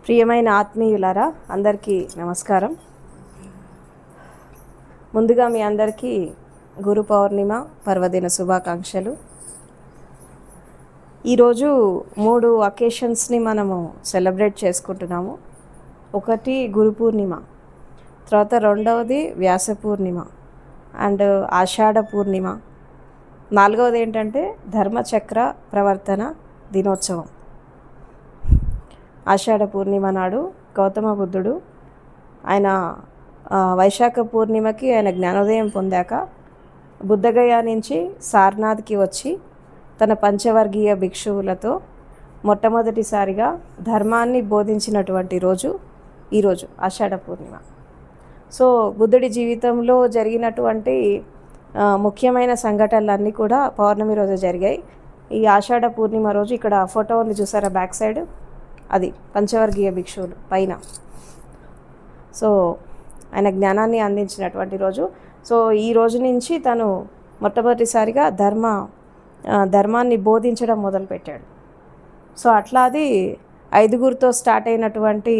ప్రియమైన ఆత్మీయులారా, అందరికీ నమస్కారం. ముందుగా మీ అందరికీ గురు పౌర్ణిమ పర్వదిన శుభాకాంక్షలు. ఈరోజు 3 అకేషన్స్ని మనము సెలబ్రేట్ చేసుకుంటున్నాము. ఒకటి గురు పూర్ణిమ, తర్వాత రెండవది వ్యాస పూర్ణిమ అండ్ ఆషాఢ పూర్ణిమ, నాలుగవది ఏంటంటే ధర్మచక్ర ప్రవర్తన దినోత్సవం. ఆషాఢ పూర్ణిమ నాడు గౌతమ బుద్ధుడు ఆయన వైశాఖ పూర్ణిమకి ఆయన జ్ఞానోదయం పొందాక బుద్ధగయ నుంచి సారనాథ్కి వచ్చి తన పంచవర్గీయ భిక్షువులతో మొట్టమొదటిసారిగా ధర్మాన్ని బోధించినటువంటి రోజు ఈరోజు ఆషాఢ పూర్ణిమ. సో బుద్ధుడి జీవితంలో జరిగినటువంటి ముఖ్యమైన సంఘటనలన్నీ కూడా పౌర్ణమి రోజు జరిగాయి. ఈ ఆషాఢ పూర్ణిమ రోజు ఇక్కడ ఫోటో ఉంది చూసారా, బ్యాక్ సైడ్, అది పంచవర్గీయ భిక్షువులు పైన. సో ఆయన జ్ఞానాన్ని అందించినటువంటి రోజు. సో ఈ రోజు నుంచి తను మొట్టమొదటిసారిగా ధర్మాన్ని బోధించడం మొదలుపెట్టాడు. సో అట్లా అది 5గురితో స్టార్ట్ అయినటువంటి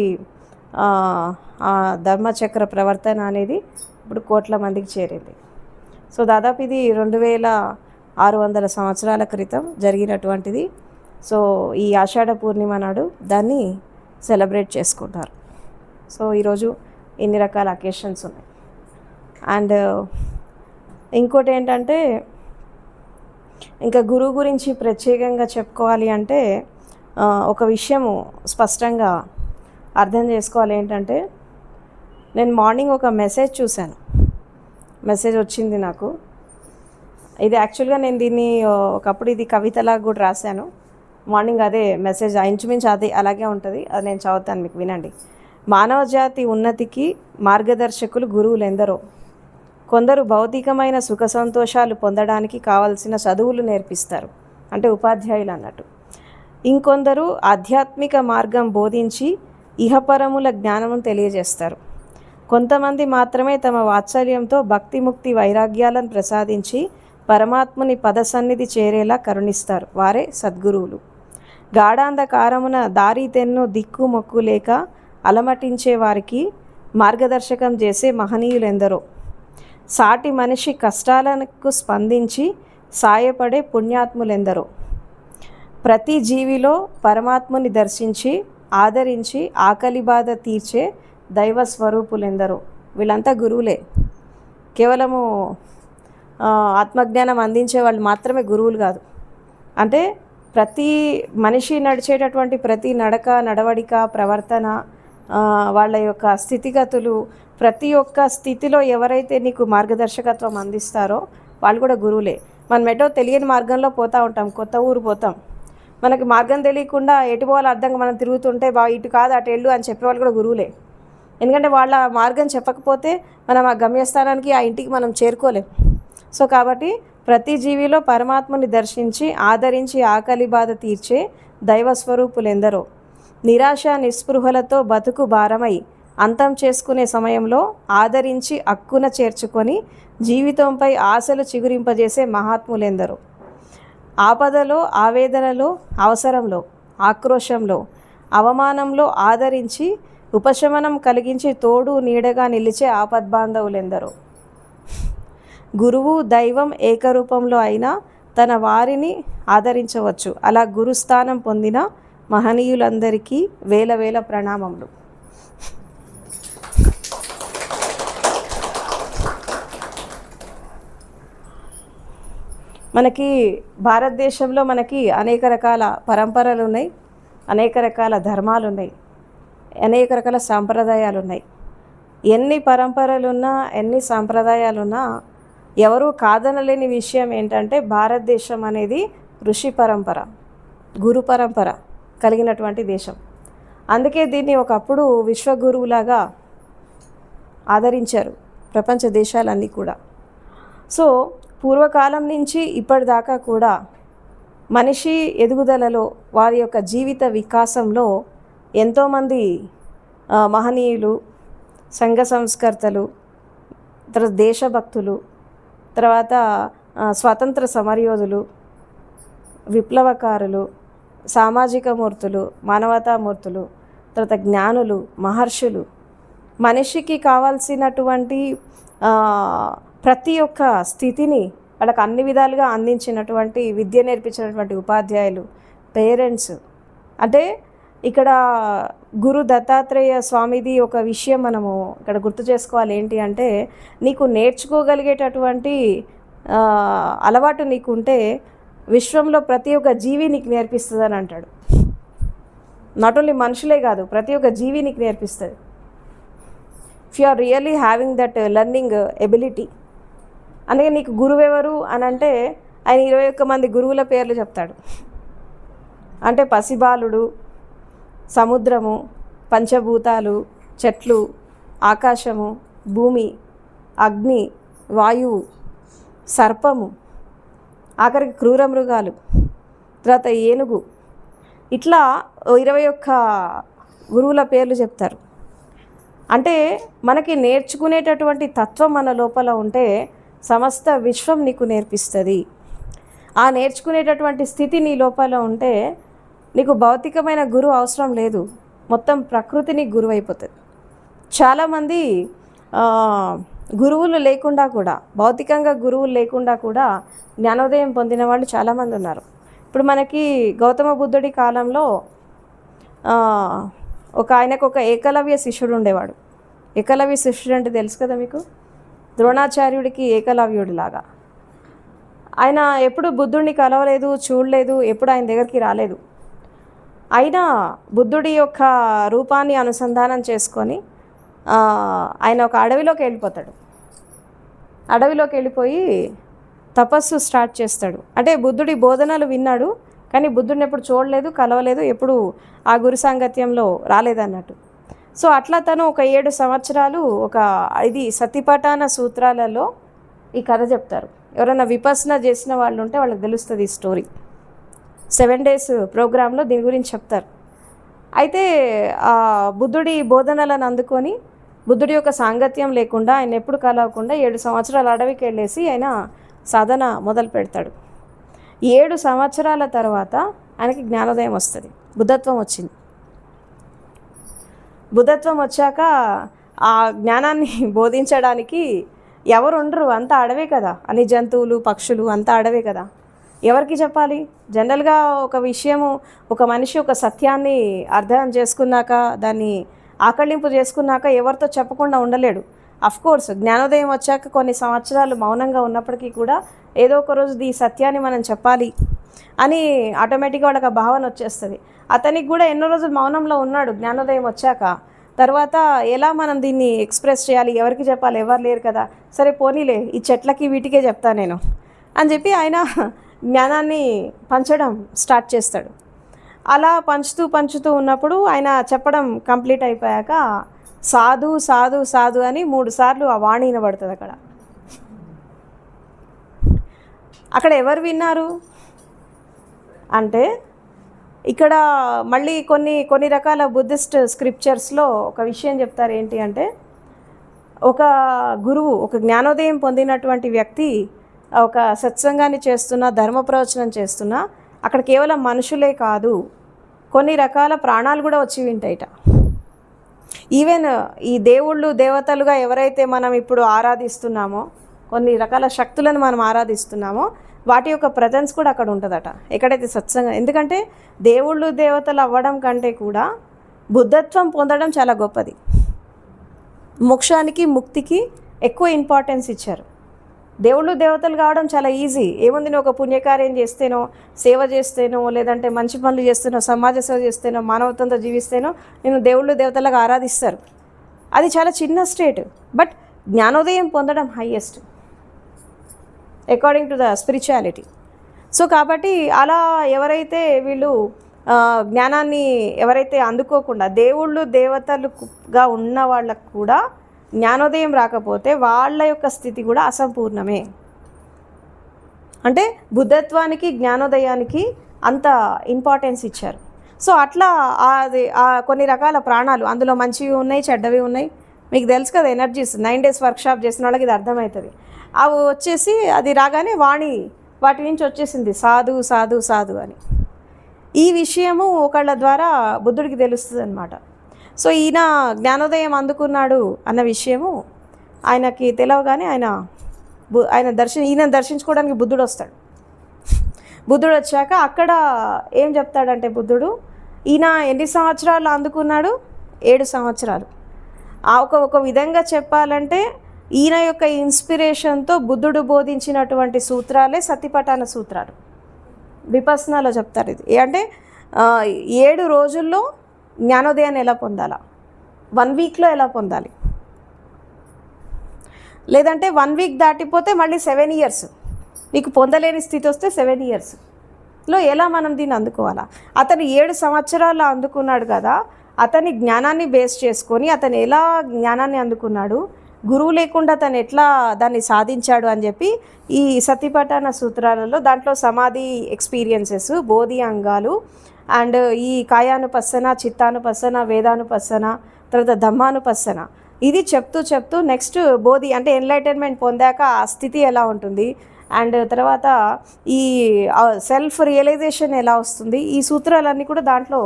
ధర్మచక్ర ప్రవర్తన అనేది ఇప్పుడు కోట్ల మందికి చేరింది. సో దాదాపు ఇది 2600 సంవత్సరాల క్రితం జరిగినటువంటిది. సో ఈ ఆషాఢ పూర్ణిమ నాడు దాన్ని సెలబ్రేట్ చేసుకుంటారు. సో ఈరోజు ఇన్ని రకాల అకేషన్స్ ఉన్నాయి. అండ్ ఇంకోటి ఏంటంటే, ఇంకా గురువు గురించి ప్రత్యేకంగా చెప్పుకోవాలి అంటే ఒక విషయము స్పష్టంగా అర్థం చేసుకోవాలి. ఏంటంటే, నేను మార్నింగ్ ఒక మెసేజ్ చూశాను, మెసేజ్ వచ్చింది నాకు. ఇది యాక్చువల్గా నేను దీన్ని ఒకప్పుడు ఇది కవితలాగా కూడా రాశాను. మార్నింగ్ అదే మెసేజ్ ఇంచుమించు అలాగే ఉంటుంది. అది నేను చదువుతాను, మీకు వినండి. మానవ జాతి ఉన్నతికి మార్గదర్శకులు గురువులు ఎందరో. కొందరు భౌతికమైన సుఖ సంతోషాలు పొందడానికి కావలసిన చదువులు నేర్పిస్తారు, అంటే ఉపాధ్యాయులు అన్నట్టు. ఇంకొందరు ఆధ్యాత్మిక మార్గం బోధించి ఇహపరముల జ్ఞానమును తెలియజేస్తారు. కొంతమంది మాత్రమే తమ వాత్సల్యంతో భక్తిముక్తి వైరాగ్యాలను ప్రసాదించి పరమాత్ముని పదసన్నిధి చేరేలా కరుణిస్తారు. వారే సద్గురువులు. గాఢాంధకారమున దారి తెన్ను దిక్కు మొక్కు లేక అలమటించే వారికి మార్గదర్శకం చేసే మహనీయులెందరో. సాటి మనిషి కష్టాలకు స్పందించి సాయపడే పుణ్యాత్ములెందరో. ప్రతి జీవిలో పరమాత్ముని దర్శించి ఆదరించి ఆకలి బాధ తీర్చే దైవ స్వరూపులెందరో. వీళ్ళంతా గురువులే. కేవలము ఆత్మజ్ఞానం అందించే వాళ్ళు మాత్రమే గురువులు కాదు. అంటే ప్రతి మనిషి నడిచేటటువంటి ప్రతి నడవడిక, ప్రవర్తన, వాళ్ళ యొక్క స్థితిగతులు, ప్రతి ఒక్క స్థితిలో ఎవరైతే నీకు మార్గదర్శకత్వం అందిస్తారో వాళ్ళు కూడా గురువులే. మనం ఎటో తెలియని మార్గంలో పోతూ ఉంటాం, కొత్త ఊరు పోతాం, మనకి మార్గం తెలియకుండా ఎటు పోవాలో అర్థంగా మనం తిరుగుతుంటే ఇటు కాదు అటు వెళ్ళు అని చెప్పేవాళ్ళు కూడా గురువులే. ఎందుకంటే వాళ్ళ మార్గం చెప్పకపోతే మనం ఆ గమ్యస్థానానికి, ఆ ఇంటికి మనం చేరుకోలేం. సో కాబట్టి ప్రతి జీవిలో పరమాత్మని దర్శించి ఆదరించి ఆకలి బాధ తీర్చే దైవస్వరూపులెందరో. నిరాశ నిస్పృహలతో బతుకు భారమై అంతం చేసుకునే సమయంలో ఆదరించి అక్కున చేర్చుకొని జీవితంపై ఆశలు చిగురింపజేసే మహాత్ములెందరో. ఆపదలో, ఆవేదనలో, అవసరంలో, ఆక్రోశంలో, అవమానంలో ఆదరించి ఉపశమనం కలిగించి తోడు నీడగా నిలిచే ఆపద్బాంధవులెందరో. గురువు దైవం ఏకరూపంలో అయినా తన వారిని ఆదరించవచ్చు. అలా గురుస్థానం పొందిన మహనీయులందరికీ వేల వేల ప్రణామములు. మనకి భారతదేశంలో మనకి అనేక రకాల పరంపరలు ఉన్నాయి, అనేక రకాల ధర్మాలు ఉన్నాయి, అనేక రకాల సాంప్రదాయాలు ఉన్నాయి. ఎన్ని పరంపరలున్నా, ఎన్ని సాంప్రదాయాలున్నా ఎవరూ కాదనలేని విషయం ఏంటంటే, భారతదేశం అనేది ఋషి పరంపర, గురు పరంపర కలిగినటువంటి దేశం. అందుకే దీన్ని ఒకప్పుడు విశ్వగురువులాగా ఆదరించారు ప్రపంచ దేశాలన్నీ కూడా. సో పూర్వకాలం నుంచి ఇప్పటిదాకా కూడా మనిషి ఎదుగుదలలో, వారి యొక్క జీవిత వికాసంలో ఎంతోమంది మహనీయులు, సంఘ సంస్కర్తలు, తర్వాత దేశభక్తులు, తర్వాత స్వాతంత్ర సమరయోధులు, విప్లవకారులు, సామాజిక మూర్తులు, మానవతామూర్తులు, తర్వాత జ్ఞానులు, మహర్షులు, మనిషికి కావాల్సినటువంటి ప్రతి ఒక్క స్థితిని వాళ్ళకి అన్ని విధాలుగా అందించినటువంటి విద్య నేర్పించినటువంటి ఉపాధ్యాయులు, పేరెంట్స్. అంటే ఇక్కడ గురు దత్తాత్రేయ స్వామిది ఒక విషయం మనము ఇక్కడ గుర్తు చేసుకోవాలి. ఏంటి అంటే, నీకు నేర్చుకోగలిగేటటువంటి అలవాటు నీకుంటే విశ్వంలో ప్రతి ఒక్క జీవి నీకు నేర్పిస్తుంది అని అంటాడు. నాట్ ఓన్లీ మనుషులే కాదు, ప్రతి ఒక్క జీవి నీకు నేర్పిస్తుంది. If you are really having that learning ability. అందుకే నీకు గురువు ఎవరు అని అంటే ఆయన 21 మంది గురువుల పేర్లు చెప్తాడు. అంటే పసిబాలుడు, సముద్రము, పంచభూతాలు, చెట్లు, ఆకాశము, భూమి, అగ్ని, వాయువు, సర్పము, ఆఖరికి క్రూర మృగాలు, తర్వాత ఏనుగు, ఇట్లా 21 గురువుల పేర్లు చెప్తారు. అంటే మనకి నేర్చుకునేటటువంటి తత్వం మన లోపల ఉంటే సమస్త విశ్వం నీకు నేర్పిస్తుంది. ఆ నేర్చుకునేటటువంటి స్థితి నీ లోపల ఉంటే నీకు భౌతికమైన గురువు అవసరం లేదు, మొత్తం ప్రకృతి నీకు గురువు అయిపోతుంది. చాలామంది గురువులు లేకుండా కూడా, భౌతికంగా గురువులు లేకుండా కూడా జ్ఞానోదయం పొందిన వాళ్ళు చాలామంది ఉన్నారు. ఇప్పుడు మనకి గౌతమ బుద్ధుడి కాలంలో ఆయనకు ఒక ఏకలవ్య శిష్యుడు ఉండేవాడు. ఏకలవ్య శిష్యుడు అంటే తెలుసు కదా మీకు, ద్రోణాచార్యుడికి ఏకలవ్యుడిలాగా. ఆయన ఎప్పుడు బుద్ధుడిని కలవలేదు, చూడలేదు, ఎప్పుడు ఆయన దగ్గరికి రాలేదు. అయినా బుద్ధుడి యొక్క రూపాన్ని అనుసంధానం చేసుకొని ఆయన ఒక అడవిలోకి వెళ్ళిపోతాడు. అడవిలోకి వెళ్ళిపోయి తపస్సు స్టార్ట్ చేస్తాడు. అంటే బుద్ధుడి బోధనలు విన్నాడు, కానీ బుద్ధుడిని ఎప్పుడు చూడలేదు, కలవలేదు, ఎప్పుడు ఆ గురు సాంగత్యంలో రాలేదన్నట్టు. సో అట్లా తను ఒక 7 సంవత్సరాలు ఇది సతిపటాన సూత్రాలలో ఈ కథ చెప్తారు. ఎవరైనా విపස්සన చేసిన వాళ్ళు ఉంటే వాళ్ళకి తెలుస్తుంది ఈ స్టోరీ. 7 days ప్రోగ్రాంలో దీని గురించి చెప్తారు. అయితే ఆ బుద్ధుడి బోధనలను అందుకొని బుద్ధుడి యొక్క సాంగత్యం లేకుండా, ఆయన ఎప్పుడు కలవకుండా 7 సంవత్సరాలు అడవికి వెళ్ళేసి ఆయన సాధన మొదలు పెడతాడు. 7 సంవత్సరాల తర్వాత ఆయనకి జ్ఞానోదయం వస్తుంది, బుద్ధత్వం వచ్చింది. బుద్ధత్వం వచ్చాక ఆ జ్ఞానాన్ని బోధించడానికి ఎవరు ఉండరు, అంతా అడవే కదా, అన్ని జంతువులు, పక్షులు అంతా అడవే కదా. ఎవరికి చెప్పాలి? జనరల్గా ఒక విషయము, ఒక మనిషి ఒక సత్యాన్ని అర్థం చేసుకున్నాక, దాన్ని ఆకళింపు చేసుకున్నాక ఎవరితో చెప్పకుండా ఉండలేడు. అఫ్కోర్స్ జ్ఞానోదయం వచ్చాక కొన్ని సంవత్సరాలు మౌనంగా ఉన్నప్పటికీ కూడా ఏదో ఒక రోజు ఈ సత్యాన్ని మనం చెప్పాలి అని ఆటోమేటిక్గా వాళ్ళకి ఆ భావన వచ్చేస్తుంది. అతనికి కూడా ఎన్నో రోజులు మౌనంలో ఉన్నాడు జ్ఞానోదయం వచ్చాక. తర్వాత ఎలా మనం దీన్ని ఎక్స్ప్రెస్ చేయాలి, ఎవరికి చెప్పాలి, ఎవరు లేరు కదా, సరే పోనీలే ఈ చెట్లకి వీటికే చెప్తా నేను అని చెప్పి ఆయన జ్ఞానాన్ని పంచడం స్టార్ట్ చేస్తాడు. అలా పంచుతూ ఉన్నప్పుడు ఆయన చెప్పడం కంప్లీట్ అయిపోయాక సాధు సాధు సాధు అని 3 సార్లు ఆ వాణి వినబడుతుంది. అక్కడ ఎవరు విన్నారు అంటే, ఇక్కడ మళ్ళీ కొన్ని రకాల బుద్ధిస్ట్ స్క్రిప్చర్స్లో ఒక విషయం చెప్తారు. ఏంటి అంటే, ఒక గురువు, ఒక జ్ఞానోదయం పొందినటువంటి వ్యక్తి ఒక సత్సంగాన్ని చేస్తున్నా, ధర్మ ప్రవచనం చేస్తున్నా, అక్కడ కేవలం మనుషులే కాదు, కొన్ని రకాల ప్రాణాలు కూడా వచ్చి వింటాయిట. ఈవెన్ ఈ దేవుళ్ళు దేవతలుగా ఎవరైతే మనం ఇప్పుడు ఆరాధిస్తున్నామో, కొన్ని రకాల శక్తులను మనం ఆరాధిస్తున్నామో, వాటి యొక్క ప్రజెన్స్ కూడా అక్కడ ఉంటుందట ఎక్కడైతే సత్సంగం. ఎందుకంటే దేవుళ్ళు దేవతలు అవ్వడం కంటే కూడా బుద్ధత్వం పొందడం చాలా గొప్పది. మోక్షానికి, ముక్తికి ఎక్కువ ఇంపార్టెన్స్ ఇచ్చారు. దేవుళ్ళు దేవతలు కావడం చాలా ఈజీ. ఏముంది, నేను ఒక పుణ్యకార్యం చేస్తేనో, సేవ చేస్తేనో, లేదంటే మంచి పనులు చేస్తేనో, సమాజ సేవ చేస్తేనో, మానవత్వంతో జీవిస్తేనో నేను దేవుళ్ళు దేవతలుగా ఆరాధిస్తారు. అది చాలా చిన్న స్టేట్. బట్ జ్ఞానోదయం పొందడం highest according to the spirituality. So కాబట్టి అలా ఎవరైతే వీళ్ళు జ్ఞానాన్ని ఎవరైతే అందుకోకుండా, దేవుళ్ళు దేవతలుగా ఉన్న వాళ్ళకు కూడా జ్ఞానోదయం రాకపోతే వాళ్ళ యొక్క స్థితి కూడా అసంపూర్ణమే. అంటే బుద్ధత్వానికి, జ్ఞానోదయానికి అంత ఇంపార్టెన్స్ ఇచ్చారు. సో అట్లా అది కొన్ని రకాల ప్రాణాలు, అందులో మంచివి ఉన్నాయి, చెడ్డవి ఉన్నాయి. మీకు తెలుసు కదా, ఎనర్జీస్ 9 days వర్క్షాప్ చేసిన వాళ్ళకి ఇది అర్థమవుతుంది. అవి వచ్చేసి అది రాగానే వాణి వాటి నుంచి వచ్చేసింది సాధు సాధు సాధు అని. ఈ విషయము ఒకళ్ళ ద్వారా బుద్ధుడికి తెలుస్తుంది అనమాట. సో ఈయన జ్ఞానోదయం అందుకున్నాడు అన్న విషయము ఆయనకి తెలవగానే ఈయన దర్శించుకోవడానికి బుద్ధుడు వస్తాడు. బుద్ధుడు వచ్చాక అక్కడ ఏం చెప్తాడంటే బుద్ధుడు, ఈయన ఎన్ని సంవత్సరాలు అందుకున్నాడు? 7 సంవత్సరాలు. ఒక విధంగా చెప్పాలంటే ఈయన యొక్క ఇన్స్పిరేషన్తో బుద్ధుడు బోధించినటువంటి సూత్రాలే సతిపటాన సూత్రాలు. విపస్సనాలో చెప్తారు ఇది. అంటే 7 రోజుల్లో జ్ఞానోదయాన్ని ఎలా పొందాలా, 1 వీక్లో ఎలా పొందాలి, లేదంటే 1 వీక్ దాటిపోతే మళ్ళీ 7 ఇయర్స్, నీకు పొందలేని స్థితి వస్తే 7 ఇయర్స్లో ఎలా మనం దీన్ని అందుకోవాలా. అతను 7 సంవత్సరాలు అందుకున్నాడు కదా, అతని జ్ఞానాన్ని బేస్ చేసుకొని అతను ఎలా జ్ఞానాన్ని అందుకున్నాడు, గురువు లేకుండా తను ఎట్లా దాన్ని సాధించాడు అని చెప్పి ఈ సతిపటాన సూత్రాలలో దాంట్లో సమాధి ఎక్స్పీరియన్సెస్, బోధి అంగాలు అండ్ ఈ కాయానుపස්සన, చిత్తానుపස්සన, వేదానుపස්සన, తర్వాత ధమ్మానుపස්සన, ఇది చెప్తూ నెక్స్ట్ బోధి అంటే ఎన్లైటన్మెంట్ పొందాక ఆ స్థితి ఎలా ఉంటుంది అండ్ తర్వాత ఈ సెల్ఫ్ రియలైజేషన్ ఎలా వస్తుంది, ఈ సూత్రాలన్నీ కూడా దాంట్లో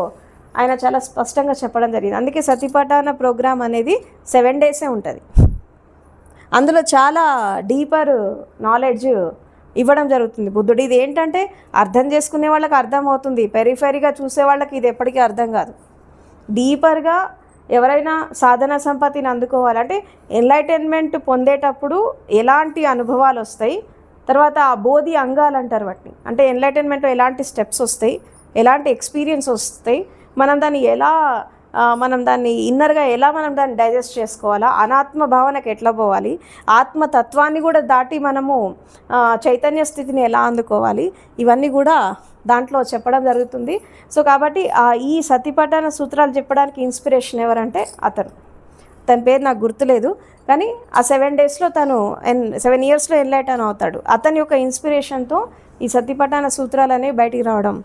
ఆయన చాలా స్పష్టంగా చెప్పడం జరిగింది. అందుకే సతిపటాన ప్రోగ్రామ్ అనేది 7 డేసే ఉంటుంది. అందులో చాలా డీపర్ నాలెడ్జ్ ఇవ్వడం జరుగుతుంది బుద్ధుడు. ఇది ఏంటంటే అర్థం చేసుకునే వాళ్ళకి అర్థమవుతుంది, పెరిఫెరీగా చూసే వాళ్ళకి ఇది ఎప్పటికీ అర్థం కాదు. డీపర్గా ఎవరైనా సాధన సంపత్తిని అందుకోవాలంటే ఎన్లైటన్మెంట్ పొందేటప్పుడు ఎలాంటి అనుభవాలు వస్తాయి, తర్వాత ఆ బోధి అంగాలు అంటారు వాటిని, అంటే ఎన్లైటన్మెంట్లో ఎలాంటి స్టెప్స్ వస్తాయి, ఎలాంటి ఎక్స్పీరియన్స్ వస్తాయి, మనం దాన్ని ఇన్నర్గా ఎలా మనం దాన్ని డైజెస్ట్ చేసుకోవాలా, అనాత్మ భావనకు ఎట్లా పోవాలి, ఆత్మతత్వాన్ని కూడా దాటి మనము చైతన్య స్థితిని ఎలా అందుకోవాలి, ఇవన్నీ కూడా దాంట్లో చెప్పడం జరుగుతుంది. సో కాబట్టి ఈ సతిపటాన సూత్రాలు చెప్పడానికి ఇన్స్పిరేషన్ ఎవరంటే తన పేరు నాకు గుర్తులేదు, కానీ ఆ 7 డేస్లో తను 7 ఇయర్స్లో ఎన్లైటన్ అవుతాడు. అతని యొక్క ఇన్స్పిరేషన్తో ఈ సతిపటాన సూత్రాలు అనేవి బయటికి రావడం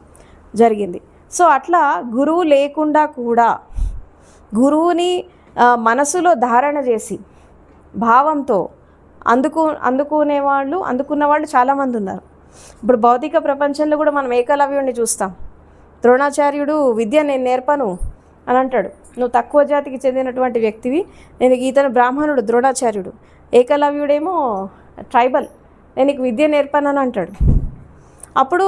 జరిగింది. సో అట్లా గురువు లేకుండా కూడా గురువుని మనసులో ధారణ చేసి భావంతో అందుకున్న వాళ్ళు చాలామంది ఉన్నారు. ఇప్పుడు భౌతిక ప్రపంచంలో కూడా మనం ఏకలవ్యుడిని చూస్తాం. ద్రోణాచార్యుడు విద్య నేను నేర్పను అని అంటాడు. నువ్వు తక్కువ జాతికి చెందినటువంటి వ్యక్తివి, నేను ఈతను బ్రాహ్మణుడు ద్రోణాచార్యుడు. ఏకలవ్యుడేమో ట్రైబల్, నేను నీకు విద్య నేర్పనని అంటాడు. అప్పుడు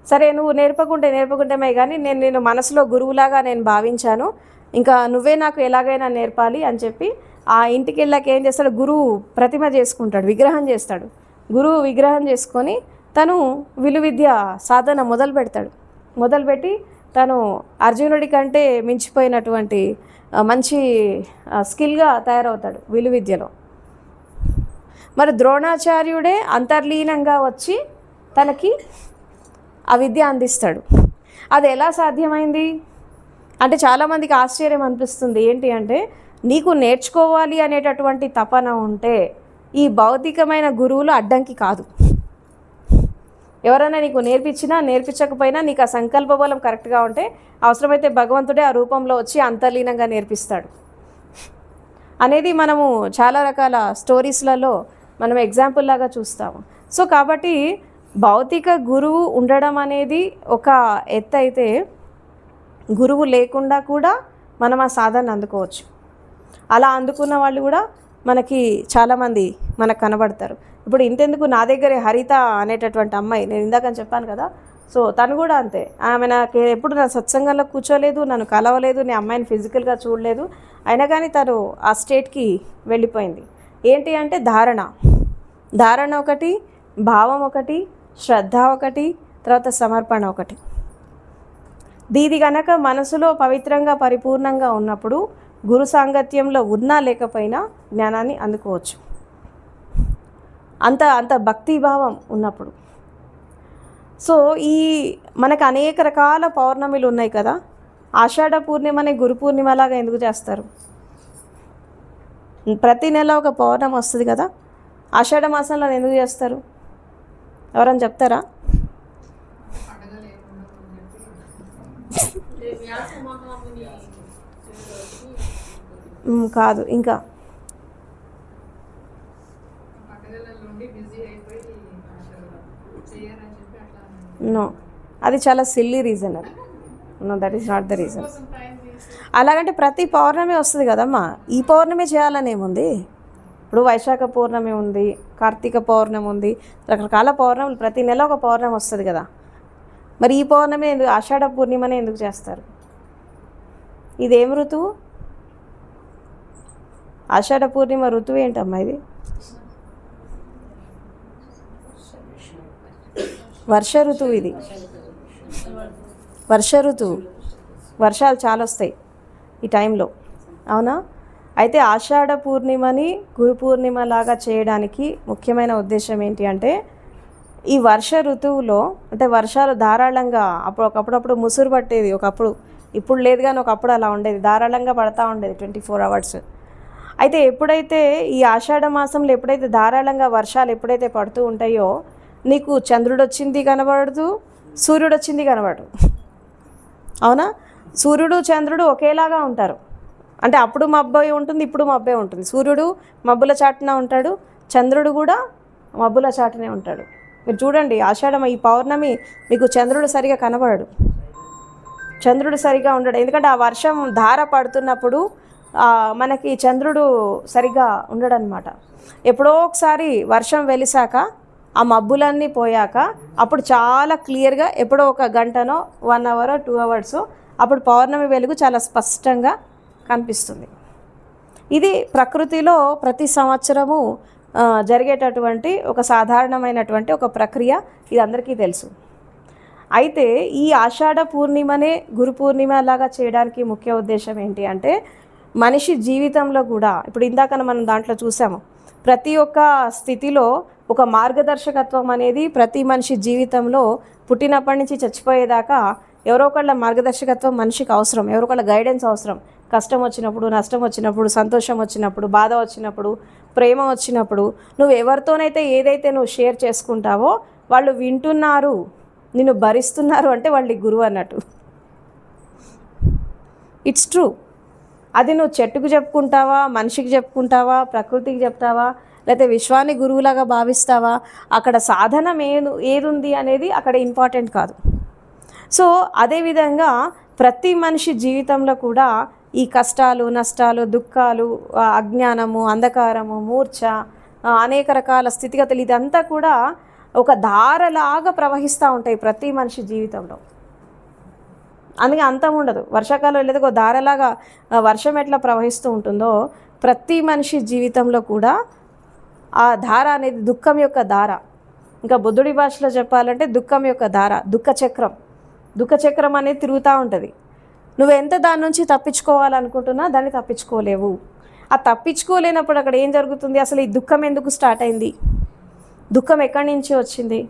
సరే నువ్వు నేర్పకుంటేమే కానీ నేను మనసులో గురువులాగా నేను భావించాను, ఇంకా నువ్వే నాకు ఎలాగైనా నేర్పాలి అని చెప్పి ఆ ఇంటికి వెళ్ళాక ఏం చేస్తాడు, గురువు ప్రతిమ చేసుకుంటాడు, విగ్రహం చేస్తాడు. గురువు విగ్రహం చేసుకొని తను విలువిద్య సాధన మొదలుపెట్టి తను అర్జునుడి కంటే మించిపోయినటువంటి మంచి స్కిల్గా తయారవుతాడు విలువిద్యలో. మరి ద్రోణాచార్యుడే అంతర్లీనంగా వచ్చి తనకి ఆ విద్య అందిస్తాడు. అది ఎలా సాధ్యమైంది అంటే చాలామందికి ఆశ్చర్యం అనిపిస్తుంది. ఏంటి అంటే నీకు నేర్చుకోవాలి అనేటటువంటి తపన ఉంటే ఈ భౌతికమైన గురువులు అడ్డంకి కాదు. ఎవరైనా నీకు నేర్పించకపోయినా నీకు ఆ సంకల్ప బలం కరెక్ట్గా ఉంటే అవసరమైతే భగవంతుడే ఆ రూపంలో వచ్చి అంతర్లీనంగా నేర్పిస్తాడు అనేది మనము చాలా రకాల స్టోరీస్లలో మనం ఎగ్జాంపుల్ లాగా చూస్తాము. సో కాబట్టి భౌతిక గురువు ఉండడం అనేది ఒక ఎత్తు అయితే, గురువు లేకుండా కూడా మనం ఆ సాధన అందుకోవచ్చు. అలా అందుకున్న వాళ్ళు కూడా మనకి చాలామంది మనకు కనబడతారు. ఇప్పుడు ఇంతెందుకు, నా దగ్గరే హరిత అనేటటువంటి అమ్మాయి, నేను ఇందాకని చెప్పాను కదా, సో తను కూడా అంతే. ఆమె నాకు ఎప్పుడు నా సత్సంగంలో కూర్చోలేదు, నన్ను కలవలేదు, నేను అమ్మాయిని ఫిజికల్గా చూడలేదు, అయినా కానీ తను ఆ స్టేట్కి వెళ్ళిపోయింది. ఏంటి అంటే ధారణ ఒకటి, భావం ఒకటి, శ్రద్ధ ఒకటి, తర్వాత సమర్పణ ఒకటి. దీది కనుక మనసులో పవిత్రంగా పరిపూర్ణంగా ఉన్నప్పుడు గురు సాంగత్యంలో ఉన్నా లేకపోయినా జ్ఞానాన్ని అందుకోవచ్చు. అంత భక్తిభావం ఉన్నప్పుడు. సో మనకు అనేక రకాల పౌర్ణమిలు ఉన్నాయి కదా. ఆషాఢ పూర్ణిమని గురు పూర్ణిమలాగా ఎందుకు చేస్తారు? ప్రతి నెల ఒక పౌర్ణమి వస్తుంది కదా, ఆషాఢ మాసంలో ఎందుకు చేస్తారు? ఎవరైనా చెప్తారా? కాదు, ఇంకా నో, అది చాలా silly reason. No, that is not the reason. అలాగంటే ప్రతి పౌర్ణమి వస్తుంది కదమ్మా, ఈ పౌర్ణమి చేయాలని ఏముంది? ఇప్పుడు వైశాఖ పౌర్ణమి ఉంది, కార్తీక పౌర్ణమి ఉంది, రకరకాల పౌర్ణములు, ప్రతి నెల ఒక పౌర్ణమి వస్తుంది కదా. మరి ఈ పౌర్ణమి ఎందుకు, ఆషాఢ పూర్ణిమనే ఎందుకు చేస్తారు? ఇదేం ఋతువు? ఆషాఢ పూర్ణిమ ఋతువు ఏంటమ్మా ఇది? వర్ష ఋతువు ఇది, వర్ష ఋతువు. వర్షాలు చాలా వస్తాయి ఈ టైంలో, అవునా? అయితే ఆషాఢ పూర్ణిమని గురు పూర్ణిమ లాగా చేయడానికి ముఖ్యమైన ఉద్దేశం ఏంటి అంటే, ఈ వర్ష ఋతువులో అంటే వర్షాలు ధారాళంగా అప్పుడప్పుడు ముసురు పట్టేది ఒకప్పుడు, ఇప్పుడు లేదు కానీ ఒకప్పుడు అలా ఉండేది, ధారాళంగా పడతా ఉండేది 24 hours. అయితే ఎప్పుడైతే ఈ ఆషాఢ మాసంలో ఎప్పుడైతే ధారాళంగా వర్షాలు ఎప్పుడైతే పడుతూ ఉంటాయో, నీకు చంద్రుడు వచ్చింది కనబడదు, సూర్యుడు వచ్చింది కనబడదు, అవునా? సూర్యుడు చంద్రుడు ఒకేలాగా ఉంటారు, అంటే అప్పుడు మబ్బై ఉంటుంది, ఇప్పుడు మబ్బే ఉంటుంది. సూర్యుడు మబ్బుల చాటున ఉంటాడు, చంద్రుడు కూడా మబ్బుల చాటునే ఉంటాడు. మీరు చూడండి, ఆషాఢం ఈ పౌర్ణమి మీకు చంద్రుడు సరిగా కనబడడు, చంద్రుడు సరిగా ఉండడు. ఎందుకంటే ఆ వర్షం ధార పడుతున్నప్పుడు మనకి చంద్రుడు సరిగా ఉండడనమాట. ఎప్పుడో ఒకసారి వర్షం వెలిసాక ఆ మబ్బులన్నీ పోయాక అప్పుడు చాలా క్లియర్గా ఎప్పుడో ఒక గంటనో 1 hour 2 hours అప్పుడు పౌర్ణమి వెలుగు చాలా స్పష్టంగా కనిపిస్తుంది. ఇది ప్రకృతిలో ప్రతి సంవత్సరము జరిగేటటువంటి ఒక సాధారణమైనటువంటి ఒక ప్రక్రియ, ఇది అందరికీ తెలుసు. అయితే ఈ ఆషాఢ పూర్ణిమనే గురు పూర్ణిమ లాగా చేయడానికి ముఖ్య ఉద్దేశం ఏంటి అంటే, మనిషి జీవితంలో కూడా ఇప్పుడు ఇందాక మనం దాంట్లో చూసాము, ప్రతి ఒక్క స్థితిలో ఒక మార్గదర్శకత్వం అనేది ప్రతి మనిషి జీవితంలో పుట్టినప్పటి నుంచి చచ్చిపోయేదాకా ఎవరో ఒకళ్ళ మార్గదర్శకత్వం మనిషికి అవసరం, ఎవరో ఒకళ్ళ గైడెన్స్ అవసరం. కష్టం వచ్చినప్పుడు, నష్టం వచ్చినప్పుడు, సంతోషం వచ్చినప్పుడు, బాధ వచ్చినప్పుడు, ప్రేమ వచ్చినప్పుడు, నువ్వు ఎవరితోనైతే ఏదైతే నువ్వు షేర్ చేసుకుంటావో వాళ్ళు వింటున్నారు, నిన్ను భరిస్తున్నారు అంటే వాళ్ళు గురువు అన్నట్టు. It's true. అది నువ్వు చెట్టుకు చెప్పుకుంటావా, మనిషికి చెప్పుకుంటావా, ప్రకృతికి చెప్తావా, లేకపోతే విశ్వాన్ని గురువులాగా భావిస్తావా, అక్కడ సాధనం ఏదుంది అనేది అక్కడ ఇంపార్టెంట్ కాదు. సో అదేవిధంగా ప్రతి మనిషి జీవితంలో కూడా ఈ కష్టాలు, నష్టాలు, దుఃఖాలు, అజ్ఞానము, అంధకారము, మూర్ఛ, అనేక రకాల స్థితిగతులు, ఇదంతా కూడా ఒక ధారలాగా ప్రవహిస్తూ ఉంటాయి ప్రతి మనిషి జీవితంలో. అందుకే అంతం ఉండదు. వర్షాకాలం లేదా ఒక ధారలాగా వర్షం ఎట్లా ప్రవహిస్తూ ఉంటుందో ప్రతి మనిషి జీవితంలో కూడా ఆ ధార అనేది దుఃఖం యొక్క ధార. ఇంకా బుద్ధుడి భాషలో చెప్పాలంటే దుఃఖం యొక్క ధార, దుఃఖ చక్రం అనేది తిరుగుతూ ఉంటుంది. నువ్వు ఎంత దాని నుంచి తప్పించుకోవాలనుకుంటున్నా దాన్ని తప్పించుకోలేవు. ఆ తప్పించుకోలేనప్పుడు అక్కడ ఏం జరుగుతుంది? అసలు ఈ దుఃఖం ఎందుకు స్టార్ట్ అయింది, దుఃఖం ఎక్కడి నుంచి వచ్చింది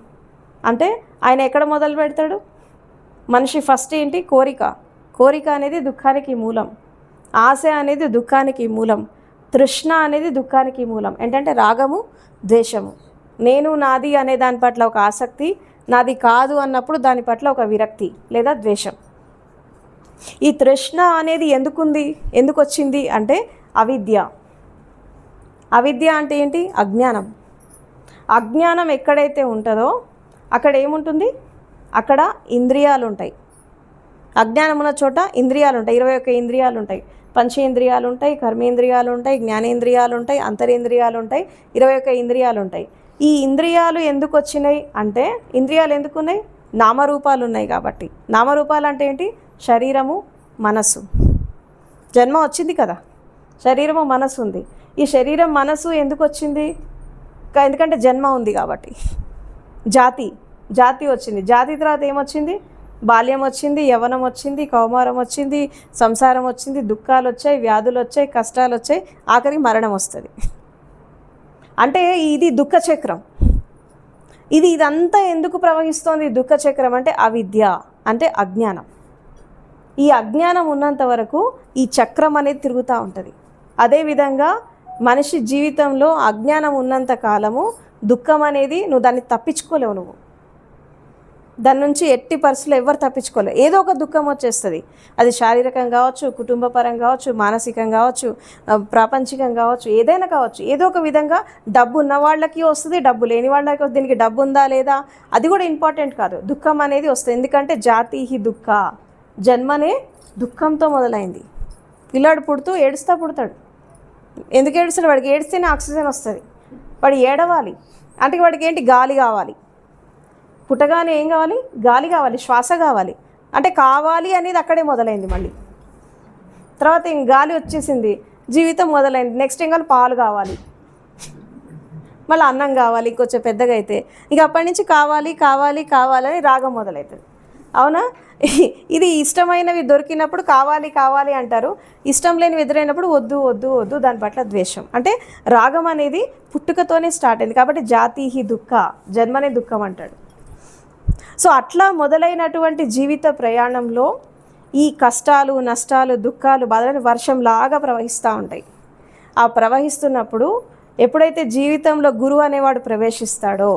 అంటే, ఆయన ఎక్కడ మొదలు పెడతాడు? మనిషి ఫస్ట్ ఏంటి? కోరిక అనేది దుఃఖానికి మూలం, ఆశ అనేది దుఃఖానికి మూలం, తృష్ణ అనేది దుఃఖానికి మూలం. ఏంటంటే రాగము, ద్వేషము, నేను నాది అనే దాని పట్ల ఒక ఆసక్తి, నాది కాదు అన్నప్పుడు దాని పట్ల ఒక విరక్తి లేదా ద్వేషం. ఈ తృష్ణ అనేది ఎందుకు వచ్చింది అంటే అవిద్య అంటే ఏంటి? అజ్ఞానం ఎక్కడైతే ఉంటుందో అక్కడ ఏముంటుంది? అక్కడ ఇంద్రియాలు ఉంటాయి. అజ్ఞానం ఉన్న చోట ఇంద్రియాలు ఉంటాయి. 21 ఇంద్రియాలు ఉంటాయి. పంచేంద్రియాలు ఉంటాయి, కర్మేంద్రియాలు ఉంటాయి, జ్ఞానేంద్రియాలు ఉంటాయి, అంతరేంద్రియాలు ఉంటాయి, 21 ఇంద్రియాలు ఉంటాయి. ఈ ఇంద్రియాలు ఎందుకు వచ్చినాయి అంటే, ఇంద్రియాలు ఎందుకున్నాయి? నామరూపాలు ఉన్నాయి కాబట్టి. నామరూపాలు అంటే ఏంటి? శరీరము, మనస్సు. జన్మ వచ్చింది కదా, శరీరము, మనస్సు ఉంది. ఈ శరీరం, మనస్సు ఎందుకు వచ్చింది? ఎందుకంటే జన్మ ఉంది కాబట్టి. జాతి వచ్చింది. జాతి తర్వాత ఏమొచ్చింది? బాల్యం వచ్చింది, యవ్వనం వచ్చింది, కౌమారం వచ్చింది, సంసారం వచ్చింది, దుఃఖాలు వచ్చాయి, వ్యాధులు వచ్చాయి, కష్టాలు వచ్చాయి, ఆఖరికి మరణం వస్తుంది. అంటే ఇది దుఃఖ చక్రం. ఇదంతా ఎందుకు ప్రవహిస్తోంది దుఃఖ చక్రం అంటే అవిద్య, అంటే అజ్ఞానం. ఈ అజ్ఞానం ఉన్నంత వరకు ఈ చక్రం అనేది తిరుగుతూ ఉంటుంది. అదేవిధంగా మనిషి జీవితంలో అజ్ఞానం ఉన్నంత కాలము దుఃఖం అనేది నువ్వు దాన్ని తప్పించుకోలేవు. నువ్వు దాని నుంచి ఎట్టి పరిస్థితుల్లో ఎవరు తప్పించుకోలేవు. ఏదో ఒక దుఃఖం వచ్చేస్తుంది. అది శారీరకం కావచ్చు, కుటుంబపరం కావచ్చు, మానసికం కావచ్చు, ప్రాపంచికం కావచ్చు, ఏదైనా కావచ్చు. ఏదో ఒక విధంగా డబ్బు ఉన్న వాళ్ళకి వస్తుంది, డబ్బు లేని వాళ్ళకి వస్తుంది. దీనికి డబ్బు ఉందా లేదా అది కూడా ఇంపార్టెంట్ కాదు, దుఃఖం అనేది వస్తుంది. ఎందుకంటే జాతి దుఃఖ, జన్మనే దుఃఖంతో మొదలైంది. పిల్లాడు పుడుతూ ఏడుస్తూ పుడతాడు. ఎందుకు ఏడుస్తాడు? వాడికి ఏడిస్తేనే ఆక్సిజన్ వస్తుంది. వాడు ఏడవాలి అంటే వాడికి ఏంటి? గాలి కావాలి. పుట్టగానే ఏం కావాలి? గాలి కావాలి, శ్వాస కావాలి. అంటే కావాలి అనేది అక్కడే మొదలైంది. మళ్ళీ తర్వాత ఇంక గాలి వచ్చేసింది, జీవితం మొదలైంది. నెక్స్ట్ ఇంకా పాలు కావాలి, మళ్ళీ అన్నం కావాలి. కొంచెం పెద్దగా అయితే ఇక అప్పటి నుంచి కావాలి కావాలి కావాలని రాగం మొదలవుతుంది. అవునా? ఇది ఇష్టమైనవి దొరికినప్పుడు కావాలి కావాలి అంటారు, ఇష్టం లేనివి ఎదురైనప్పుడు వద్దు వద్దు వద్దు, దాని పట్ల ద్వేషం. అంటే రాగం అనేది పుట్టుకతోనే స్టార్ట్ అయింది. కాబట్టి జాతిహి దుఃఖ, జన్మనే దుఃఖం అంటాడు. సో అట్లా మొదలైనటువంటి జీవిత ప్రయాణంలో ఈ కష్టాలు, నష్టాలు, దుఃఖాలు, బాధలు వర్షంలాగా ప్రవహిస్తూ ఉంటాయి. ఆ ప్రవహిస్తున్నప్పుడు ఎప్పుడైతే జీవితంలో గురువు అనేవాడు ప్రవేశిస్తాడో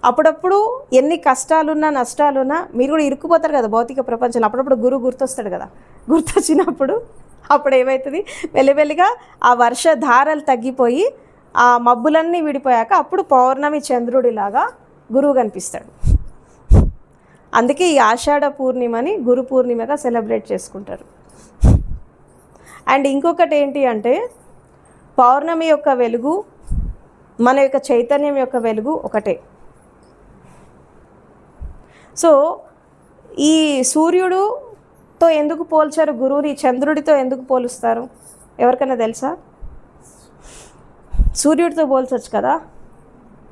అప్పుడప్పుడు ఎన్ని కష్టాలున్నా నష్టాలున్నా మీరు కూడా ఇరుక్కుపోతారు కదా భౌతిక ప్రపంచంలో. అప్పుడప్పుడు గురువు గుర్తొస్తాడు కదా. గుర్తొచ్చినప్పుడు అప్పుడు ఏమవుతుంది? మెల్లిమెల్లిగా ఆ వర్షధారలు తగ్గిపోయి ఆ మబ్బులన్నీ విడిపోయాక అప్పుడు పౌర్ణమి చంద్రుడిలాగా గురువు కనిపిస్తాడు. అందుకే ఈ ఆషాఢ పూర్ణిమని గురు పూర్ణిమగా సెలబ్రేట్ చేసుకుంటారు. అండ్ ఇంకొకటి ఏంటి అంటే పౌర్ణమి యొక్క వెలుగు, మన యొక్క చైతన్యం యొక్క వెలుగు ఒకటే. సో ఈ సూర్యుడుతో ఎందుకు పోల్చారు గురువుని? చంద్రుడితో ఎందుకు పోలుస్తారు? ఎవరికైనా తెలుసా? సూర్యుడితో పోల్చొచ్చు కదా,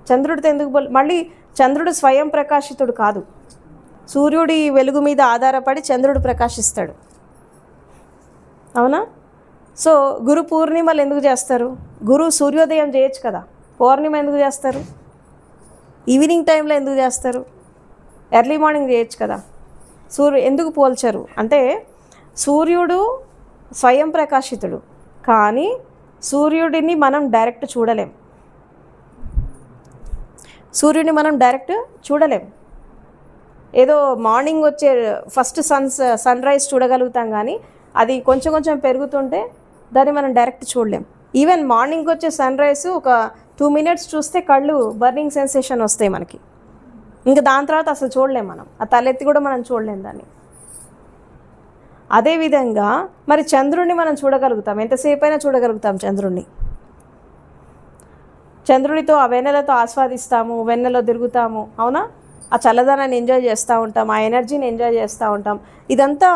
చంద్రుడితో ఎందుకు మళ్ళీ చంద్రుడు స్వయం ప్రకాశితుడు కాదు. సూర్యుడి వెలుగు మీద ఆధారపడి చంద్రుడు ప్రకాశిస్తాడు. అవునా? సో గురు పూర్ణిమలు ఎందుకు చేస్తారు? గురు సూర్యోదయం చేయొచ్చు కదా, పౌర్ణిమ ఎందుకు చేస్తారు? ఈవినింగ్ టైంలో ఎందుకు చేస్తారు? ఎర్లీ మార్నింగ్ చేయొచ్చు కదా. ఎందుకు పోల్చరు అంటే సూర్యుడు స్వయం ప్రకాశితుడు, కానీ సూర్యుడిని మనం డైరెక్ట్ చూడలేం. సూర్యుడిని మనం డైరెక్ట్ చూడలేం. ఏదో మార్నింగ్ వచ్చే ఫస్ట్ సన్ రైజ్ చూడగలుగుతాం, కానీ అది కొంచెం కొంచెం పెరుగుతుంటే దాన్ని మనం డైరెక్ట్ చూడలేం. ఈవెన్ మార్నింగ్ వచ్చే సన్ రైజ్ ఒక 2 minutes చూస్తే కళ్ళు బర్నింగ్ సెన్సేషన్ వస్తాయి మనకి. ఇంకా దాని తర్వాత అసలు చూడలేం మనం, ఆ తలెత్తి కూడా మనం చూడలేం దాన్ని. అదేవిధంగా మరి చంద్రుడిని మనం చూడగలుగుతాం, ఎంతసేపు అయినా చూడగలుగుతాం చంద్రుడిని. చంద్రుడితో ఆ వెన్నెలతో ఆస్వాదిస్తాము, వెన్నెలో తిరుగుతాము. అవునా? ఆ చల్లదనాన్ని ఎంజాయ్ చేస్తూ ఉంటాం, ఆ ఎనర్జీని ఎంజాయ్ చేస్తూ ఉంటాం. ఇదంతా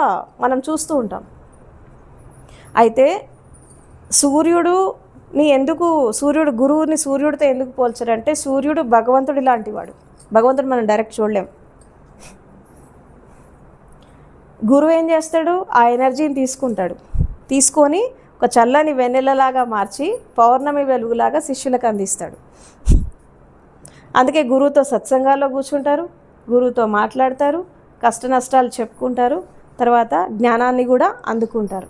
మనం చూస్తూ ఉంటాం. అయితే సూర్యుడు గురువుని సూర్యుడితో ఎందుకు పోల్చారంటే సూర్యుడు భగవంతుడి లాంటి వాడు. భగవంతుడు మనం డైరెక్ట్ చూడలేం. గురువు ఏం చేస్తాడు? ఆ ఎనర్జీని తీసుకొని ఒక చల్లని వెన్నెలలాగా మార్చి పౌర్ణమి వెలుగులాగా శిష్యులకు అందిస్తాడు. అందుకే గురువుతో సత్సంగాల్లో కూర్చుంటారు, గురువుతో మాట్లాడతారు, కష్ట నష్టాలు చెప్పుకుంటారు, తర్వాత జ్ఞానాన్ని కూడా అందుకుంటారు.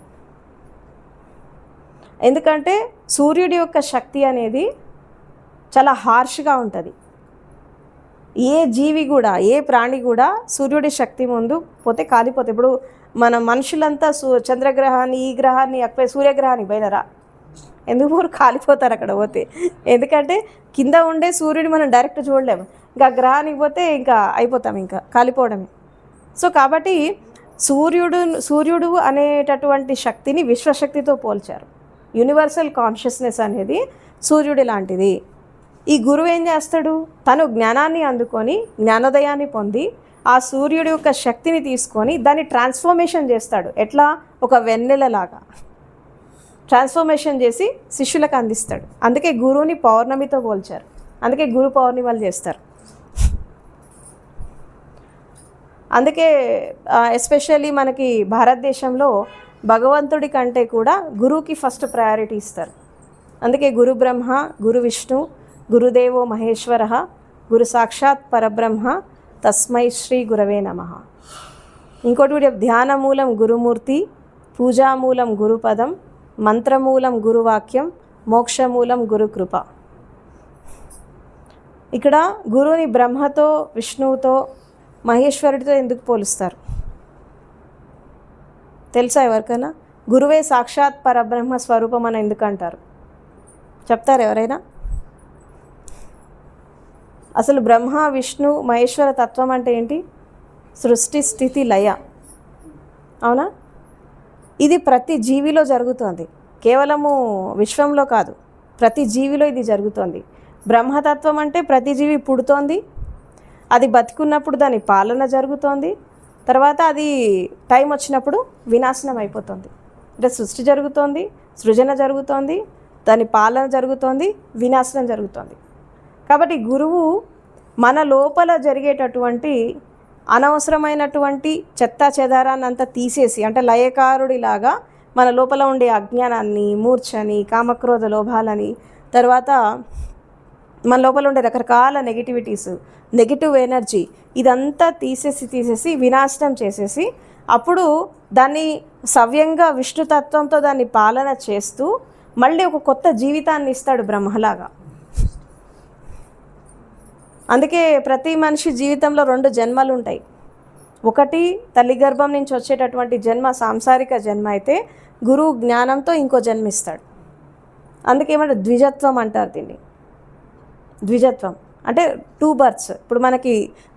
ఎందుకంటే సూర్యుడి యొక్క శక్తి అనేది చాలా హార్ష్గా ఉంటుంది. ఏ జీవి కూడా, ఏ ప్రాణి కూడా సూర్యుడి శక్తి ముందు పోతే కాలిపోతే. ఇప్పుడు మన మనుషులంతా చంద్రగ్రహాన్ని, ఈ గ్రహాన్ని సూర్యగ్రహానికి పోయినరా? ఎందుకు కాలిపోతారు అక్కడ పోతే. ఎందుకంటే కింద ఉండే సూర్యుడిని మనం డైరెక్ట్ చూడలేము, ఇంకా గ్రహానికి పోతే ఇంకా అయిపోతాం, ఇంకా కాలిపోవడమే. సో కాబట్టి సూర్యుడు అనేటటువంటి శక్తిని విశ్వశక్తితో పోల్చారు. యూనివర్సల్ కాన్షియస్నెస్ అనేది సూర్యుడి లాంటిది. ఈ గురువు ఏం చేస్తాడు? తను జ్ఞానాన్ని అందుకొని జ్ఞానోదయాన్ని పొంది ఆ సూర్యుడి యొక్క శక్తిని తీసుకొని దాన్ని ట్రాన్స్ఫర్మేషన్ చేస్తాడు. ఎట్లా? ఒక వెన్నెలలాగా ట్రాన్స్ఫర్మేషన్ చేసి శిష్యులకు అందిస్తాడు. అందుకే గురువుని పౌర్ణమితో పోల్చారు. అందుకే గురు పౌర్ణిమలు చేస్తారు. అందుకే ఎస్పెషల్లీ మనకి భారతదేశంలో భగవంతుడి కంటే కూడా గురువుకి ఫస్ట్ ప్రయారిటీ ఇస్తారు. అందుకే గురు బ్రహ్మ, గురు విష్ణు, గురుదేవో మహేశ్వర, గురు సాక్షాత్ పరబ్రహ్మ, తస్మై శ్రీ గురవే నమః. ఇంకోటి కూడా ధ్యానమూలం గురుమూర్తి, పూజామూలం గురుపదం, మంత్రమూలం గురువాక్యం, మోక్షమూలం గురుకృప. ఇక్కడ గురువుని బ్రహ్మతో, విష్ణువుతో, మహేశ్వరుడితో ఎందుకు పోలుస్తారు తెలుసా ఎవరికైనా? గురువే సాక్షాత్ పరబ్రహ్మ స్వరూపం అని ఎందుకు అంటారు? చెప్తారు ఎవరైనా? అసలు బ్రహ్మ, విష్ణు, మహేశ్వర తత్వం అంటే ఏంటి? సృష్టి, స్థితి, లయ. అవునా? ఇది ప్రతి జీవిలో జరుగుతోంది, కేవలము విశ్వంలో కాదు, ప్రతి జీవిలో ఇది జరుగుతోంది. బ్రహ్మతత్వం అంటే ప్రతి జీవి పుడుతోంది, అది బతికున్నప్పుడు దాని పాలన జరుగుతోంది, తర్వాత అది టైం వచ్చినప్పుడు వినాశనం అయిపోతుంది. అంటే సృష్టి జరుగుతోంది, సృజన జరుగుతోంది, దాని పాలన జరుగుతోంది, వినాశనం జరుగుతోంది. కాబట్టి గురువు మన లోపల జరిగేటటువంటి అనవసరమైనటువంటి చెత్త చెదారాన్ని అంతా తీసేసి, అంటే లయకారుడిలాగా మన లోపల ఉండే అజ్ఞానాన్ని, మూర్ఛని, కామక్రోధ లోభాలని, తర్వాత మన లోపల ఉండే రకరకాల నెగిటివిటీస్, నెగిటివ్ ఎనర్జీ, ఇదంతా తీసేసి వినాశనం చేసేసి అప్పుడు దాన్ని సవ్యంగా విష్ణుతత్వంతో దాన్ని పాలన చేస్తూ మళ్ళీ ఒక కొత్త జీవితాన్ని ఇస్తాడు బ్రహ్మలాగా. అందుకే ప్రతి మనిషి జీవితంలో 2 జన్మలు ఉంటాయి. ఒకటి తల్లి గర్భం నుంచి వచ్చేటటువంటి జన్మ సాంసారిక జన్మ అయితే గురువు జ్ఞానంతో ఇంకో జన్మిస్తాడు. అందుకేమంటే ద్విజత్వం అంటారు దీన్ని. ద్విజత్వం అంటే 2 బర్త్స్. ఇప్పుడు మనకి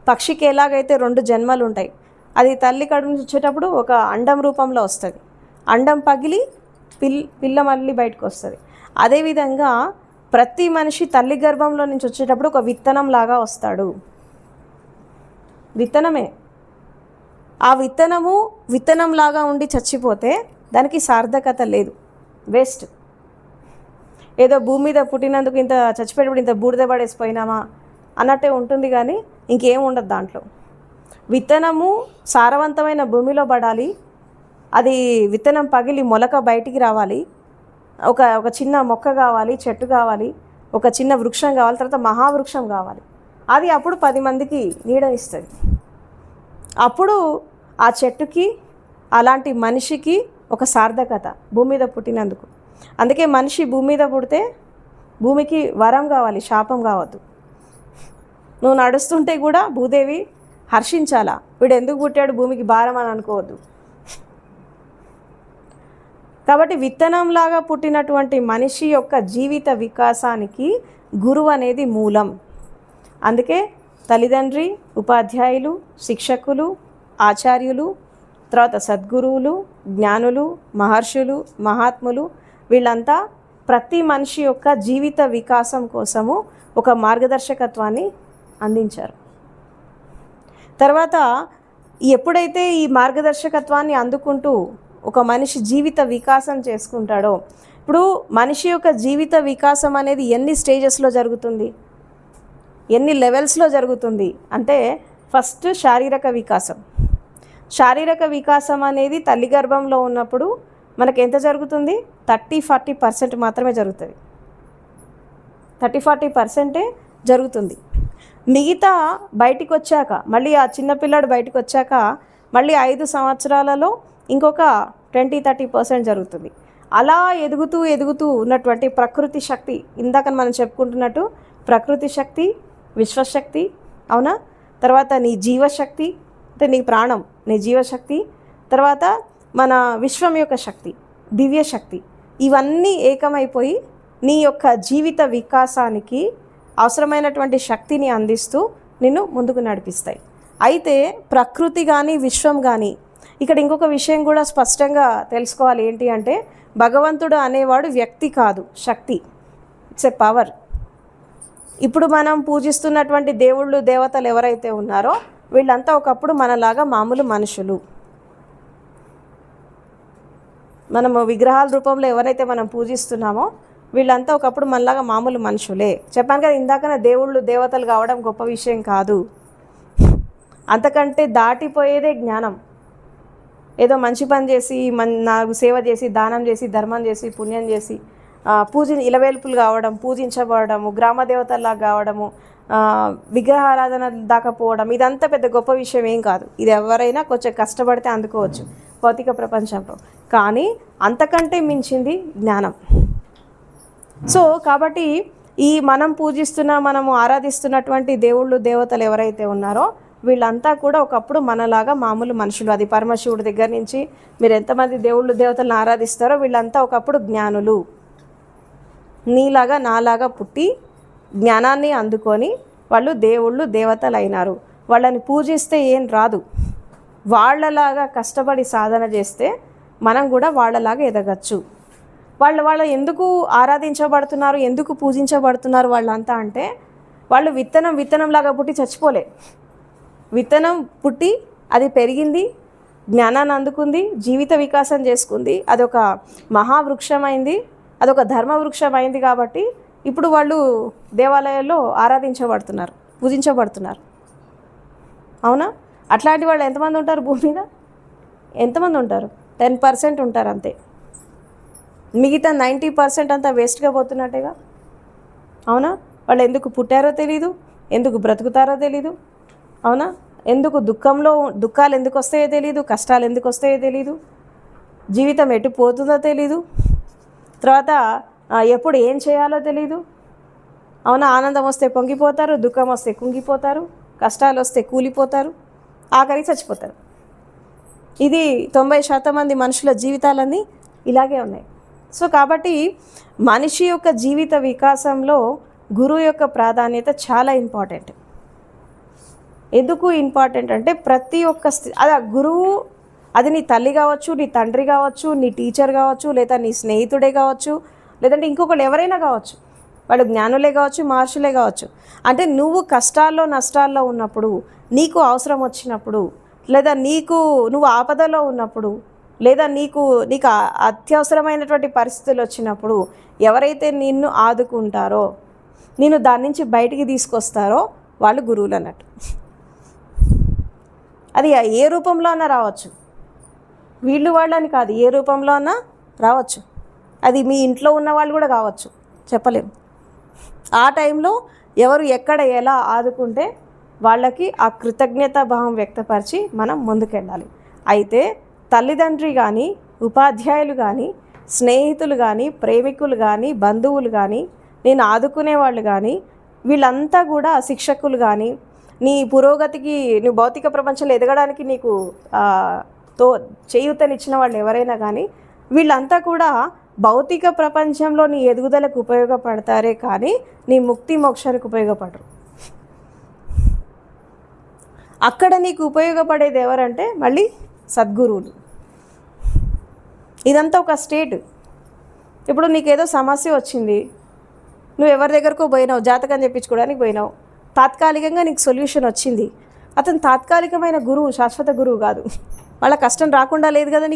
పక్షికి ఎలాగైతే 2 జన్మలు ఉంటాయి, అది తల్లి కడుపు నుంచి వచ్చేటప్పుడు ఒక అండం రూపంలో వస్తుంది, అండం పగిలి పిల్ల మళ్ళీ బయటకు వస్తుంది. అదేవిధంగా ప్రతి మనిషి తల్లి గర్భంలో నుంచి వచ్చేటప్పుడు ఒక విత్తనం లాగా వస్తాడు. విత్తనమే. ఆ విత్తనం లాగా ఉండి చచ్చిపోతే దానికి సార్థకత లేదు, వేస్ట్. ఏదో భూమి మీద పుట్టినందుకు ఇంత చచ్చిపోయేటప్పుడు ఇంత బూడిద పడేసిపోయినామా అన్నట్టే ఉంటుంది, కానీ ఇంకేం ఉండదు దాంట్లో. విత్తనము సారవంతమైన భూమిలో పడాలి, అది విత్తనం పగిలి మొలక బయటికి రావాలి, ఒక చిన్న మొక్క కావాలి, చెట్టు కావాలి, ఒక చిన్న వృక్షం కావాలి, తర్వాత మహావృక్షం కావాలి. అది అప్పుడు 10 మందికి నీడనిస్తుంది. అప్పుడు ఆ చెట్టుకి, అలాంటి మనిషికి ఒక సార్థకత భూమి మీద పుట్టినందుకు. అందుకే మనిషి భూమి మీద పుడితే భూమికి వరం కావాలి, శాపం కావద్దు. నువ్వు నడుస్తుంటే కూడా భూదేవి హర్షించాలా, వీడు ఎందుకు పుట్టాడు భూమికి భారం అని అనుకోవద్దు. కాబట్టి విత్తనంలాగా పుట్టినటువంటి మనిషి యొక్క జీవిత వికాసానికి గురువు అనేది మూలం. అందుకే తల్లిదండ్రి, ఉపాధ్యాయులు, శిక్షకులు, ఆచార్యులు, తర్వాత సద్గురువులు, జ్ఞానులు, మహర్షులు, మహాత్ములు, వీళ్ళంతా ప్రతి మనిషి యొక్క జీవిత వికాసం కోసము ఒక మార్గదర్శకత్వాన్ని అందించారు. తర్వాత ఎప్పుడైతే ఈ మార్గదర్శకత్వాన్ని అందుకుంటూ ఒక మనిషి జీవిత వికాసం చేసుకుంటాడో, ఇప్పుడు మనిషి యొక్క జీవిత వికాసం అనేది ఎన్ని స్టేజెస్లో జరుగుతుంది, ఎన్ని లెవెల్స్లో జరుగుతుంది అంటే, ఫస్ట్ శారీరక వికాసం. శారీరక వికాసం అనేది తల్లి గర్భంలో ఉన్నప్పుడు మనకి ఎంత జరుగుతుంది, 30-40% మాత్రమే జరుగుతుంది. 30-40% జరుగుతుంది. మిగతా బయటికి వచ్చాక, మళ్ళీ ఆ చిన్నపిల్లాడు బయటకు వచ్చాక మళ్ళీ 5 సంవత్సరాలలో ఇంకొక 20-30% జరుగుతుంది. అలా ఎదుగుతూ ఉన్నటువంటి ప్రకృతి శక్తి, ఇందాక మనం చెప్పుకుంటున్నట్టు ప్రకృతి శక్తి, విశ్వశక్తి, అవునా, తర్వాత నీ జీవశక్తి అంటే నీ ప్రాణం, నీ జీవశక్తి, తర్వాత మన విశ్వం యొక్క శక్తి, దివ్యశక్తి, ఇవన్నీ ఏకమైపోయి నీ యొక్క జీవిత వికాసానికి అవసరమైనటువంటి శక్తిని అందిస్తూ నిన్ను ముందుకు నడిపిస్తాయి. అయితే ప్రకృతి కానీ విశ్వం కానీ, ఇక్కడ ఇంకొక విషయం కూడా స్పష్టంగా తెలుసుకోవాలి. ఏంటి అంటే, భగవంతుడు అనేవాడు వ్యక్తి కాదు, శక్తి. It's a power. ఇప్పుడు మనం పూజిస్తున్నటువంటి దేవుళ్ళు దేవతలు ఎవరైతే ఉన్నారో వీళ్ళంతా ఒకప్పుడు మనలాగా మామూలు మనుషులు. మనము విగ్రహాల రూపంలో ఎవరైతే మనం పూజిస్తున్నామో వీళ్ళంతా ఒకప్పుడు మనలాగా మామూలు మనుషులే. చెప్పాను కదా ఇందాకనే, దేవుళ్ళు దేవతలు కావడం గొప్ప విషయం కాదు, అంతకంటే దాటిపోయేదే జ్ఞానం. ఏదో మంచి పని చేసి, నాకు సేవ చేసి, దానం చేసి, ధర్మం చేసి, పుణ్యం చేసి, ఇలవేల్పులు కావడం, పూజించబడము, గ్రామ దేవతల్లాగా కావడము, విగ్రహారాధన దాకా పోవడం, ఇదంతా పెద్ద గొప్ప విషయం ఏం కాదు. ఇది ఎవరైనా కొంచెం కష్టపడితే అందుకోవచ్చు భౌతిక ప్రపంచంలో. కానీ అంతకంటే మించింది జ్ఞానం. సో కాబట్టి మనము ఆరాధిస్తున్నటువంటి దేవుళ్ళు దేవతలు ఎవరైతే ఉన్నారో వీళ్ళంతా కూడా ఒకప్పుడు మనలాగా మామూలు మనుషులు. అది పరమశివుడి దగ్గర నుంచి మీరు ఎంతమంది దేవుళ్ళు దేవతలను ఆరాధిస్తారో వీళ్ళంతా ఒకప్పుడు జ్ఞానులు. నీలాగా నాలాగా పుట్టి జ్ఞానాన్ని అందుకొని వాళ్ళు దేవుళ్ళు దేవతలు అయినారు. వాళ్ళని పూజిస్తే ఏం రాదు, వాళ్ళలాగా కష్టపడి సాధన చేస్తే మనం కూడా వాళ్ళలాగా ఎదగచ్చు. వాళ్ళు ఎందుకు ఆరాధించబడుతున్నారు, ఎందుకు పూజించబడుతున్నారు వాళ్ళంతా అంటే, వాళ్ళు విత్తనంలాగా పుట్టి చచ్చిపోలే. విత్తనం పుట్టి అది పెరిగింది, జ్ఞానాన్ని అందుకుంది, జీవిత వికాసం చేసుకుంది, అదొక మహావృక్షమైంది, అదొక ధర్మవృక్షమైంది. కాబట్టి ఇప్పుడు వాళ్ళు దేవాలయాల్లో ఆరాధించబడుతున్నారు, పూజించబడుతున్నారు. అవునా? అట్లాంటి వాళ్ళు ఎంతమంది ఉంటారు భూమి మీద? ఎంతమంది ఉంటారు? 10% ఉంటారు అంతే. మిగతా 90% అంతా వేస్ట్గా పోతున్నట్టేగా. అవునా? వాళ్ళు ఎందుకు పుట్టారో తెలీదు, ఎందుకు బ్రతుకుతారో తెలీదు. అవునా? ఎందుకు దుఃఖాలు ఎందుకు వస్తాయో తెలీదు, కష్టాలు ఎందుకు వస్తాయో తెలీదు, జీవితం ఎటు పోతుందో తెలీదు, తర్వాత ఎప్పుడు ఏం చేయాలో తెలీదు. అవునా? ఆనందం వస్తే పొంగిపోతారు, దుఃఖం వస్తే కుంగిపోతారు, కష్టాలు వస్తే కూలిపోతారు, ఆఖరికి చచ్చిపోతారు. ఇది 90% మంది మనుషుల జీవితాలన్నీ ఇలాగే ఉన్నాయి. సో కాబట్టి మనిషి యొక్క జీవిత వికాసంలో గురువు యొక్క ప్రాధాన్యత చాలా ఇంపార్టెంట్. ఎందుకు ఇంపార్టెంట్ అంటే ప్రతి ఒక్క అది గురువు, అది నీ తల్లి కావచ్చు, నీ తండ్రి కావచ్చు, నీ టీచర్ కావచ్చు, లేదా నీ స్నేహితుడే కావచ్చు, లేదంటే ఇంకొకళ్ళు ఎవరైనా కావచ్చు, వాళ్ళు జ్ఞానులే కావచ్చు, మహర్షులే కావచ్చు. అంటే నువ్వు కష్టాల్లో నష్టాల్లో ఉన్నప్పుడు, నీకు అవసరం వచ్చినప్పుడు, లేదా నువ్వు ఆపదలో ఉన్నప్పుడు, లేదా నీకు అత్యవసరమైనటువంటి పరిస్థితులు వచ్చినప్పుడు ఎవరైతే నిన్ను ఆదుకుంటారో, నిన్ను దాని నుంచి బయటికి తీసుకొస్తారో వాళ్ళు గురువులు అన్నట్టు. అది ఏ రూపంలో అన్నా రావచ్చు, వాళ్ళని కాదు, ఏ రూపంలో అన్నా రావచ్చు. అది మీ ఇంట్లో ఉన్న వాళ్ళు కూడా కావచ్చు, చెప్పలేము. ఆ టైంలో ఎవరు ఎక్కడ ఎలా ఆదుకుంటే వాళ్ళకి ఆ కృతజ్ఞతా భావం వ్యక్తపరిచి మనం ముందుకెళ్ళాలి. అయితే తల్లిదండ్రి కానీ, ఉపాధ్యాయులు కానీ, స్నేహితులు కానీ, ప్రేమికులు కానీ, బంధువులు కానీ, నేను ఆదుకునే వాళ్ళు కానీ, వీళ్ళంతా కూడా శిక్షకులు కానీ, నీ పురోగతికి, నువ్వు భౌతిక ప్రపంచంలో ఎదగడానికి నీకు చేయూతనిచ్చిన వాళ్ళు ఎవరైనా కానీ, వీళ్ళంతా కూడా భౌతిక ప్రపంచంలో నీ ఎదుగుదలకు ఉపయోగపడతారే కానీ నీ ముక్తి మోక్షానికి ఉపయోగపడరు. అక్కడ నీకు ఉపయోగపడేది ఎవరంటే మళ్ళీ సద్గురువులు. ఇదంతా ఒక స్టేట్. ఇప్పుడు నీకేదో సమస్య వచ్చింది, నువ్వు ఎవరి దగ్గరకు పోయినావు, జాతకం చెప్పించుకోవడానికి పోయినావు, తాత్కాలికంగా నీకు సొల్యూషన్ వచ్చింది. అతను తాత్కాలికమైన గురువు, శాశ్వత గురువు కాదు. వాళ్ళ కష్టం రాకుండా లేదు కదా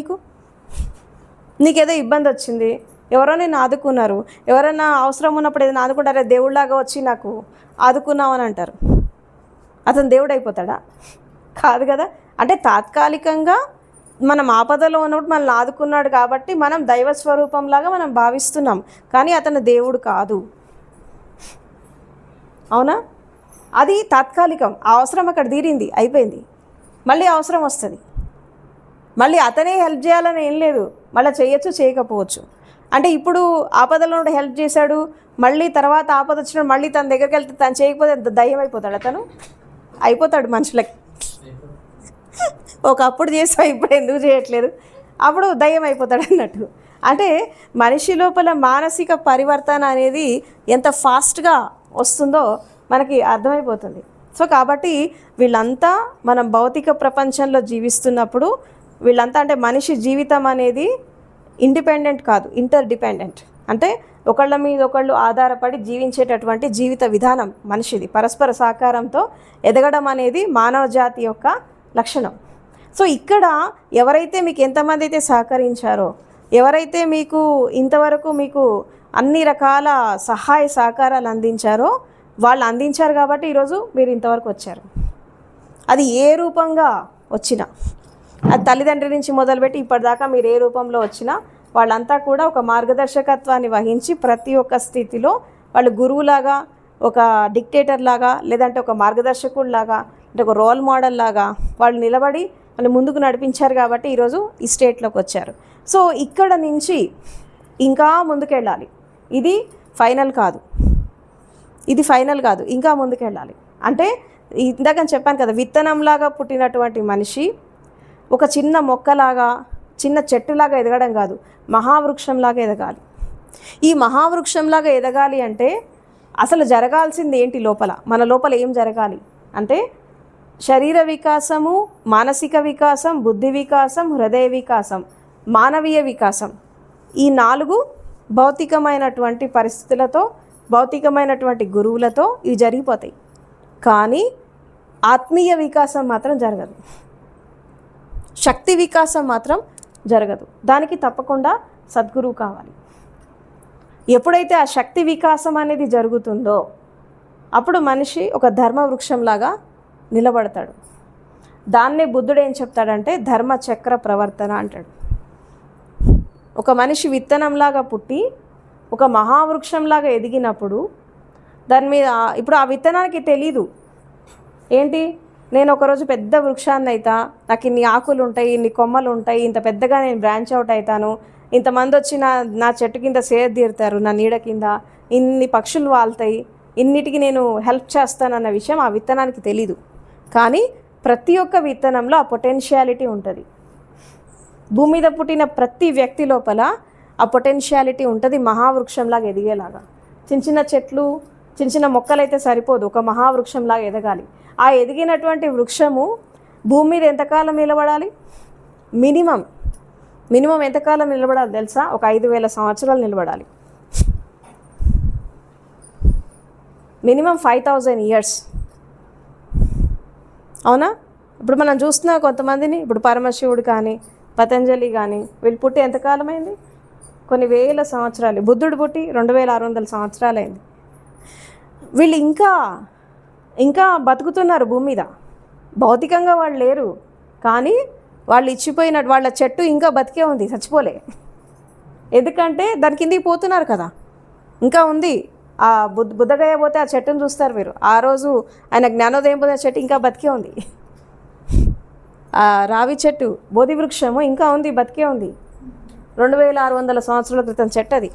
నీకేదో ఇబ్బంది వచ్చింది, ఎవరో నేను ఆదుకున్నారు, ఎవరైనా అవసరం ఉన్నప్పుడు ఏదైనా ఆదుకుంటారా, దేవుళ్ళలాగా వచ్చి నాకు ఆదుకున్నావు అని అంటారు. అతను దేవుడు అయిపోతాడా? కాదు కదా. అంటే తాత్కాలికంగా మనం ఆపదలో ఉన్నప్పుడు మనల్ని ఆదుకున్నాడు కాబట్టి మనం దైవ స్వరూపంలాగా మనం భావిస్తున్నాం, కానీ అతను దేవుడు కాదు. అవునా? అది తాత్కాలికం. ఆ అవసరం అక్కడ తీరింది, అయిపోయింది. మళ్ళీ అవసరం వస్తుంది, మళ్ళీ అతనే హెల్ప్ చేయాలని ఏం లేదు, మళ్ళీ చేయొచ్చు, చేయకపోవచ్చు. అంటే ఇప్పుడు ఆపదలో హెల్ప్ చేశాడు, మళ్ళీ తర్వాత ఆపద వచ్చినప్పుడు మళ్ళీ తన దగ్గరికి వెళ్తే తను చేయకపోతే దయ్యం అయిపోతాడు. అతను అయిపోతాడు మనుషులకి. ఒకప్పుడు చేసావు, ఇప్పుడు ఎందుకు చేయట్లేదు, అప్పుడు దయ్యం అయిపోతాడు అన్నట్టు. అంటే మనిషి లోపల మానసిక పరివర్తన అనేది ఎంత ఫాస్ట్గా వస్తుందో మనకి అర్థమైపోతుంది. సో కాబట్టి వీళ్ళంతా మనం భౌతిక ప్రపంచంలో జీవిస్తున్నప్పుడు వీళ్ళంతా, అంటే మనిషి జీవితం అనేది ఇండిపెండెంట్ కాదు, ఇంటర్ డిపెండెంట్. అంటే ఒకళ్ళ మీద ఒకళ్ళు ఆధారపడి జీవించేటటువంటి జీవిత విధానం మనిషిది. పరస్పర సహకారంతో ఎదగడం అనేది మానవ జాతి యొక్క లక్షణం. సో ఇక్కడ ఎవరైతే మీకు ఎంతమంది అయితే సహకరించారో, ఎవరైతే మీకు ఇంతవరకు మీకు అన్ని రకాల సహాయ సహకారాలు అందించారో వాళ్ళు అందించారు కాబట్టి ఈరోజు మీరు ఇంతవరకు వచ్చారు. అది ఏ రూపంగా వచ్చినా, అది తల్లిదండ్రుల నుంచి మొదలుపెట్టి ఇప్పటిదాకా మీరు ఏ రూపంలో వచ్చినా వాళ్ళంతా కూడా ఒక మార్గదర్శకత్వాన్ని వహించి ప్రతి ఒక్క స్థితిలో వాళ్ళు గురువులాగా, ఒక డిక్టేటర్ లాగా, లేదంటే ఒక మార్గదర్శకుడిలాగా, అంటే ఒక రోల్ మోడల్ లాగా వాళ్ళు నిలబడి వాళ్ళు ముందుకు నడిపించారు కాబట్టి ఈరోజు ఈ స్టేట్లోకి వచ్చారు. సో ఇక్కడ నుంచి ఇంకా ముందుకెళ్ళాలి. ఇది ఫైనల్ కాదు, ఇంకా ముందుకెళ్ళాలి. అంటే ఇందాక చెప్పాను కదా, విత్తనంలాగా పుట్టినటువంటి మనిషి ఒక చిన్న మొక్కలాగా, చిన్న చెట్టులాగా ఎదగడం కాదు, మహావృక్షంలాగా ఎదగాలి. ఈ మహావృక్షంలాగా ఎదగాలి అంటే అసలు జరగాల్సింది ఏంటి? మన లోపల ఏం జరగాలి అంటే శరీర వికాసము, మానసిక వికాసం, బుద్ధి వికాసం, హృదయ వికాసం మానవీయ వికాసం. ఈ 4 భౌతికమైనటువంటి పరిస్థితులతో, భౌతికమైనటువంటి గురువులతో ఇవి జరిగిపోతాయి. కానీ ఆత్మీయ వికాసం మాత్రం జరగదు, శక్తి వికాసం మాత్రం జరగదు. దానికి తప్పకుండా సద్గురువు కావాలి. ఎప్పుడైతే ఆ శక్తి వికాసం అనేది జరుగుతుందో అప్పుడు మనిషి ఒక ధర్మ వృక్షంలాగా నిలబడతాడు. దాన్నే బుద్ధుడు ఏం చెప్తాడంటే ధర్మ చక్ర ప్రవర్తన అంటాడు. ఒక మనిషి విత్తనంలాగా పుట్టి ఒక మహావృక్షంలాగా ఎదిగినప్పుడు దాని మీద ఇప్పుడు ఆ విత్తనానికి తెలీదు ఏంటి, నేను ఒకరోజు పెద్ద వృక్షాన్ని అవుతా, నాకు ఇన్ని ఆకులు ఉంటాయి, ఇన్ని కొమ్మలు ఉంటాయి, ఇంత పెద్దగా నేను బ్రాంచ్ అవుట్ అవుతాను, ఇంతమంది వచ్చి నా చెట్టు కింద సేద తీరుతారు, నా నీడ కింద ఇన్ని పక్షులు వాళ్తాయి, ఇన్నిటికి నేను హెల్ప్ చేస్తానన్న విషయం ఆ విత్తనానికి తెలీదు. కానీ ప్రతి ఒక్క విత్తనంలో ఆ పొటెన్షియాలిటీ ఉంటుంది. భూమి మీద పుట్టిన ప్రతి వ్యక్తి లోపల ఆ పొటెన్షియాలిటీ ఉంటుంది మహావృక్షంలాగా ఎదిగేలాగా. చిన్న చిన్న చెట్లు, చిన్న చిన్న మొక్కలైతే సరిపోదు, ఒక మహావృక్షంలాగా ఎదగాలి. ఆ ఎదిగినటువంటి వృక్షము భూమి మీద ఎంతకాలం నిలబడాలి? మినిమం ఎంతకాలం నిలబడాలి తెలుసా? ఒక 5,000 సంవత్సరాలు నిలబడాలి. Minimum 5,000 years. అవునా? ఇప్పుడు మనం చూస్తున్నా కొంతమందిని, ఇప్పుడు పరమశివుడు కానీ పతంజలి కానీ వీళ్ళు పుట్టి ఎంతకాలమైంది? కొన్ని వేల సంవత్సరాలు. బుద్ధుడు పుట్టి 2,600 సంవత్సరాలైంది. వీళ్ళు ఇంకా బతుకుతున్నారు భూమి మీద. భౌతికంగా వాళ్ళు లేరు, కానీ వాళ్ళు ఇచ్చిపోయిన వాళ్ళ చెట్టు ఇంకా బతికే ఉంది, చచ్చిపోలే. ఎందుకంటే దాని కిందికి పోతున్నారు కదా, ఇంకా ఉంది. ఆ బుద్ధగయ పోతే ఆ చెట్టును చూస్తారు మీరు. ఆ రోజు ఆయన జ్ఞానోదయం పోతే ఆ చెట్టు ఇంకా బతికే ఉంది. ఆ రావి చెట్టు, బోధి వృక్షము ఇంకా ఉంది, బతికే ఉంది. 2,600 సంవత్సరాల క్రితం చెట్టు అది.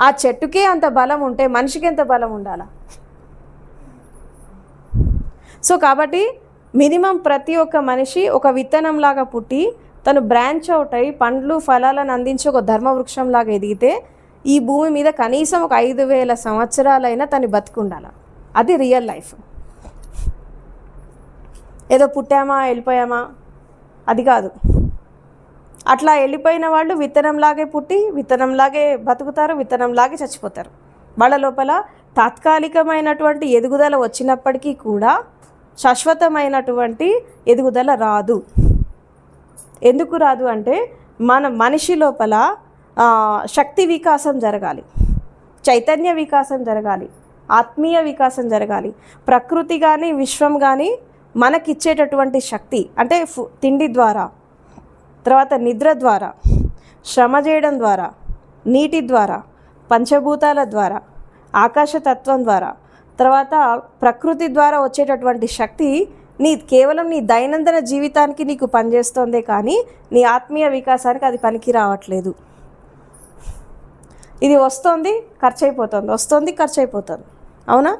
ఆ చెట్టుకే అంత బలం ఉంటే మనిషికి ఎంత బలం ఉండాలా? సో కాబట్టి మినిమం ప్రతి ఒక్క మనిషి ఒక విత్తనంలాగా పుట్టి తను బ్రాంచ్ అవుట్ అయ్యి పండ్లు ఫలాలను అందించి ఒక ధర్మవృక్షంలాగా ఎదిగితే ఈ భూమి మీద కనీసం ఒక 5,000 సంవత్సరాలైనా తను బతికుండాల. అది రియల్ లైఫ్. ఏదో పుట్టామా వెళ్ళిపోయామా అది కాదు. అట్లా వెళ్ళిపోయిన వాళ్ళు విత్తనంలాగే పుట్టి విత్తనంలాగే బతుకుతారు, విత్తనంలాగే చచ్చిపోతారు. వాళ్ళ లోపల తాత్కాలికమైనటువంటి ఎదుగుదల వచ్చినప్పటికీ కూడా శాశ్వతమైనటువంటి ఎదుగుదల రాదు. ఎందుకు రాదు అంటే మనిషి లోపల శక్తి వికాసం జరగాలి, చైతన్య వికాసం జరగాలి, ఆత్మీయ వికాసం జరగాలి. ప్రకృతి కానీ విశ్వం కానీ మనకిచ్చేటటువంటి శక్తి అంటే తిండి ద్వారా, తర్వాత నిద్ర ద్వారా, శ్రమ చేయడం ద్వారా, నీటి ద్వారా, పంచభూతాల ద్వారా, ఆకాశతత్వం ద్వారా, తర్వాత ప్రకృతి ద్వారా వచ్చేటటువంటి శక్తి కేవలం నీ దైనందిన జీవితానికి నీకు పనిచేస్తుందే కానీ నీ ఆత్మీయ వికాసానికి అది పనికి రావట్లేదు. ఇది వస్తుంది ఖర్చు అయిపోతుంది, వస్తుంది ఖర్చు అయిపోతుంది. అవునా?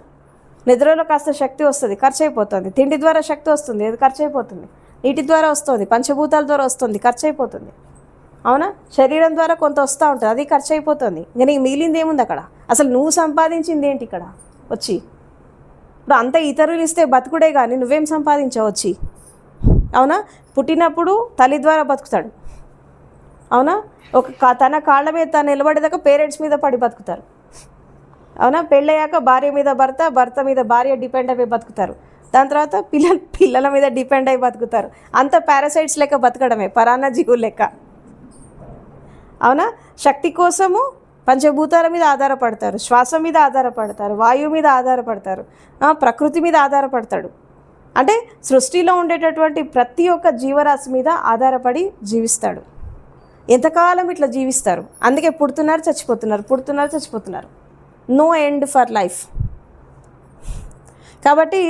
నిద్రలో కాస్త శక్తి వస్తుంది, ఖర్చు అయిపోతుంది. తిండి ద్వారా శక్తి వస్తుంది, అది ఖర్చు అయిపోతుంది. నీటి ద్వారా వస్తుంది, పంచభూతాల ద్వారా వస్తుంది, ఖర్చు అయిపోతుంది. అవునా? శరీరం ద్వారా కొంత వస్తూ ఉంటుంది, అది ఖర్చు అయిపోతుంది. ఇంకా నీకు మిగిలింది ఏముంది అక్కడ? అసలు నువ్వు సంపాదించింది ఏంటి ఇక్కడ వచ్చి? ఇప్పుడు అంత ఇతరులు ఇస్తే బతుకుడే కానీ నువ్వేం సంపాదించావు వచ్చి? అవునా? పుట్టినప్పుడు తల్లి ద్వారా బతుకుతాడు. అవునా? తన కాళ్ళ మీద తను నిలబడేదాకా పేరెంట్స్ మీద పడి బతుకుతారు. అవునా? పెళ్ళయ్యాక భార్య మీద భర్త, భర్త మీద భార్య డిపెండ్ అయిపోయి బతుకుతారు. దాని తర్వాత పిల్లల మీద డిపెండ్ అయి బతుకుతారు. అంత పారాసైట్స్ లెక్క బతకడమే, పరాన్న జీవులు లెక్క. అవునా? శక్తి కోసము పంచభూతాల మీద ఆధారపడతారు, శ్వాస మీద ఆధారపడతారు, వాయువు మీద ఆధారపడతారు, ప్రకృతి మీద ఆధారపడతాడు. అంటే సృష్టిలో ఉండేటటువంటి ప్రతి ఒక్క జీవరాశి మీద ఆధారపడి జీవిస్తాడు. ఎంతకాలం ఇట్లా జీవిస్తారు? అందుకే పుడుతున్నారు చచ్చిపోతున్నారు, పుడుతున్నారు చచ్చిపోతున్నారు. No end for life. కాబట్టి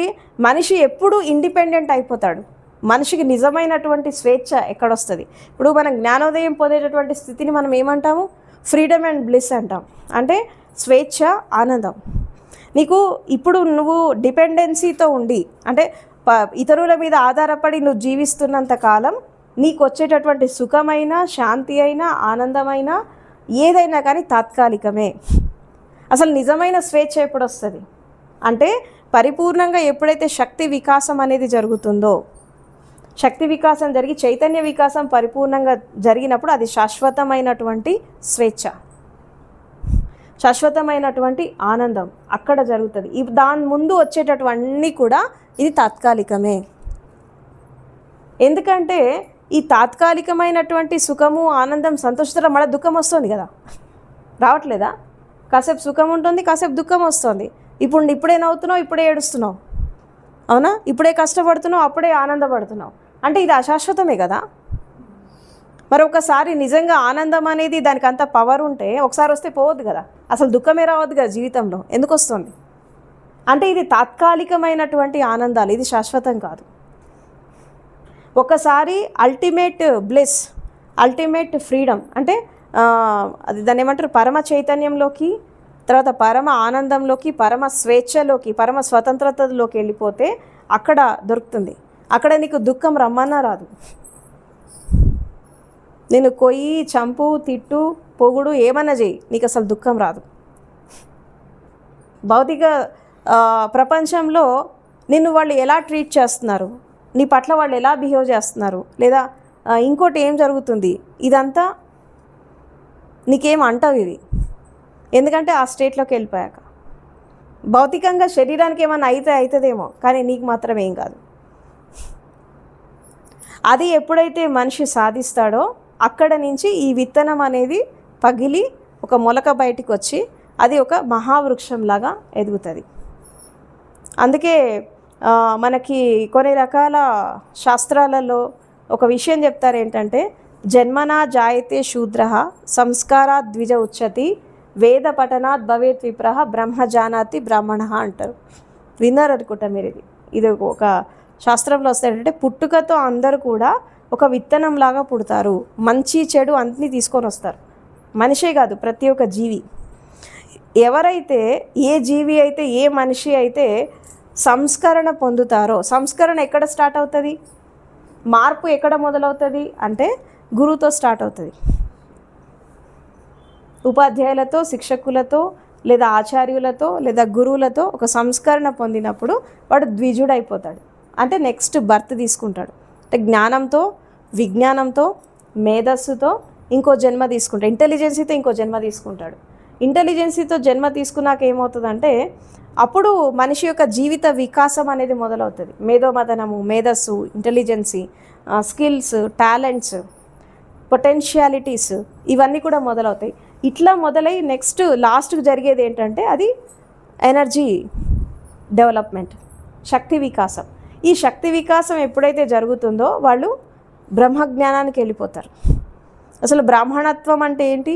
మనిషి ఎప్పుడూ ఇండిపెండెంట్ అయిపోతాడు. మనిషికి నిజమైనటువంటి స్వేచ్ఛ ఎక్కడొస్తుంది? ఇప్పుడు మనం జ్ఞానోదయం పొందేటటువంటి స్థితిని మనం ఏమంటాము? ఫ్రీడమ్ అండ్ బ్లిస్ అంటాం. అంటే స్వేచ్ఛ, ఆనందం. నీకు ఇప్పుడు నువ్వు డిపెండెన్సీతో ఉండి అంటే ఇతరుల మీద ఆధారపడి నువ్వు జీవిస్తున్నంత కాలం నీకు వచ్చేటటువంటి సుఖమైన, శాంతి అయినా, ఆనందమైన ఏదైనా కానీ తాత్కాలికమే. అసలు నిజమైన స్వేచ్ఛ ఎప్పుడు వస్తుంది అంటే పరిపూర్ణంగా ఎప్పుడైతే శక్తి వికాసం అనేది జరుగుతుందో శక్తి వికాసం జరిగి చైతన్య వికాసం పరిపూర్ణంగా జరిగినప్పుడు అది శాశ్వతమైనటువంటి స్వేచ్ఛ, శాశ్వతమైనటువంటి ఆనందం అక్కడ జరుగుతుంది. దాని ముందు వచ్చేటటువన్నీ కూడా ఇది తాత్కాలికమే. ఎందుకంటే ఈ తాత్కాలికమైనటువంటి సుఖము, ఆనందం, సంతోషంతో మళ్ళీ దుఃఖం వస్తుంది కదా, రావట్లేదా? కాసేపు సుఖం ఉంటుంది, కాసేపు దుఃఖం వస్తుంది. ఇప్పుడే నవ్వుతున్నావు, ఇప్పుడే ఏడుస్తున్నావు, అవునా? ఇప్పుడే కష్టపడుతున్నావు, అప్పుడే ఆనందపడుతున్నావు. అంటే ఇది అశాశ్వతమే కదా. మరి ఒకసారి నిజంగా ఆనందం అనేది దానికి అంత పవర్ ఉంటే ఒకసారి వస్తే పోవద్దు కదా, అసలు దుఃఖమే రావద్దు కదా జీవితంలో, ఎందుకు వస్తుంది? అంటే ఇది తాత్కాలికమైనటువంటి ఆనందాలు, ఇది శాశ్వతం కాదు. ఒకసారి అల్టిమేట్ బ్లెస్, అల్టిమేట్ ఫ్రీడమ్ అంటే అది దాన్ని ఏమంటారు, పరమ చైతన్యంలోకి, తర్వాత పరమ ఆనందంలోకి, పరమ స్వేచ్ఛలోకి, పరమ స్వతంత్రతలోకి వెళ్ళిపోతే అక్కడ దొరుకుతుంది. అక్కడ నీకు దుఃఖం రమ్మన్నా రాదు. నేను కొయ్యి, చంపు, తిట్టు, పొగుడు, ఏమన్నా చేయి, నీకు అసలు దుఃఖం రాదు. భౌతిక ప్రపంచంలో నిన్ను వాళ్ళు ఎలా ట్రీట్ చేస్తున్నారు, నీ పట్ల వాళ్ళు ఎలా బిహేవ్ చేస్తున్నారు, లేదా ఇంకోటి ఏం జరుగుతుంది, ఇదంతా నీకేం అంటావు ఇది. ఎందుకంటే ఆ స్టేట్లోకి వెళ్ళిపోయాక భౌతికంగా శరీరానికి ఏమన్నా అవుతుందేమో, కానీ నీకు మాత్రం ఏం కాదు. అది ఎప్పుడైతే మనిషి సాధిస్తాడో అక్కడ నుంచి ఈ విత్తనం అనేది పగిలి ఒక మొలక బయటికి వచ్చి అది ఒక మహావృక్షంలాగా ఎదుగుతుంది. అందుకే మనకి కొన్ని రకాల శాస్త్రాలలో ఒక విషయం చెప్తారు ఏంటంటే, జన్మనా జాయతే శూద్ర సంస్కారాత్ ద్విజ ఉచ్యతి వేద పఠనాత్ భవేత్ విప్రహ బ్రహ్మ జానాతి బ్రాహ్మణ అంటారు. విన్నారు అనుకుంటా మీరు. ఇది ఒక శాస్త్రంలో వస్తాయంటే పుట్టుకతో అందరూ కూడా ఒక విత్తనంలాగా పుడతారు, మంచి చెడు అన్నీ తీసుకొని వస్తారు. మనిషే కాదు, ప్రతి ఒక్క జీవి. ఎవరైతే ఏ జీవి అయితే, ఏ మనిషి అయితే సంస్కరణ పొందుతారో, సంస్కరణ ఎక్కడ స్టార్ట్ అవుతుంది, మార్పు ఎక్కడ మొదలవుతుంది అంటే గురువుతో స్టార్ట్ అవుతుంది. ఉపాధ్యాయులతో, శిక్షకులతో, లేదా ఆచార్యులతో, లేదా గురువులతో ఒక సంస్కరణ పొందినప్పుడు వాడు ద్విజుడైపోతాడు. అంటే నెక్స్ట్ బర్త్ తీసుకుంటాడు. అంటే జ్ఞానంతో, విజ్ఞానంతో, మేధస్సుతో ఇంకో జన్మ తీసుకుంటాడు. ఇంటెలిజెన్సీతో ఇంకో జన్మ తీసుకుంటాడు. ఇంటెలిజెన్సీతో జన్మ తీసుకున్నాక ఏమవుతుందంటే అప్పుడు మనిషి యొక్క జీవిత వికాసం అనేది మొదలవుతుంది. మేధోమథనము, మేధస్సు, ఇంటెలిజెన్సీ, స్కిల్స్, టాలెంట్స్, పొటెన్షియాలిటీస్ ఇవన్నీ కూడా మొదలవుతాయి. ఇట్లా మొదలై నెక్స్ట్ లాస్ట్కి జరిగేది ఏంటంటే అది ఎనర్జీ డెవలప్మెంట్, శక్తి వికాసం. ఈ శక్తి వికాసం ఎప్పుడైతే జరుగుతుందో వాళ్ళు బ్రహ్మజ్ఞానానికి వెళ్ళిపోతారు. అసలు బ్రాహ్మణత్వం అంటే ఏంటి?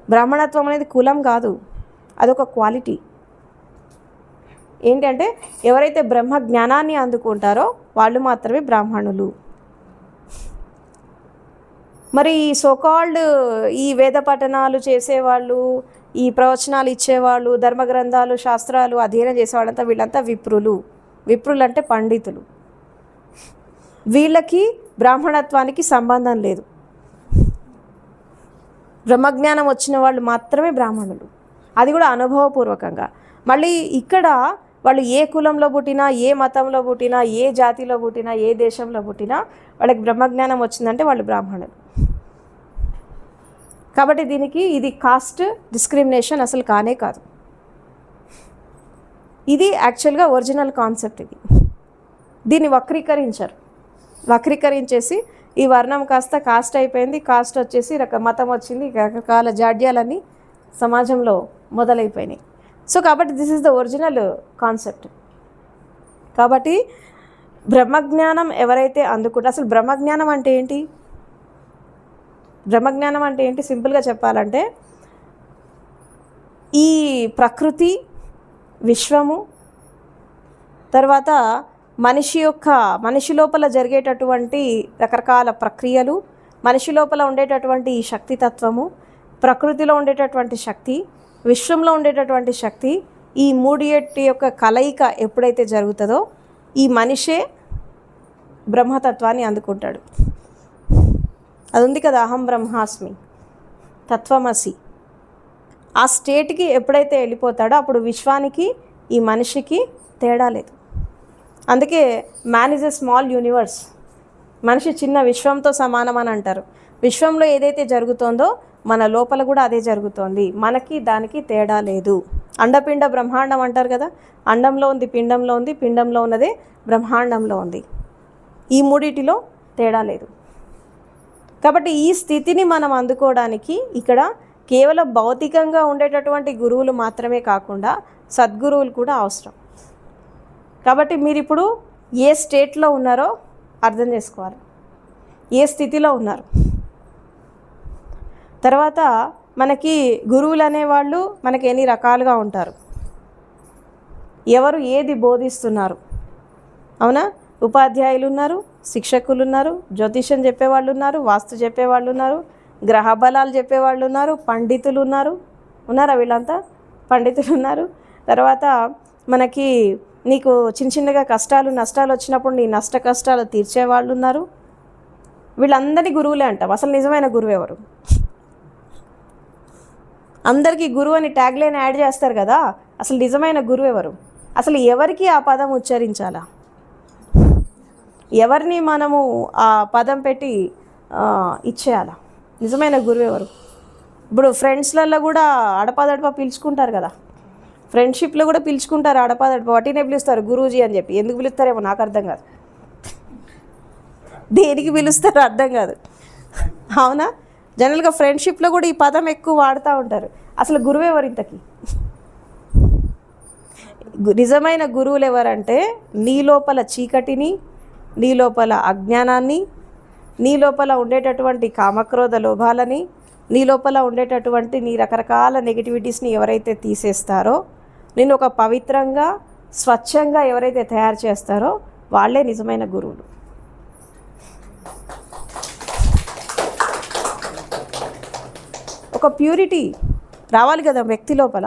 బ్రాహ్మణత్వం అనేది కులం కాదు, అదొక క్వాలిటీ. ఏంటంటే ఎవరైతే బ్రహ్మ జ్ఞానాన్ని అందుకుంటారో వాళ్ళు మాత్రమే బ్రాహ్మణులు. మరి సోకాల్డ్ ఈ వేద పఠనాలు చేసేవాళ్ళు, ఈ ప్రవచనాలు ఇచ్చేవాళ్ళు, ధర్మగ్రంథాలు, శాస్త్రాలు అధ్యయనం చేసేవాళ్ళంతా వీళ్ళంతా విప్రులు. విప్రులు అంటే పండితులు. వీళ్ళకి బ్రాహ్మణత్వానికి సంబంధం లేదు. బ్రహ్మజ్ఞానం వచ్చిన వాళ్ళు మాత్రమే బ్రాహ్మణులు, అది కూడా అనుభవపూర్వకంగా. మళ్ళీ ఇక్కడ వాళ్ళు ఏ కులంలో పుట్టినా, ఏ మతంలో పుట్టినా, ఏ జాతిలో పుట్టినా, ఏ దేశంలో పుట్టినా వాళ్ళకి బ్రహ్మజ్ఞానం వచ్చిందంటే వాళ్ళు బ్రాహ్మణులు. కాబట్టి దీనికి ఇది కాస్ట్ డిస్క్రిమినేషన్ అసలు కానే కాదు. ఇది యాక్చువల్గా ఒరిజినల్ కాన్సెప్ట్. దీన్ని వక్రీకరించేసి ఈ వర్ణం కాస్త కాస్ట్ అయిపోయింది, కాస్ట్ వచ్చేసి మతం వచ్చింది, రకరకాల జాడ్యాలన్నీ సమాజంలో మొదలైపోయినాయి. సో కాబట్టి this is the original concept. కాబట్టి బ్రహ్మజ్ఞానం ఎవరైతే అందుకుంటారో, అసలు బ్రహ్మజ్ఞానం అంటే ఏంటి? బ్రహ్మజ్ఞానం అంటే ఏంటి సింపుల్గా చెప్పాలంటే, ఈ ప్రకృతి, విశ్వము, తర్వాత మనిషి లోపల జరిగేటటువంటి రకరకాల ప్రక్రియలు, మనిషి లోపల ఉండేటటువంటి ఈ శక్తితత్వము, ప్రకృతిలో ఉండేటటువంటి శక్తి, విశ్వంలో ఉండేటటువంటి శక్తి, ఈ మూడిటి యొక్క కలయిక ఎప్పుడైతే జరుగుతుందో ఈ మనిషే బ్రహ్మతత్వాన్ని అందుకుంటాడు. అది ఉంది కదా, అహం బ్రహ్మాస్మి, తత్వమసి. ఆ స్టేట్కి ఎప్పుడైతే వెళ్ళిపోతాడో అప్పుడు విశ్వానికి ఈ మనిషికి తేడా లేదు. అందుకే man is a small universe, మనిషి చిన్న విశ్వంతో సమానం అని అంటారు. విశ్వంలో ఏదైతే జరుగుతోందో మన లోపల కూడా అదే జరుగుతోంది. మనకి దానికి తేడా లేదు. అండపిండ బ్రహ్మాండం అంటారు కదా, అండంలో ఉంది, పిండంలో ఉంది, పిండంలో ఉన్నదే బ్రహ్మాండంలో ఉంది. ఈ మూడిటిలో తేడా లేదు. కాబట్టి ఈ స్థితిని మనం అందుకోవడానికి ఇక్కడ కేవలం భౌతికంగా ఉండేటటువంటి గురువులు మాత్రమే కాకుండా సద్గురువులు కూడా అవసరం. కాబట్టి మీరు ఇప్పుడు ఏ స్టేట్లో ఉన్నారో అర్థం చేసుకోవాలి, ఏ స్థితిలో ఉన్నారు. తర్వాత మనకి గురువులు అనేవాళ్ళు మనకి ఎన్ని రకాలుగా ఉంటారు, ఎవరు ఏది బోధిస్తున్నారు, అవునా? ఉపాధ్యాయులు ఉన్నారు, శిక్షకులు ఉన్నారు, జ్యోతిషం చెప్పేవాళ్ళు ఉన్నారు, వాస్తు చెప్పేవాళ్ళు ఉన్నారు, గ్రహ బలాలు చెప్పేవాళ్ళు ఉన్నారు, పండితులు ఉన్నారా వీళ్ళంతా పండితులు ఉన్నారు. తర్వాత మనకి నీకు చిన్న చిన్నగా కష్టాలు నష్టాలు వచ్చినప్పుడు నీ నష్ట కష్టాలు తీర్చేవాళ్ళు ఉన్నారు. వీళ్ళందరినీ గురువులే అంటాం. అసలు నిజమైన గురువు ఎవరు? అందరికీ గురువు అని ట్యాగ్లైన్ యాడ్ చేస్తారు కదా, అసలు నిజమైన గురువు ఎవరు? అసలు ఎవరికి ఆ పదం ఉచ్చరించాలా? ఎవరిని మనము ఆ పదం పెట్టి ఇచ్చేయాలా? నిజమైన గురువు ఎవరు? ఇప్పుడు ఫ్రెండ్స్లలో కూడా అడపాదడపా పిలుచుకుంటారు కదా, ఫ్రెండ్షిప్లో కూడా పిలుచుకుంటారు అడపాదడపా, వాటినే పిలుస్తారు గురూజీ అని చెప్పి. ఎందుకు పిలుస్తారేమో నాకు అర్థం కాదు, దేనికి పిలుస్తారో అర్థం కాదు, అవునా? జనరల్గా ఫ్రెండ్షిప్లో కూడా ఈ పదం ఎక్కువ వాడుతూ ఉంటారు. అసలు గురువు ఎవరు ఇంతకీ? నిజమైన గురువులు ఎవరంటే నీ లోపల చీకటిని, నీ లోపల అజ్ఞానాన్ని, నీ లోపల ఉండేటటువంటి కామక్రోధ లోభాలని, నీ లోపల ఉండేటటువంటి నీ రకరకాల నెగిటివిటీస్ని ఎవరైతే తీసేస్తారో, నేను ఒక పవిత్రంగా స్వచ్ఛంగా ఎవరైతే తయారు చేస్తారో వాళ్ళే నిజమైన గురువులు. ఒక ప్యూరిటీ రావాలి కదా వ్యక్తి లోపల.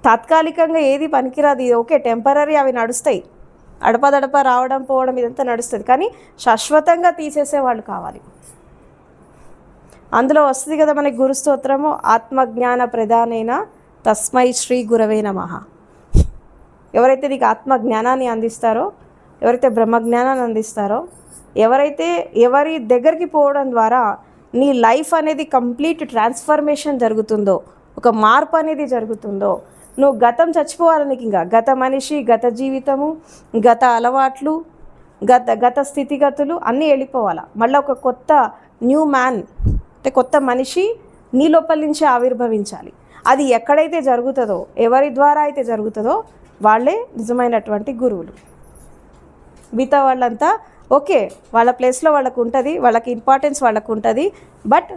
తాత్కాలికంగా ఏది పనికిరాదు, ఇది ఓకే టెంపరీ, అవి నడుస్తాయి, అడపదడప రావడం పోవడం ఇదంతా నడుస్తుంది, కానీ శాశ్వతంగా తీసేసే వాళ్ళు కావాలి. అందులో వస్తుంది కదా మనకి గురు స్తోత్రము, ఆత్మజ్ఞాన ప్రధానైన తస్మై శ్రీ గురవే నమః. ఎవరైతే నీకు ఆత్మజ్ఞానాన్ని అందిస్తారో, ఎవరైతే బ్రహ్మజ్ఞానాన్ని అందిస్తారో, ఎవరైతే ఎవరి దగ్గరికి పోవడం ద్వారా నీ లైఫ్ అనేది కంప్లీట్ ట్రాన్స్ఫర్మేషన్ జరుగుతుందో, ఒక మార్పు అనేది జరుగుతుందో, నువ్వు గతం చచ్చిపోవాలి, నీకు ఇంకా గత మనిషి, గత జీవితము, గత అలవాట్లు, గత స్థితిగతులు అన్నీ వెళ్ళిపోవాలా. మళ్ళీ ఒక కొత్త న్యూ మ్యాన్ అంటే కొత్త మనిషి నీ లోపల నుంచి ఆవిర్భవించాలి. అది ఎక్కడైతే జరుగుతుందో, ఎవరి ద్వారా అయితే జరుగుతుందో వాళ్ళే నిజమైనటువంటి గురువులు. మిగతా వాళ్ళంతా ఓకే వాళ్ళ ప్లేస్లో వాళ్ళకు ఉంటుంది, వాళ్ళకి ఇంపార్టెన్స్ వాళ్ళకు ఉంటుంది, బట్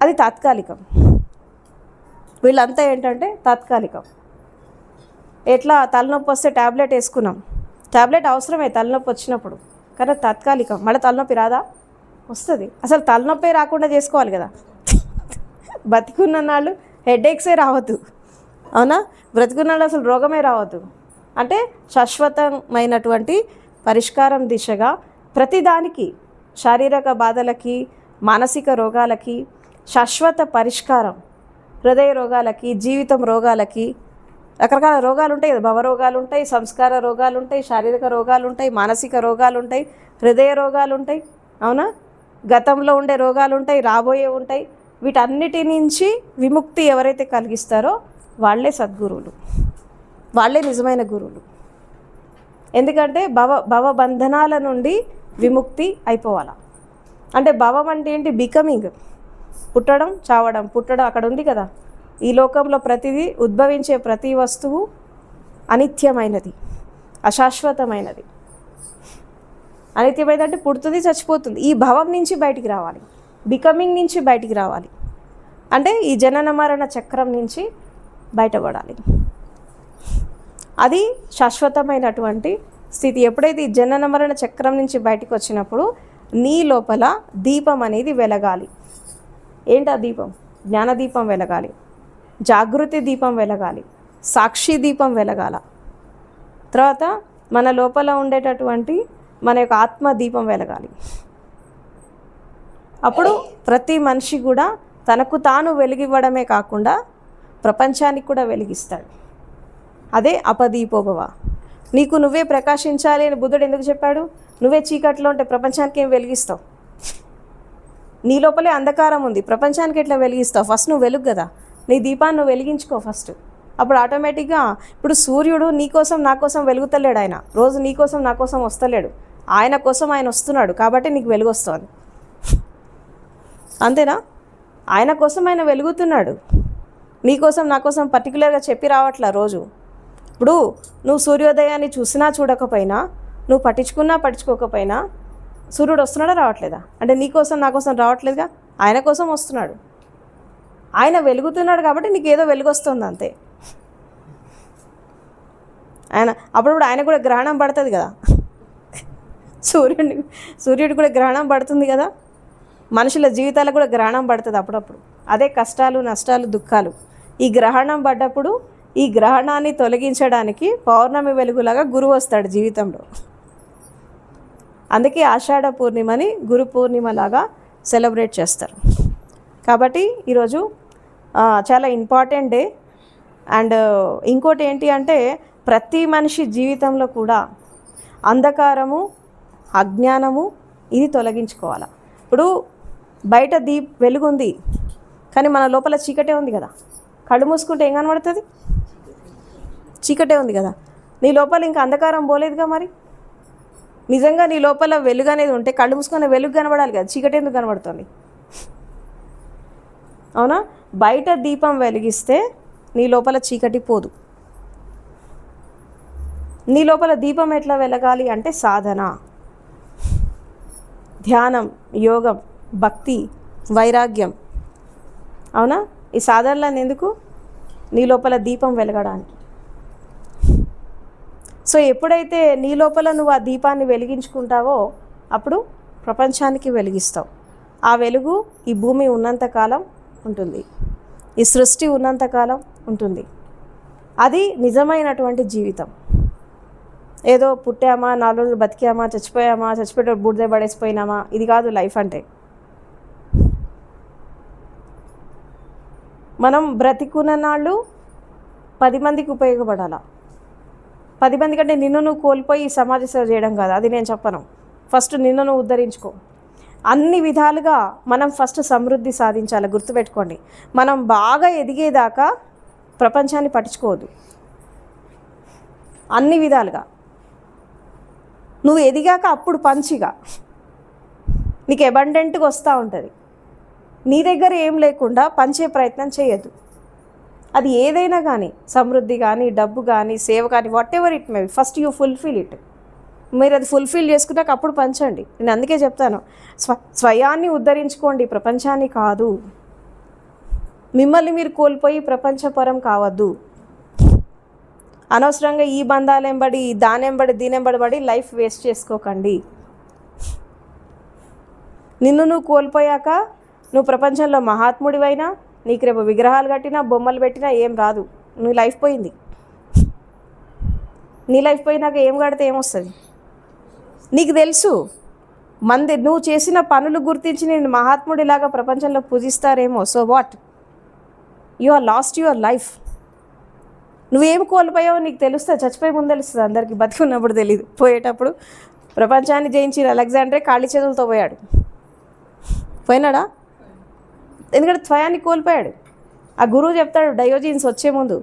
అది తాత్కాలికం. వీళ్ళంతా ఏంటంటే తాత్కాలికం. ఎట్లా తలనొప్పి వస్తే ట్యాబ్లెట్ వేసుకున్నాం, ట్యాబ్లెట్ అవసరమే తలనొప్పి వచ్చినప్పుడు, కానీ తాత్కాలికం. మళ్ళీ తలనొప్పి రాదా? వస్తుంది. అసలు తలనొప్పి రాకుండా చేసుకోవాలి కదా. బతికున్న నాళ్ళు హెడేక్సే రావద్దు, అవునా? బ్రతికున్నాళ్ళు అసలు రోగమే రావద్దు. అంటే శాశ్వతమైనటువంటి పరిష్కారం దిశగా ప్రతిదానికి, శారీరక బాధలకి, మానసిక రోగాలకి శాశ్వత పరిష్కారం, హృదయ రోగాలకి, జీవితం రోగాలకి, రకరకాల రోగాలు ఉంటాయి కదా, భవరోగాలు ఉంటాయి, సంస్కార రోగాలు ఉంటాయి, శారీరక రోగాలు ఉంటాయి, మానసిక రోగాలు ఉంటాయి, హృదయ రోగాలు ఉంటాయి, అవునా? గతంలో ఉండే రోగాలు ఉంటాయి, రాబోయే ఉంటాయి. వీటన్నిటి నుంచి విముక్తి ఎవరైతే కలిగిస్తారో వాళ్ళే సద్గురువులు, వాళ్ళే నిజమైన గురువులు. ఎందుకంటే భవబంధనాల నుండి విముక్తి అయిపోవాలా. అంటే భవం అంటే ఏంటి? బికమింగ్, పుట్టడం, చావడం, పుట్టడం అక్కడ ఉంది కదా. ఈ లోకంలో ప్రతిదీ, ఉద్భవించే ప్రతి వస్తువు అనిత్యమైనది, అశాశ్వతమైనది. అనిత్యమైనది అంటే పుడుతుంది, చచ్చిపోతుంది. ఈ భవం నుంచి బయటికి రావాలి, బికమింగ్ నుంచి బయటికి రావాలి. అంటే ఈ జనన మరణ చక్రం నుంచి బయటపడాలి. అది శాశ్వతమైనటువంటి స్థితి. ఎప్పుడైతే ఈ జనన మరణ చక్రం నుంచి బయటకు వచ్చినప్పుడు నీ లోపల దీపం అనేది వెలగాలి. ఏంటి ఆ దీపం? జ్ఞానదీపం వెలగాలి, జాగృతి దీపం వెలగాలి, సాక్షి దీపం వెలగాల. తర్వాత మన లోపల ఉండేటటువంటి మన యొక్క ఆత్మ దీపం వెలగాలి. అప్పుడు ప్రతి మనిషి కూడా తనకు తాను వెలిగివ్వడమే కాకుండా ప్రపంచానికి కూడా వెలిగిస్తాడు. అదే అపదీపోభవ. నీకు నువ్వే ప్రకాశించాలి అని బుద్ధుడు ఎందుకు చెప్పాడు? నువ్వే చీకట్లో ఉంటే ప్రపంచానికి ఏం వెలిగిస్తావు? నీ లోపలే అంధకారం ఉంది, ప్రపంచానికి ఎట్లా వెలిగిస్తావు? ఫస్ట్ నువ్వు వెలుగు కదా, నీ దీపాన్ని నువ్వు వెలిగించుకో ఫస్ట్. అప్పుడు ఆటోమేటిక్గా, ఇప్పుడు సూర్యుడు నీకోసం నా కోసం వెలుగుతలేడు, ఆయన రోజు నీకోసం నా కోసం వస్తలేడు, ఆయన కోసం ఆయన వస్తున్నాడు, కాబట్టి నీకు వెలుగు వస్తుంది. అంతేనా? ఆయన కోసం ఆయన వెలుగుతున్నాడు, నీకోసం నా కోసం పర్టికులర్గా చెప్పి రావట్లా రోజు. ఇప్పుడు నువ్వు సూర్యోదయాన్ని చూసినా చూడకపోయినా, నువ్వు పట్టించుకోకపోయినా సూర్యుడు వస్తున్నాడా రావట్లేదా? అంటే నీకోసం నా కోసం రావట్లేదుగా, ఆయన కోసం వస్తున్నాడు. ఆయన వెలుగుతున్నాడు కాబట్టి నీకు ఏదో వెలుగు వస్తుంది అంతే. ఆయన అప్పుడప్పుడు ఆయన కూడా గ్రహణం పడుతుంది కదా, సూర్యుడు కూడా గ్రహణం పడుతుంది కదా, మనుషుల జీవితాలకు కూడా గ్రహణం పడుతుంది అప్పుడప్పుడు. అదే కష్టాలు, నష్టాలు, దుఃఖాలు. ఈ గ్రహణం పడ్డప్పుడు ఈ గ్రహణాన్ని తొలగించడానికి పౌర్ణమి వెలుగులాగా గురువు వస్తాడు జీవితంలో. అందుకే ఆషాఢ పూర్ణిమని గురు పూర్ణిమలాగా సెలబ్రేట్ చేస్తారు. కాబట్టి ఈరోజు చాలా ఇంపార్టెంట్ డే. అండ్ ఇంకోటి ఏంటి అంటే, ప్రతి మనిషి జీవితంలో కూడా అంధకారము, అజ్ఞానము ఇది తొలగించుకోవాలి. ఇప్పుడు బయట వెలుగుంది కానీ మన లోపల చీకటే ఉంది కదా. కళ్ళు మూసుకుంటే ఏం కనబడుతుంది? చీకటే ఉంది కదా. నీ లోపల ఇంకా అంధకారం పోలేదుగా. మరి నిజంగా నీ లోపల వెలుగు అనేది ఉంటే కళ్ళు మూసుకునే వెలుగు కనబడాలి కదా, చీకటి ఎందుకు కనబడుతుంది? అవునా? బయట దీపం వెలిగిస్తే నీ లోపల చీకటి పోదు. నీ లోపల దీపం ఎట్లా వెలగాలి అంటే సాధన, ధ్యానం, యోగం, భక్తి, వైరాగ్యం. అవునా? ఈ సాధనలను ఎందుకు? నీ లోపల దీపం వెలగడానికి. సో ఎప్పుడైతే నీ లోపల నువ్వు ఆ దీపాన్ని వెలిగించుకుంటావో అప్పుడు ప్రపంచానికి వెలిగిస్తావు. ఆ వెలుగు ఈ భూమి ఉన్నంతకాలం ఉంటుంది, ఈ సృష్టి ఉన్నంతకాలం ఉంటుంది. అది నిజమైనటువంటి జీవితం. ఏదో పుట్టామా, 4 రోజులు బతికామా, చచ్చిపోయేటప్పుడు బూడిద పడేసిపోయినామా, ఇది కాదు లైఫ్ అంటే. మనం బ్రతికున్న నాళ్ళు 10 మందికి ఉపయోగపడాలా. 10 మంది కంటే నిన్ను నువ్వు కోల్పోయి సమాజ సేవ చేయడం కాదు, అది నేను చెప్పను. ఫస్ట్ నిన్ను నువ్వు ఉద్ధరించుకో. అన్ని విధాలుగా మనం ఫస్ట్ సమృద్ధి సాధించాలి. గుర్తుపెట్టుకోండి, మనం బాగా ఎదిగేదాకా ప్రపంచాన్ని పట్టించుకోవద్దు. అన్ని విధాలుగా నువ్వు ఎదిగాక అప్పుడు పంచిగా నీకు అబండెంట్గా వస్తూ ఉంటుంది. నీ దగ్గర ఏం లేకుండా పంచే ప్రయత్నం చేయొద్దు. అది ఏదైనా కానీ, సమృద్ధి కానీ, డబ్బు కానీ, సేవ కానీ, what ever it may be, first you fulfil it. మీరు అది ఫుల్ఫిల్ చేసుకున్నాక అప్పుడు పంచండి. నేను అందుకే చెప్తాను, స్వయాన్ని ఉద్ధరించుకోండి, ప్రపంచాన్ని కాదు. మిమ్మల్ని మీరు కోల్పోయి ప్రపంచపరం కావద్దు. అనవసరంగా ఈ బంధాలెంబడి, దీనెంబడి లైఫ్ వేస్ట్ చేసుకోకండి. నిన్ను నువ్వు కోల్పోయాక నువ్వు ప్రపంచంలో మహాత్ముడివైనా, నీకు రేపు విగ్రహాలు కట్టినా, బొమ్మలు పెట్టినా ఏం రాదు. నీ లైఫ్ పోయింది. నీ లైఫ్ పోయినాక ఏం కడితే ఏమొస్తుంది? నీకు తెలుసు, నువ్వు చేసిన పనులు గుర్తించి నేను మహాత్ముడిలాగా ప్రపంచంలో పూజిస్తారేమో. So what? You are last your life. నువ్వేం కోల్పోయావో నీకు తెలుస్తుంది, చచ్చిపోయే ముందు తెలుస్తుంది అందరికీ, బతికున్నప్పుడు తెలియదు. పోయేటప్పుడు ప్రపంచాన్ని జయించిన అలెగ్జాండరే ఖాళీ చేతులతో పోయినాడా? ఎందుకంటే స్వయాన్ని కోల్పోయాడు. ఆ గురువు చెప్తాడు డయోజీన్స్ వచ్చే ముందు,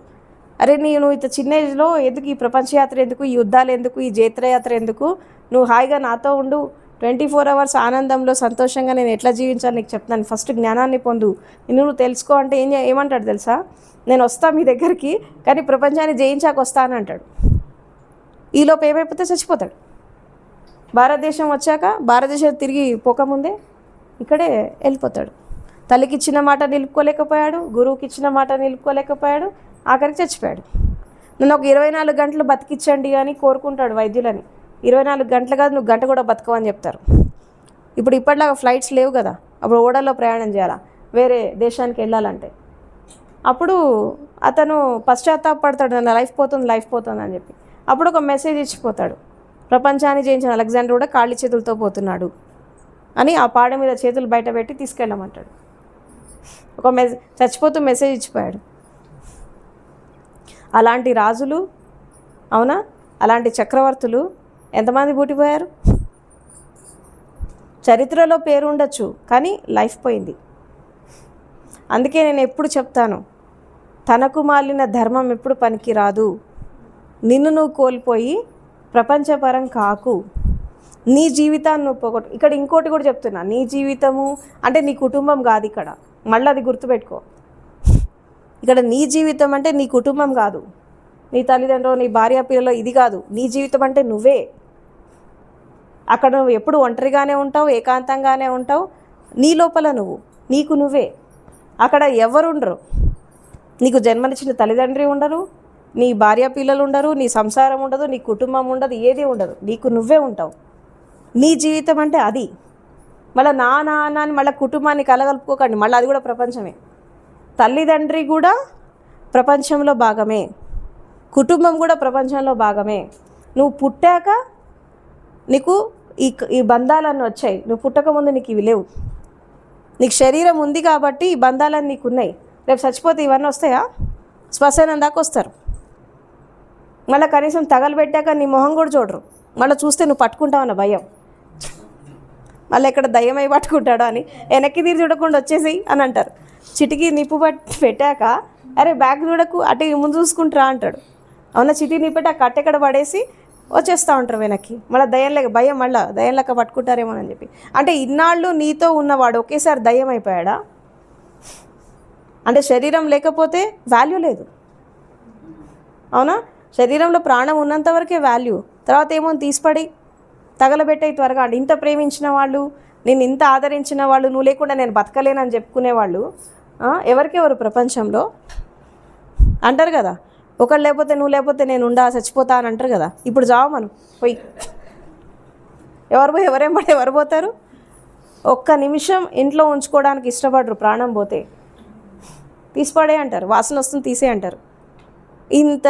అరే నువ్వు ఇంత చిన్న ఏజ్లో ఎందుకు ఈ ప్రపంచయాత్ర ఎందుకు, ఈ యుద్ధాలు ఎందుకు, ఈ జైత్రయాత్ర ఎందుకు, నువ్వు హాయిగా నాతో ఉండు, 24 hours ఆనందంలో సంతోషంగా నేను ఎట్లా జీవించాలి నీకు చెప్తాను, ఫస్ట్ జ్ఞానాన్ని పొందు, నువ్వు తెలుసుకో అంటే ఏమంటాడు తెలుసా? నేను వస్తా మీ దగ్గరికి, కానీ ప్రపంచాన్ని జయించాక వస్తాను అంటాడు. ఈలోపు ఏమైపోతే చచ్చిపోతాడు. భారతదేశం వచ్చాక, భారతదేశం తిరిగి పోకముందే ఇక్కడే వెళ్ళిపోతాడు. తల్లికి ఇచ్చిన మాట నిలుపుకోలేకపోయాడు, గురువుకి ఇచ్చిన మాట నిలుపుకోలేకపోయాడు, ఆఖరికి చచ్చిపోయాడు. నన్ను ఒక 24 గంటలు బతికించండి అని కోరుకుంటాడు వైద్యులని. 24 గంటలు కాదు, నువ్వు గంట కూడా బతకవని చెప్తారు. ఇప్పుడు ఇప్పటిలాగా ఫ్లైట్స్ లేవు కదా, అప్పుడు ఓడల్లో ప్రయాణం చేయాలా వేరే దేశానికి వెళ్ళాలంటే. అప్పుడు అతను పశ్చాత్తాపడతాడు, నా లైఫ్ పోతుంది అని చెప్పి. అప్పుడు ఒక మెసేజ్ ఇచ్చిపోతాడు, ప్రపంచాన్ని జయించిన అలెగ్జాండర్ కూడా ఖాళీ చేతులతో పోతున్నాడు అని ఆ పాడ మీద చేతులు బయట పెట్టి తీసుకెళ్ళమంటాడు. ఒక చచ్చిపోతూ మెసేజ్ ఇచ్చిపోయాడు. అలాంటి రాజులు, అవునా, అలాంటి చక్రవర్తులు ఎంతమంది పుట్టిపోయారు? చరిత్రలో పేరు ఉండొచ్చు, కానీ లైఫ్ పోయింది. అందుకే నేను ఎప్పుడు చెప్తాను, తనకు మాలిన ధర్మం ఎప్పుడు పనికి రాదు. నిన్ను నువ్వు కోల్పోయి ప్రపంచపరం కాకు. నీ జీవితాన్ని నువ్వు పోగొట్టు. ఇక్కడ ఇంకోటి కూడా చెప్తున్నా, నీ జీవితము అంటే నీ కుటుంబం కాదు. ఇక్కడ మళ్ళీ అది గుర్తుపెట్టుకో. ఇక్కడ నీ జీవితం అంటే నీ కుటుంబం కాదు, నీ తల్లిదండ్రులు, నీ భార్య పిల్లలు, ఇది కాదు. నీ జీవితం అంటే నువ్వే. అక్కడ నువ్వు ఎప్పుడు ఒంటరిగానే ఉంటావు, ఏకాంతంగానే ఉంటావు. నీ లోపల నువ్వు, నీకు నువ్వే. అక్కడ ఎవరు ఉండరు. నీకు జన్మనిచ్చిన తల్లిదండ్రి ఉండరు, నీ భార్య పిల్లలు ఉండరు, నీ సంసారం ఉండదు, నీ కుటుంబం ఉండదు, ఏది ఉండదు. నీకు నువ్వే ఉంటావు. నీ జీవితం అంటే అది. మళ్ళీ నా అని మళ్ళీ కుటుంబాన్ని కలగలుపుకోకండి. మళ్ళీ అది కూడా ప్రపంచమే. తల్లిదండ్రి కూడా ప్రపంచంలో భాగమే, కుటుంబం కూడా ప్రపంచంలో భాగమే. నువ్వు పుట్టాక నీకు ఈ బంధాలన్నీ వచ్చాయి. నువ్వు పుట్టకముందు నీకు ఇవి లేవు. నీకు శరీరం ఉంది కాబట్టి ఈ బంధాలన్నీ నీకు ఉన్నాయి. రేపు చచ్చిపోతే ఇవన్నీ వస్తాయా? శ్మశానం దాకా వస్తారు. మళ్ళీ కనీసం తగలబెట్టాక నీ మొహం కూడా చూడరు. మళ్ళీ చూస్తే నువ్వు పట్టుకుంటావన్న భయం. మళ్ళీ ఎక్కడ దయ్యమై పట్టుకుంటాడో అని వెనక్కి తీరి చూడకుండా వచ్చేసి అని అంటారు. చిటికి నిప్పు పెట్టాక అరే బ్యాగ్ చూడకు, అటు ముందు చూసుకుంటారా అంటాడు. అవునా? చిటికి నిప్పెట్టి ఆ కట్టెక్కడ పడేసి వచ్చేస్తూ ఉంటారు వెనక్కి. మళ్ళీ భయం, మళ్ళీ దయ్యం లెక్క పట్టుకుంటారేమోనని చెప్పి. అంటే ఇన్నాళ్ళు నీతో ఉన్నవాడు ఒకేసారి దయ్యం అయిపోయాడా? అంటే శరీరం లేకపోతే వాల్యూ లేదు. అవునా? శరీరంలో ప్రాణం ఉన్నంత వరకే వాల్యూ. తర్వాత ఏమో తీసిపడి తగలబెట్టే త్వరగా. అంటే ఇంత ప్రేమించిన వాళ్ళు, నేను ఇంత ఆదరించిన వాళ్ళు, నువ్వు లేకుండా నేను బతకలేనని చెప్పుకునేవాళ్ళు ఎవరికెవరు ప్రపంచంలో అంటారు కదా. ఒకళ్ళు లేకపోతే నువ్వు లేకపోతే నేను చచ్చిపోతా అని అంటారు కదా. ఇప్పుడు జావ మనం పోయి ఎవరు పోతారు? ఒక్క నిమిషం ఇంట్లో ఉంచుకోవడానికి ఇష్టపడరు. ప్రాణం పోతే తీసిపడే అంటారు, వాసన వస్తుంది తీసే అంటారు. ఇంత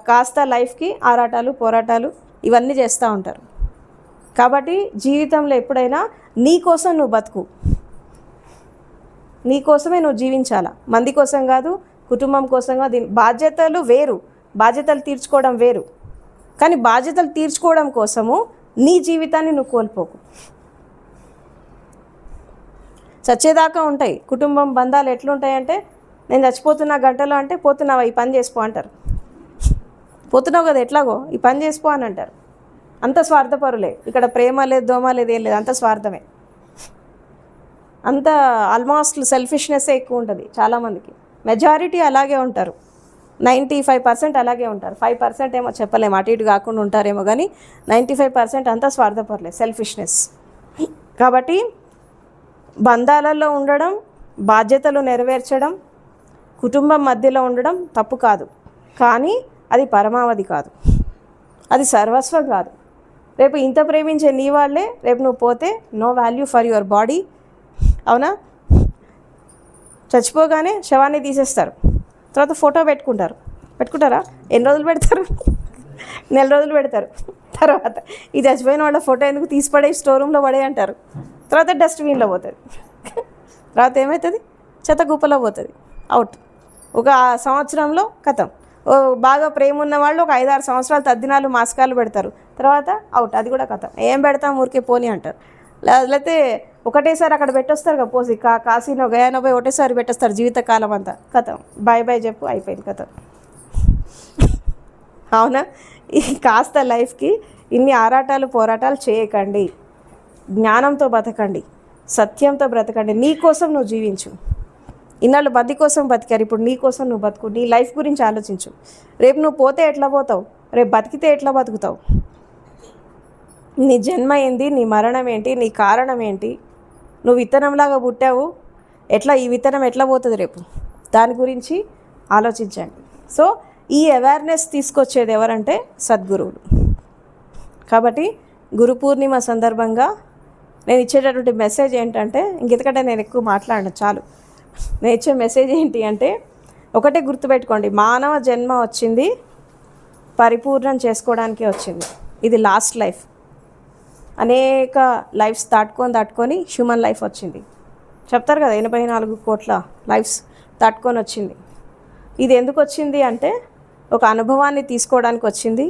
కాస్త లైఫ్కి ఆరాటాలు పోరాటాలు ఇవన్నీ చేస్తూ ఉంటారు. కాబట్టి జీవితంలో ఎప్పుడైనా నీ కోసం నువ్వు బతుకు, నీ కోసమే నువ్వు జీవించాలా, మంది కోసం కాదు, కుటుంబం కోసం కాదు. బాధ్యతలు వేరు, బాధ్యతలు తీర్చుకోవడం వేరు. కానీ బాధ్యతలు తీర్చుకోవడం కోసము నీ జీవితాన్ని నువ్వు కోల్పోకు. చచ్చేదాకా ఉంటాయి కుటుంబం బంధాలు. ఎట్లుంటాయంటే, నేను చచ్చిపోతున్నా గంటలో అంటే, పోతున్నావా ఈ పని చేసుకో అంటారు. పోతున్నావు కదా ఎట్లాగో ఈ పని చేసుకో అని అంటారు. అంత స్వార్థపరులే. ఇక్కడ ప్రేమ లేదు, దోమ లేదు, ఏం లేదు, అంత స్వార్థమే. అంత ఆల్మోస్ట్ సెల్ఫిష్నెస్సే ఎక్కువ ఉంటుంది చాలామందికి. మెజారిటీ అలాగే ఉంటారు. 95% అలాగే ఉంటారు. 5% ఏమో చెప్పలేము, అటు ఇటు కాకుండా ఉంటారేమో. కానీ 95% అంతా స్వార్థపరులే, సెల్ఫిష్నెస్. కాబట్టి బంధాలలో ఉండడం, బాధ్యతలు నెరవేర్చడం, కుటుంబం మధ్యలో ఉండడం తప్పు కాదు. కానీ అది పరమావధి కాదు, అది సర్వస్వం కాదు. రేపు ఇంత ప్రేమించే నీ వాళ్ళే రేపు నువ్వు పోతే no value for your body. అవునా? చచ్చిపోగానే శవాన్ని తీసేస్తారు, తర్వాత ఫోటో పెట్టుకుంటారా? ఎన్ని రోజులు పెడతారు? నెల రోజులు పెడతారు. తర్వాత ఈ చచ్చిపోయిన వాళ్ళ ఫోటో ఎందుకు తీసిపడే స్టోర్ రూమ్లో పడే అంటారు. తర్వాత డస్ట్బిన్లో పోతుంది. తర్వాత ఏమవుతుంది? చెత్త గుప్పలో పోతుంది, అవుట్. ఒక సంవత్సరంలో కథం. బాగా ప్రేమ ఉన్న వాళ్ళు ఒక 5-6 సంవత్సరాలు తద్దినాలు మాస్కాలు పెడతారు, తర్వాత అవుట్. అది కూడా కథం. ఏం పెడతాం, ఊరికే పోనీ అంటారు. లేకపోతే ఒకటేసారి అక్కడ పెట్టొస్తారు కదా, పోసి కాశీనో గయానో పోయి ఒకటేసారి పెట్టేస్తారు జీవితకాలం అంతా. కథం, బాయ్ చెప్పు, అయిపోయింది కథం. అవునా? ఈ కాస్త లైఫ్కి ఇన్ని ఆరాటాలు పోరాటాలు చేయకండి. జ్ఞానంతో బతకండి, సత్యంతో బ్రతకండి. నీ కోసం నువ్వు జీవించు. ఇన్నాళ్ళు మంది కోసం బతికారు, ఇప్పుడు నీ కోసం నువ్వు బతుకు. నీ లైఫ్ గురించి ఆలోచించు. రేపు నువ్వు పోతే ఎట్లా పోతావు, రేపు బతికితే ఎట్లా బతుకుతావు, నీ జన్మ ఏంటి, నీ మరణం ఏంటి, నీ కారణం ఏంటి, నువ్వు విత్తనంలాగా పుట్టావు, ఈ విత్తనం ఎట్లా పోతుంది రేపు, దాని గురించి ఆలోచించండి. సో ఈ అవేర్నెస్ తీసుకొచ్చేది ఎవరంటే సద్గురువులు. కాబట్టి గురు పూర్ణిమ సందర్భంగా నేను ఇచ్చేటటువంటి మెసేజ్ ఏంటంటే, ఇంకెందుకంటే నేను ఎక్కువ మాట్లాడను చాలు. నేను ఇచ్చే మెసేజ్ ఏంటి అంటే, ఒకటే గుర్తుపెట్టుకోండి, మానవ జన్మ వచ్చింది పరిపూర్ణం చేసుకోవడానికి వచ్చింది. ఇది లాస్ట్ లైఫ్. అనేక లైఫ్స్ దాటుకొని హ్యూమన్ లైఫ్ వచ్చింది. చెప్తారు కదా 84 కోట్ల లైఫ్స్ దాటుకొని వచ్చింది. ఇది ఎందుకు వచ్చింది అంటే, ఒక అనుభవాన్ని తీసుకోవడానికి వచ్చింది,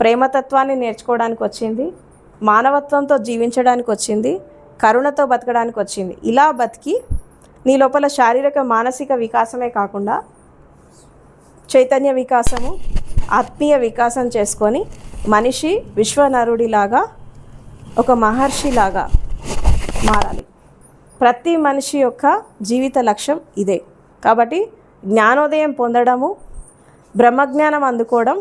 ప్రేమతత్వాన్ని నేర్చుకోవడానికి వచ్చింది, మానవత్వంతో జీవించడానికి వచ్చింది, కరుణతో బతకడానికి వచ్చింది. ఇలా బతికి నీ లోపల శారీరక మానసిక వికాసమే కాకుండా చైతన్య వికాసము, ఆత్మీయ వికాసం చేసుకొని మనిషి విశ్వనరుడిలాగా, ఒక మహర్షిలాగా మారాలి. ప్రతి మనిషి యొక్క జీవిత లక్ష్యం ఇదే. కాబట్టి జ్ఞానోదయం పొందడము, బ్రహ్మజ్ఞానం అందుకోవడం,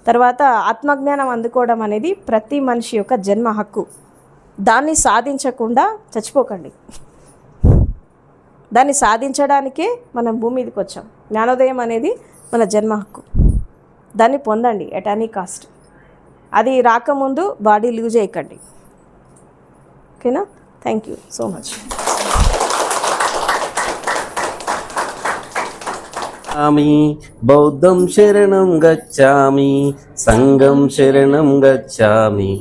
తర్వాత ఆత్మజ్ఞానం అందుకోవడం అనేది ప్రతి మనిషి యొక్క జన్మ హక్కు. దాన్ని సాధించకుండా చచ్చిపోకండి. దాన్ని సాధించడానికే మనం భూమి మీదకి వచ్చాం. జ్ఞానోదయం అనేది మన జన్మ హక్కు. దాన్ని పొందండి ఎట్ ఎనీ కాస్ట్. అది రాకముందు బాడీ లీవ్ చేయకండి. ఓకేనా? Thank you so much. బౌద్ధం శరణం గచ్చామి, సంఘం శరణం గచ్చామి,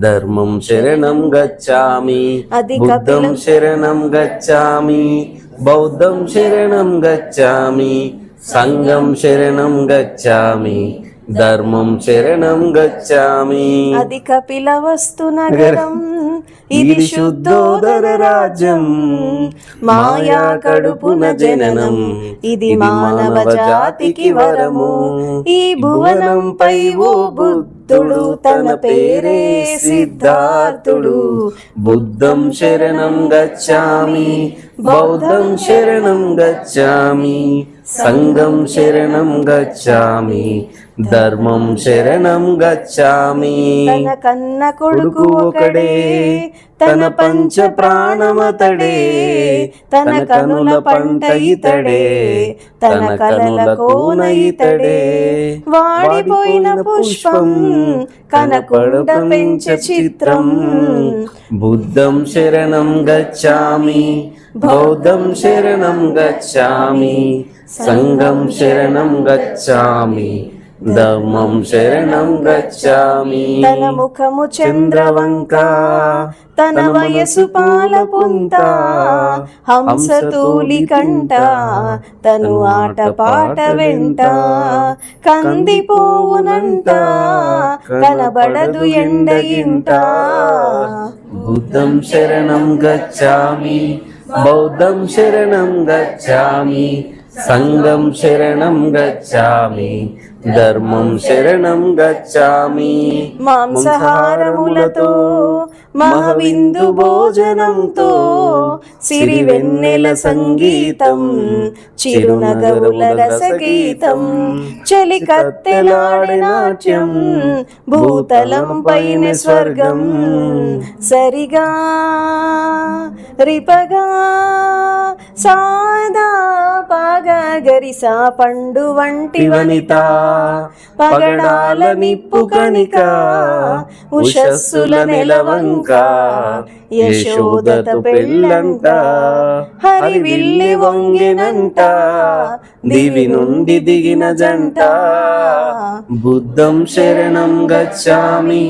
ధర్మం శరణం గచ్చామి, బుద్ధం శరణం గచ్చామి, బౌద్ధం శరణం గచ్చామి, సంఘం శరణం గచ్చామి, ధర్మం శరణం గచ్చామి. అది కపిలవస్తు నగరం, ఇది శుద్ధోదర రాజ్యం, మాయా కడుపున జననం, ఇది మానవ జాతికి వరము. ఈ భువనంపై ఓ బుద్ధుడు, తన పేరే సిద్ధార్థుడు. బుద్ధం శరణం గచ్చామి, బౌద్ధం శరణం గచ్చామి, సంఘం శరణం గచ్చామి, ధర్మం శరణం గచ్చామి. తన కన్న కొడుకు ఒకడే, తన పంచ ప్రాణమతడే, తన కనుల పంట ఇతడే, తన కలల కోన ఇతడే. వాడిపోయిన పుష్పం కనకొండ పెంచ చిత్రం. బుద్ధం శరణం గచ్చామి, బౌద్ధం శరణం గచ్చామి, సంఘం శరణం గచ్చామి, ధర్మం శరణం గచ్చామి. తన ముఖము చంద్రవంక, తన వయసు పాలపుంత, హంసతూలి కంట, తను ఆట పాట వెంట. కందిపోవునంట, కనబడదు ఎండ ఇంట. బుద్ధం శరణం గచ్చామి, బౌద్ధం శరణం గచ్చామి, సంఘం శరణం గచ్చామి, ధర్మం శరణం గచ్చామి. మాంసాహారములతో మహావిందు భోజనంతో, సిరి వెన్నెల సంగీతం, చిరునగవుల రసగీతం, చలి కత్తెలాడే నాట్యం, భూతలం పైన స్వర్గం. సరిగా రిపగా సాదా పాగా గరిసా పండు వంటి వనిత, పగడాల నిప్పు కణిక, ఉషస్సుల నెలవంక, యశోదత పెళ్ళంట, హరివిల్లి వంగినంట, దివి నుండి దిగిన జంట. బుద్ధం శరణం గచ్చామి,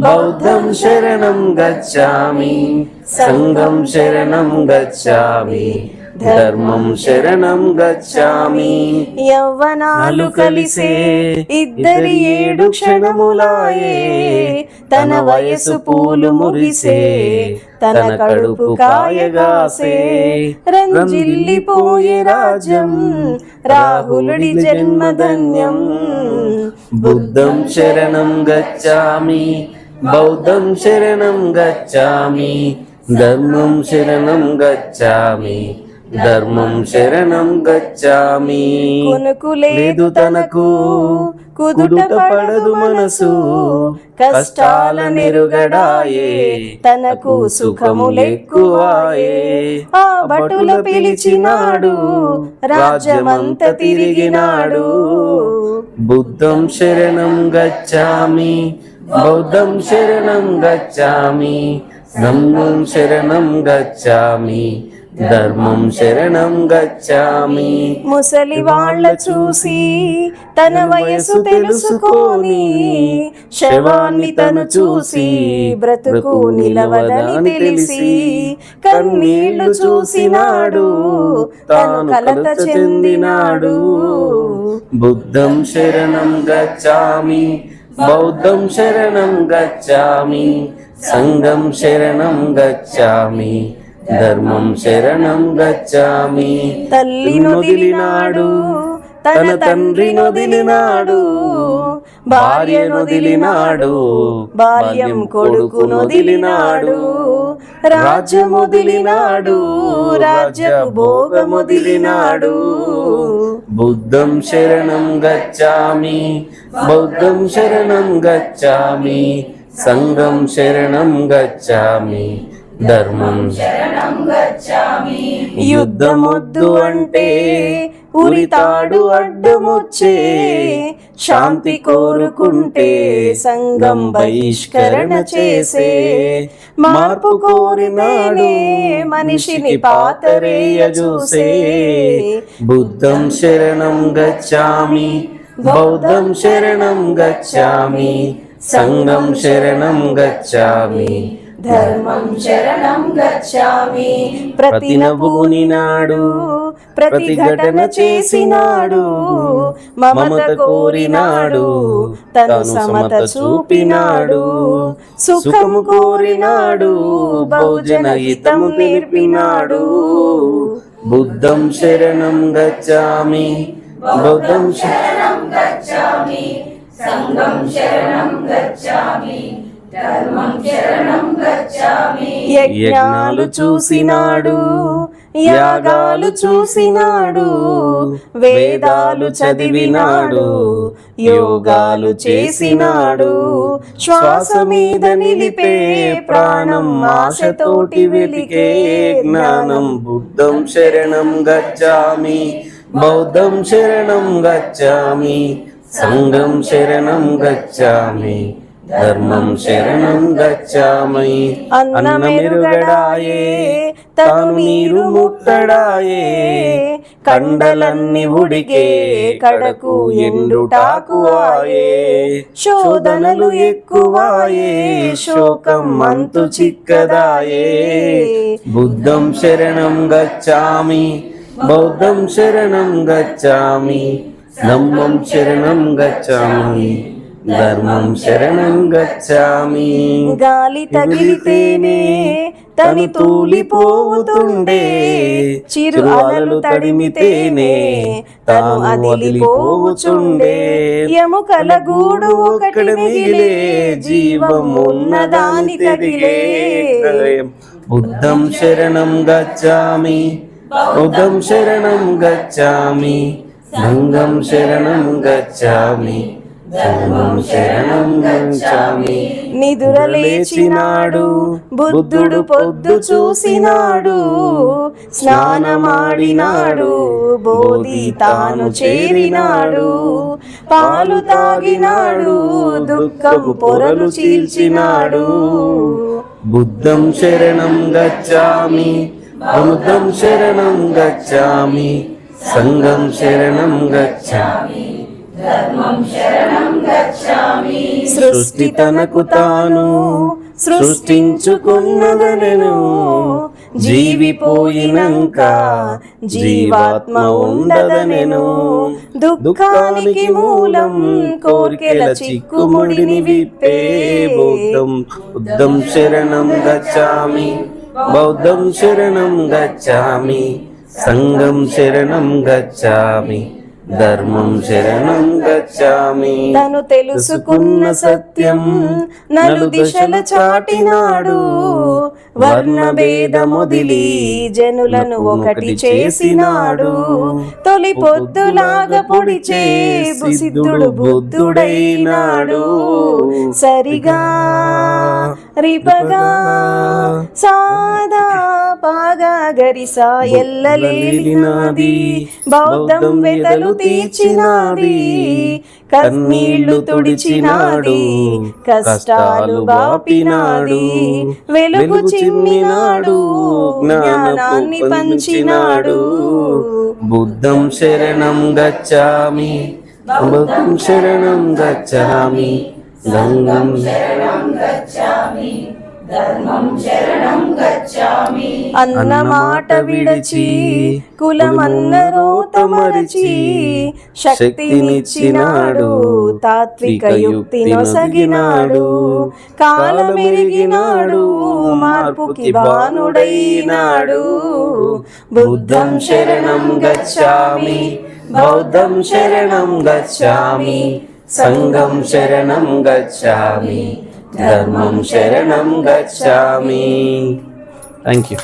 బౌద్ధం శరణం గచ్చామి, సంఘం శరణం గచ్చామి, ధర్మం శరణం గచ్చామి. యవ్వనాలు కలిసే ఇద్దరి 7 క్షణములాయే, తన వయసు పూలు మురిసే, తన కడుపు కాయగాసే. రంజిల్లిపోయే రాజ్యం, రాహులుడి జన్మధన్యం. బుద్ధం శరణం గచ్చామి, బౌద్ధం శరణం గచ్చామి, ధర్మం శరణం గచ్చామి, ధర్మం శరణం గచ్చామి. కొనుకు లేదు తనకు, కుదుట పడదు మనసు, కష్టాల నిరుగడాయే, తనకు సుఖములెక్కువాయే. ఆ భటుల పిలిచినాడు, రాజ్యమంత తిరిగినాడు. బుద్ధం శరణం గచ్చామి, బౌద్ధం శరణం గచ్చామి, సంఘం శరణం గచ్చామి, ధర్మం శరణం గచ్చామి. ముసలి వాళ్ళ చూసి తన వయసు తెలుసుకొని, శవాన్ని తను చూసి బ్రతుకు నిలవదని తెలిసి, కన్నీళ్లు చూసినాడు, తను కలత చెందినాడు. బుద్ధం శరణం గచ్చామి, బౌద్ధం శరణం గచ్ఛామి, సంఘం శరణం గచ్ఛామి, ధర్మం శరణం గచ్ఛామి. తల్లి నొదిలినాడు తన తండ్రి నొదిలినాడు, భార్య నొదిలినాడు బాల్యం కొడుకు నొదిలినాడు, రాజ్యమొదిలినాడు రాజ్యపు భోగమొదిలినాడు. బుద్ధం శరణం గచ్ఛామి, బౌద్ధం శరణం గచ్ఛామి, సంఘం శరణం గచ్ఛామి, ధర్మం శరణం గచ్ఛామి. యుద్ధమొద్దు అంటే ఉరితాడు అడ్డమొచ్చే, శాంతి కోరుకుంటే సంఘం బహిష్కరణ చేసే, మార్పు కోరినేనే మనిషిని పాతరేయ చూసే. బుద్ధం శరణం గచ్ఛామి, బౌద్ధం శరణం గచ్ఛామి, సంఘం శరణం గచ్ఛామి, ధర్మం శరణం గచ్ఛామి. ప్రతి నవ్వునినాడు ప్రతి ఘటన చేసినాడు, మమత కోరినాడు తను సమత చూపినాడు, సుఖము కోరినాడు బహుజన హితము నేర్పినాడు. బుద్ధం శరణం గచ్ఛామి, బౌద్ధం శరణం గచ్ఛామి, సంఘం శరణం గచ్ఛామి, ధర్మం శరణం గచ్ఛామి. యజ్ఞాలు చూసినాడు యాగాలు చూసినాడు, వేదాలు చదివినాడు యోగాలు చేసినాడు, శ్వాస మీద నిలిపే ప్రాణం ఆశతోటి వెలిగే జ్ఞానం. బుద్ధం శరణం గచ్ఛామి, బౌద్ధం శరణం గచ్ఛామి, సంఘం శరణం గచ్ఛామి, ధర్మం శరణం గచ్ఛామి. అన్నమెరుగడాయే తను నీరు ముట్టడాయే, కండలన్నీ ఉడికే కడకు ఎండుటాకు ఆయే, శోధనలు ఎక్కువాయే శోకం అంతు చిక్కదాయే. బుద్ధం శరణం గచ్ఛామి, బౌద్ధం శరణం గచ్ఛామి, ధమ్మం శరణం గచ్ఛామి, ధర్మం శరణం గచ్ఛామి. గాలి తగిలితేనే తని తూలిపోతుండే, చిరు అలలు తడిమితేనే తను అదిలిపోవుచుండే, ఎముకల గూడు ఒకటి మిగిలే జీవం ఉన్నదాని తగిలే. బుద్ధం శరణం గచ్ఛామి, బౌద్ధం శరణం గచ్ఛామి, సంఘం శరణం గచ్ఛామి, ధర్మం శరణం గచ్ఛామి. నిదురలేచినాడు బుద్ధుడు పొద్దు చూసినాడు, స్నానమాడినాడు బోధి తాను చేరినాడు, పాలు తాగినాడు దుఃఖం పొరలు చీల్చినాడు. బుద్ధం శరణం గచ్ఛామి, బౌద్ధం శరణం గచ్ఛామి, సంఘం శరణం గచ్ఛామి, ధర్మం శరణం గచ్ఛామి. సృష్టి తనకు తాను సృష్టించుకున్నదనెను, జీవిపోయినంక జీవాత్మ ఉండదనెను, దుఃఖానికి మూలం కోర్కెల చిక్కుముడిని విప్పే. బుద్ధం శరణం గచ్ఛామి, బౌద్ధం శరణం గచ్ఛామి, సంఘం శరణం గచ్ఛామి, ధర్మం శరణం గచ్ఛామి. తను తెలుసుకున్న సత్యం నలు దిశల చాటినాడు, వర్ణ భేదముదిలి జనులను ఒకటి చేసినాడు, తొలి పొద్దులాగా పొడిచే సిద్ధుడు బుద్ధుడైనాడు. సరిగా రిపగా సాదా పాగా గరిసా ఎల్లలేలినాది, బౌద్ధం వెతలు తీర్చినాది, కన్నీళ్లు తుడిచినాది, కష్టాలు బాపినాది, వెలుగు చిమ్మినాడు, జ్ఞానాన్ని పంచినాడు. బుద్ధం శరణం గచ్ఛామి, బౌద్ధం శరణం గచ్ఛామి, సంఘం శరణం గచ్ఛామి, అన్నమాట విడచి కులమన్నరోత మరచి శక్తినిచ్చినాడు తాత్విక యుక్తి నొసగినాడు కాలమెరిగినాడు మార్పుకి బానుడైనాడు బుద్ధం శరణం గచ్ఛామి బౌద్ధం శరణం గచ్ఛామి సంఘం శరణం గచ్ఛామి ధర్మం శరణం గచ్ఛామి. Thank you.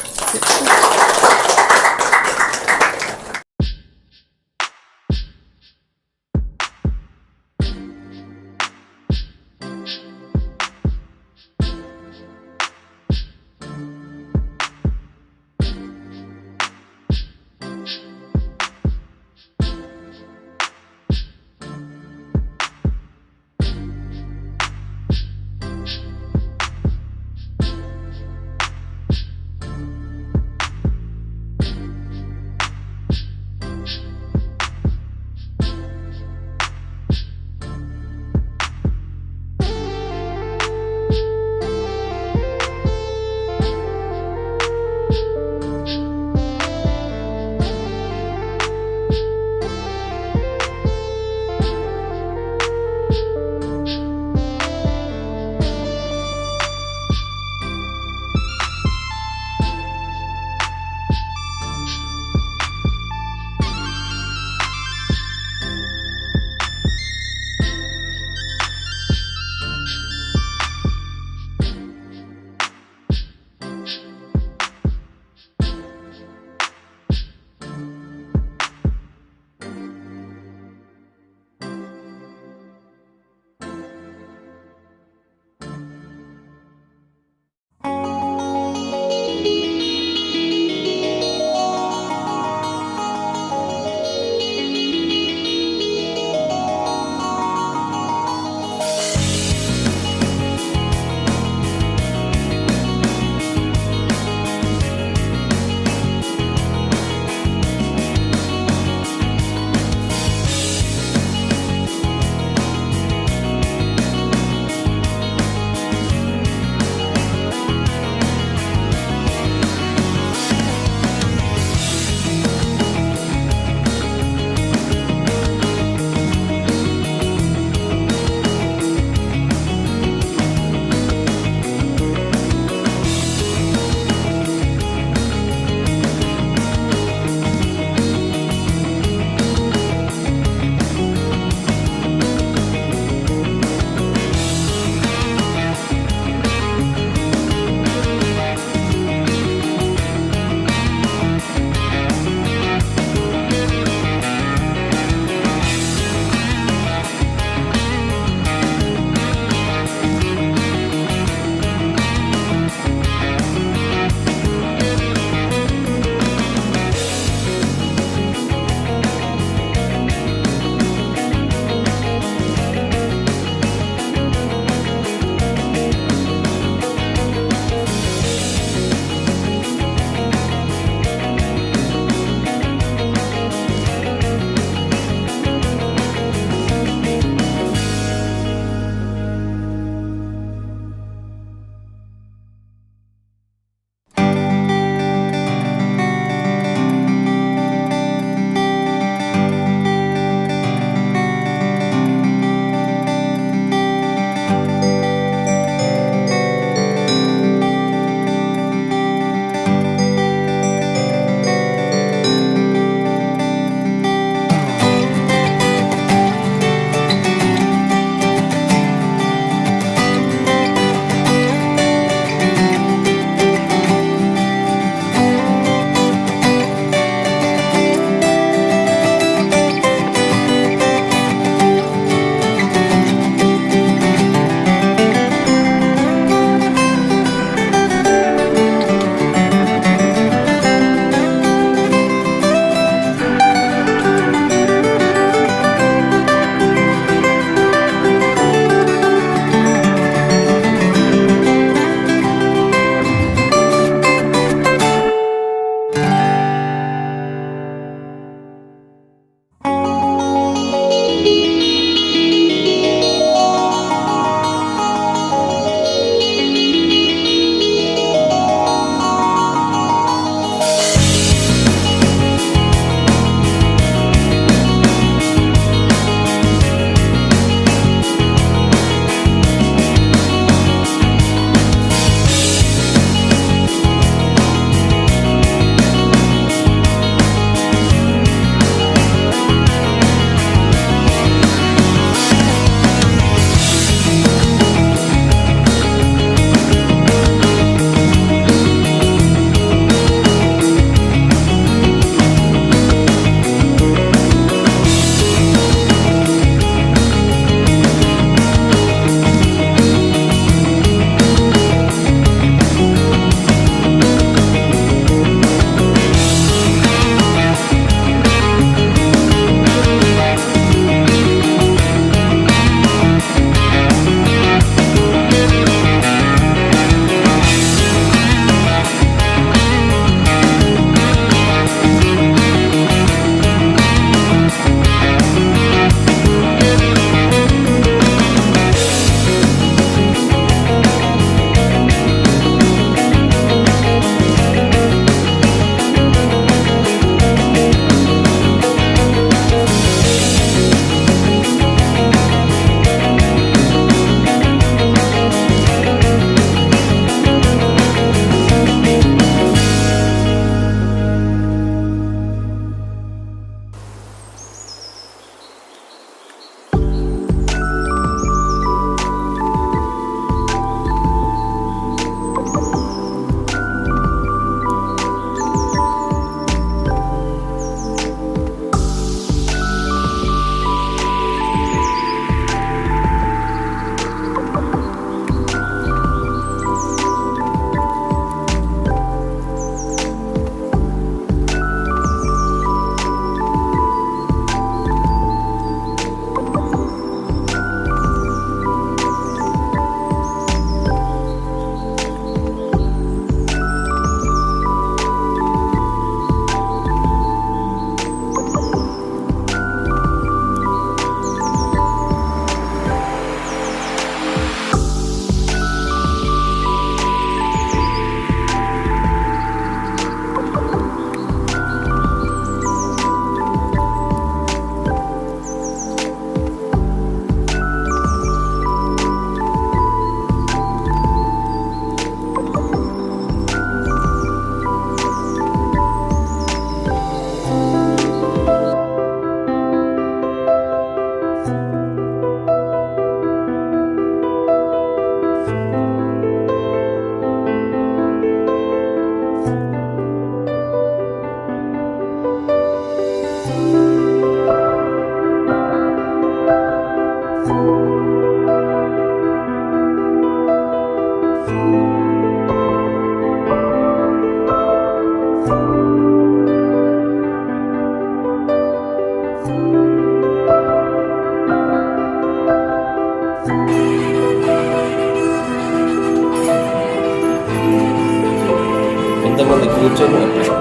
కొంతమంది కూర్చొని మాట్లాడారు.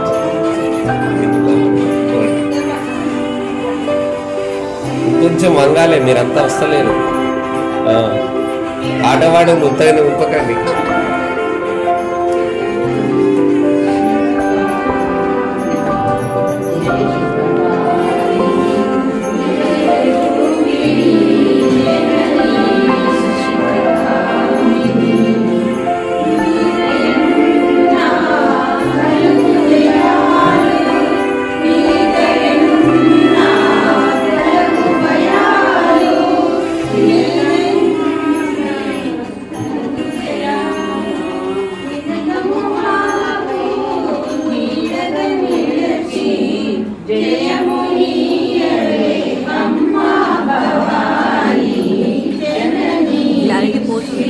కొంచెం వంగాలే, మీరంతా వస్తలేరు. ఆటవాడు ముత్తైన ఉంపకండి. క్లారిటీ పోతుంది.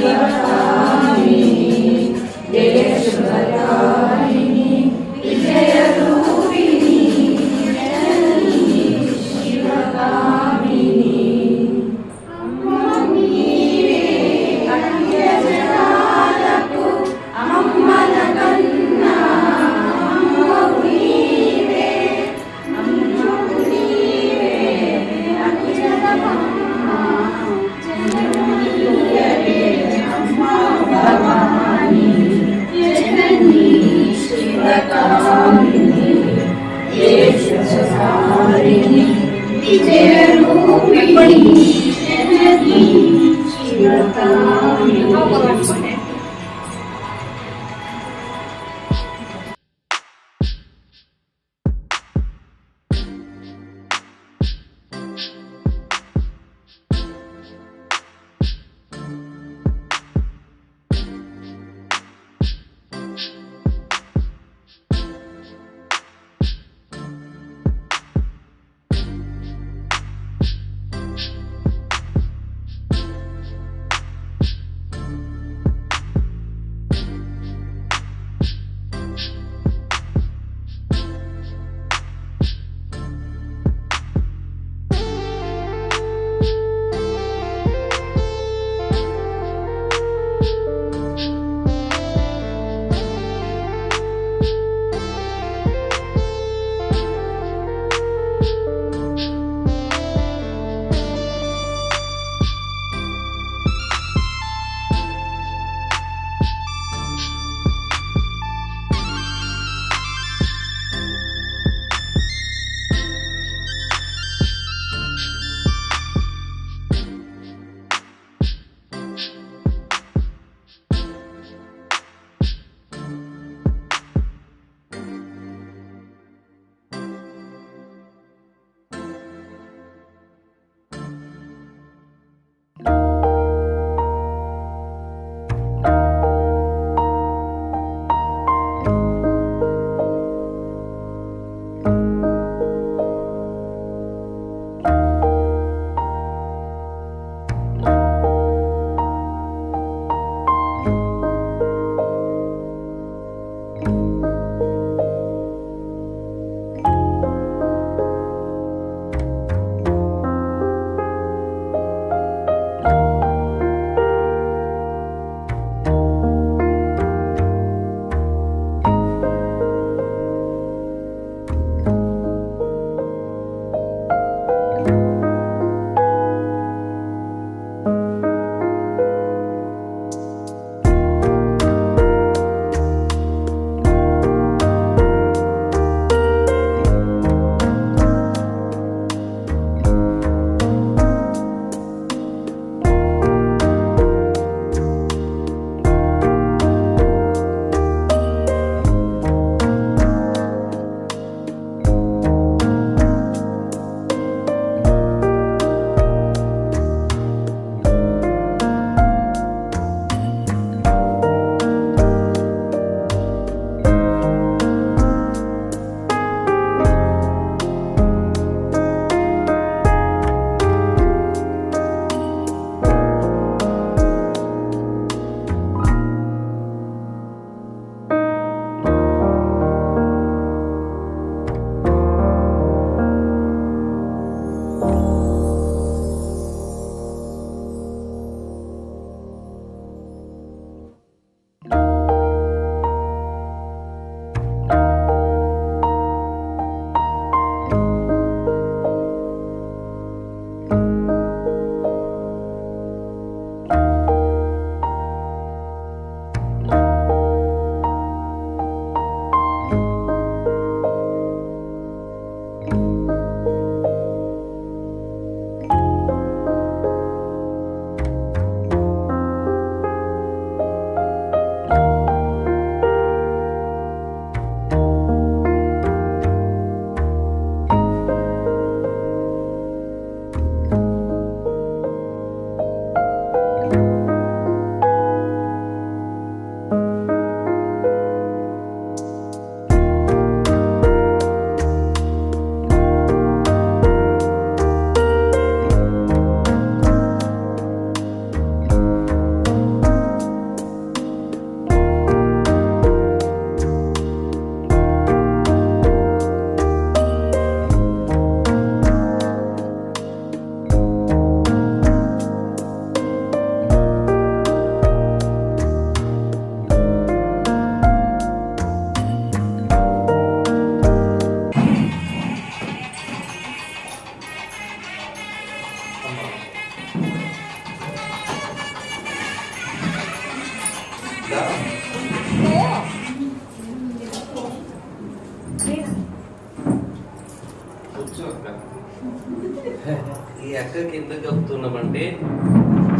ఈ అక్కకి ఎందుకు చెప్తున్నామంటే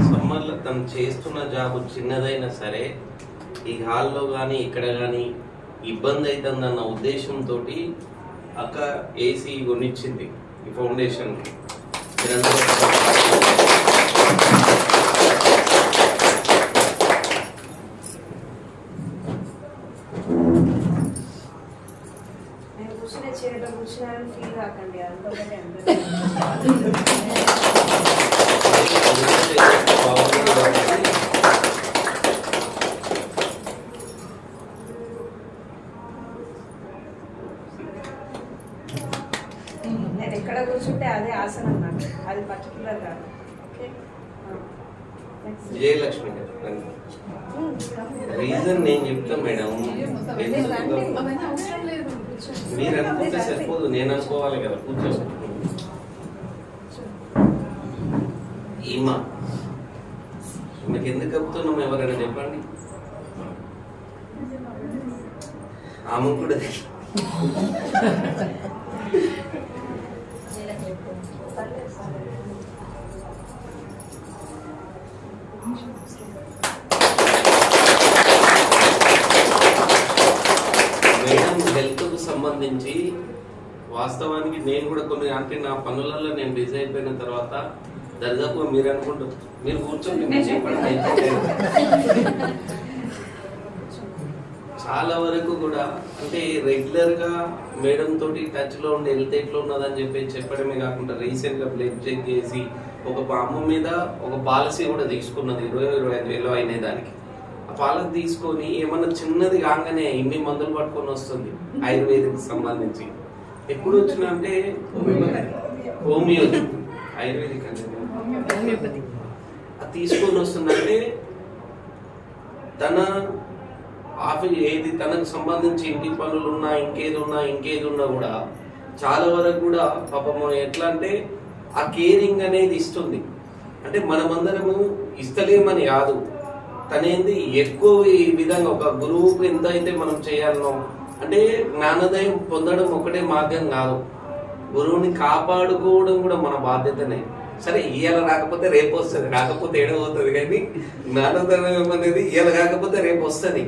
సమ్మర్లో తను చేస్తున్న జాబ్ చిన్నదైనా సరే ఈ హాల్లో కానీ ఇక్కడ కానీ ఇబ్బంది అవుతుందన్న ఉద్దేశంతో అక్క ఏసీ కొనిచ్చింది ఈ ఫౌండేషన్కి. నేను కూర్చునే చీరలో కూర్చున్నానని ఫీల్ కాకండి, అంతకంటే నేను ఎక్కడ కూర్చుంటే అదే ఆసనం నాకు, అది పర్టికులర్ కాదు. ఓకే, విజయలక్ష్మి రీజన్ నేను చెప్తాను మేడం. మీరు అనుకుంటే సరిపోదు, నేను అనుకోవాలి కదా. కూర్చో. ఈమా మీకు ఎందుకు చెప్తున్నాం ఎవరైనా చెప్పండి. ఆమె కూడా మేడం హెల్త్కు సంబంధించి వాస్తవానికి నేను కూడా కొన్ని అంటే నా పనులలో నేను బిజీ అయిపోయిన తర్వాత దరిదాపు మీరు అనుకుంటారు మీరు కూర్చొని నేను చెప్పండి చాలా వరకు కూడా అంటే రెగ్యులర్గా మేడం తోటి టచ్లో ఉండి హెల్త్ ఎట్లా ఉన్నదని చెప్పడమే కాకుండా రీసెంట్గా బ్లడ్ చెక్ చేసి ఒక అమ్మ మీద ఒక పాలసీ కూడా తీసుకున్నది 20-25 వేలు అయిన దానికి. ఆ పాలసీ తీసుకొని ఏమన్నా చిన్నది కాగానే ఇన్ని మందులు పట్టుకొని వస్తుంది ఆయుర్వేదిక్ సంబంధించి. ఎప్పుడు వచ్చిన అంటే హోమియోపతి ఆయుర్వేదిక్ అంటే అది తీసుకొని వస్తుందంటే తన ఆఫీస్ ఏది తనకు సంబంధించి ఇంటి పనులు ఉన్నా ఇంకేది ఉన్నా కూడా చాలా వరకు కూడా పాపం ఎట్లా అంటే ఆ కేరింగ్ అనేది ఇస్తుంది. అంటే మనమందరము ఇస్తలేమని కాదు, తనేంది ఎక్కువ ఈ విధంగా ఒక గురువుకు ఎంత అయితే మనం చేయాలనో అంటే జ్ఞానోదయం పొందడం ఒకటే మార్గం కాదు, గురువుని కాపాడుకోవడం కూడా మన బాధ్యతనే. సరే ఇవాళ రాకపోతే రేపు వస్తుంది, రాకపోతే ఏడవుతుంది, కానీ జ్ఞానోదయం అనేది ఇవాళ కాకపోతే రేపు వస్తుంది.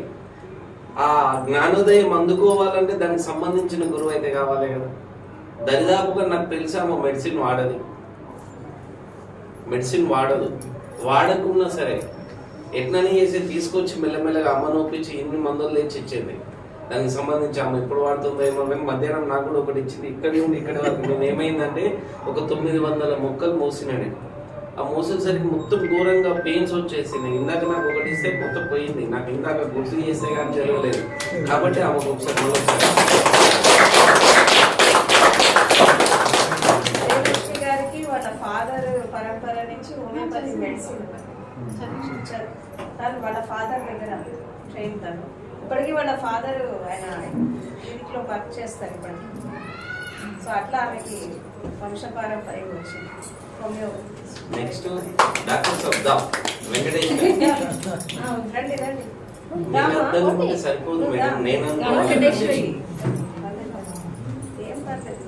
ఆ జ్ఞానోదయం అందుకోవాలంటే దానికి సంబంధించిన గురువు అయితే కావాలి కదా. దరిదాపుగా నాకు తెలిసామో మెడిసిన్ వాడదు, వాడకున్నా సరే ఎట్లని చేసి తీసుకొచ్చి మెల్లమెల్లగా అమ్మ నొప్పించి ఇన్ని మందులు తెచ్చి ఇచ్చేది. దానికి సంబంధించి అమ్మ ఎప్పుడు వాడుతుందో ఏమో, కానీ మధ్యాహ్నం నాకు కూడా ఒకటి ఇచ్చింది. ఇక్కడి నుండి ఇక్కడ వరకు నేను ఏమైందంటే ఒక 900 మొక్కలు మోసినాను. ఆ మోసేసరికి మొత్తం ఘోరంగా పెయిన్స్ వచ్చేసింది. ఇందాక నాకు ఒకటి ఇస్తే మొత్తం పోయింది, నాకు ఇందాక గుర్తు చేస్తే కానీ జరగలేదు. కాబట్టి ఆమెకు ఒకసారి గారికి వాళ్ళ ఫాదర్ పరంపర నుంచి హోమియోపతి మెడిసిన్ తను వాళ్ళ ఫాదర్ దగ్గర ట్రైన్. తను ఇప్పటికీ వాళ్ళ ఫాదర్ ఆయన క్లినిక్లో వర్క్ చేస్తారు ఇప్పటికీ. సో అట్లా ఆమెకి వంశపారంపర్యం వచ్చింది హోమియోపతి. నెక్స్ట్ డాక్టర్ సబ్దా వెంకటేష్ రండి రండి సరిపోదు మేడం. నేను ఏం పర్లేదు.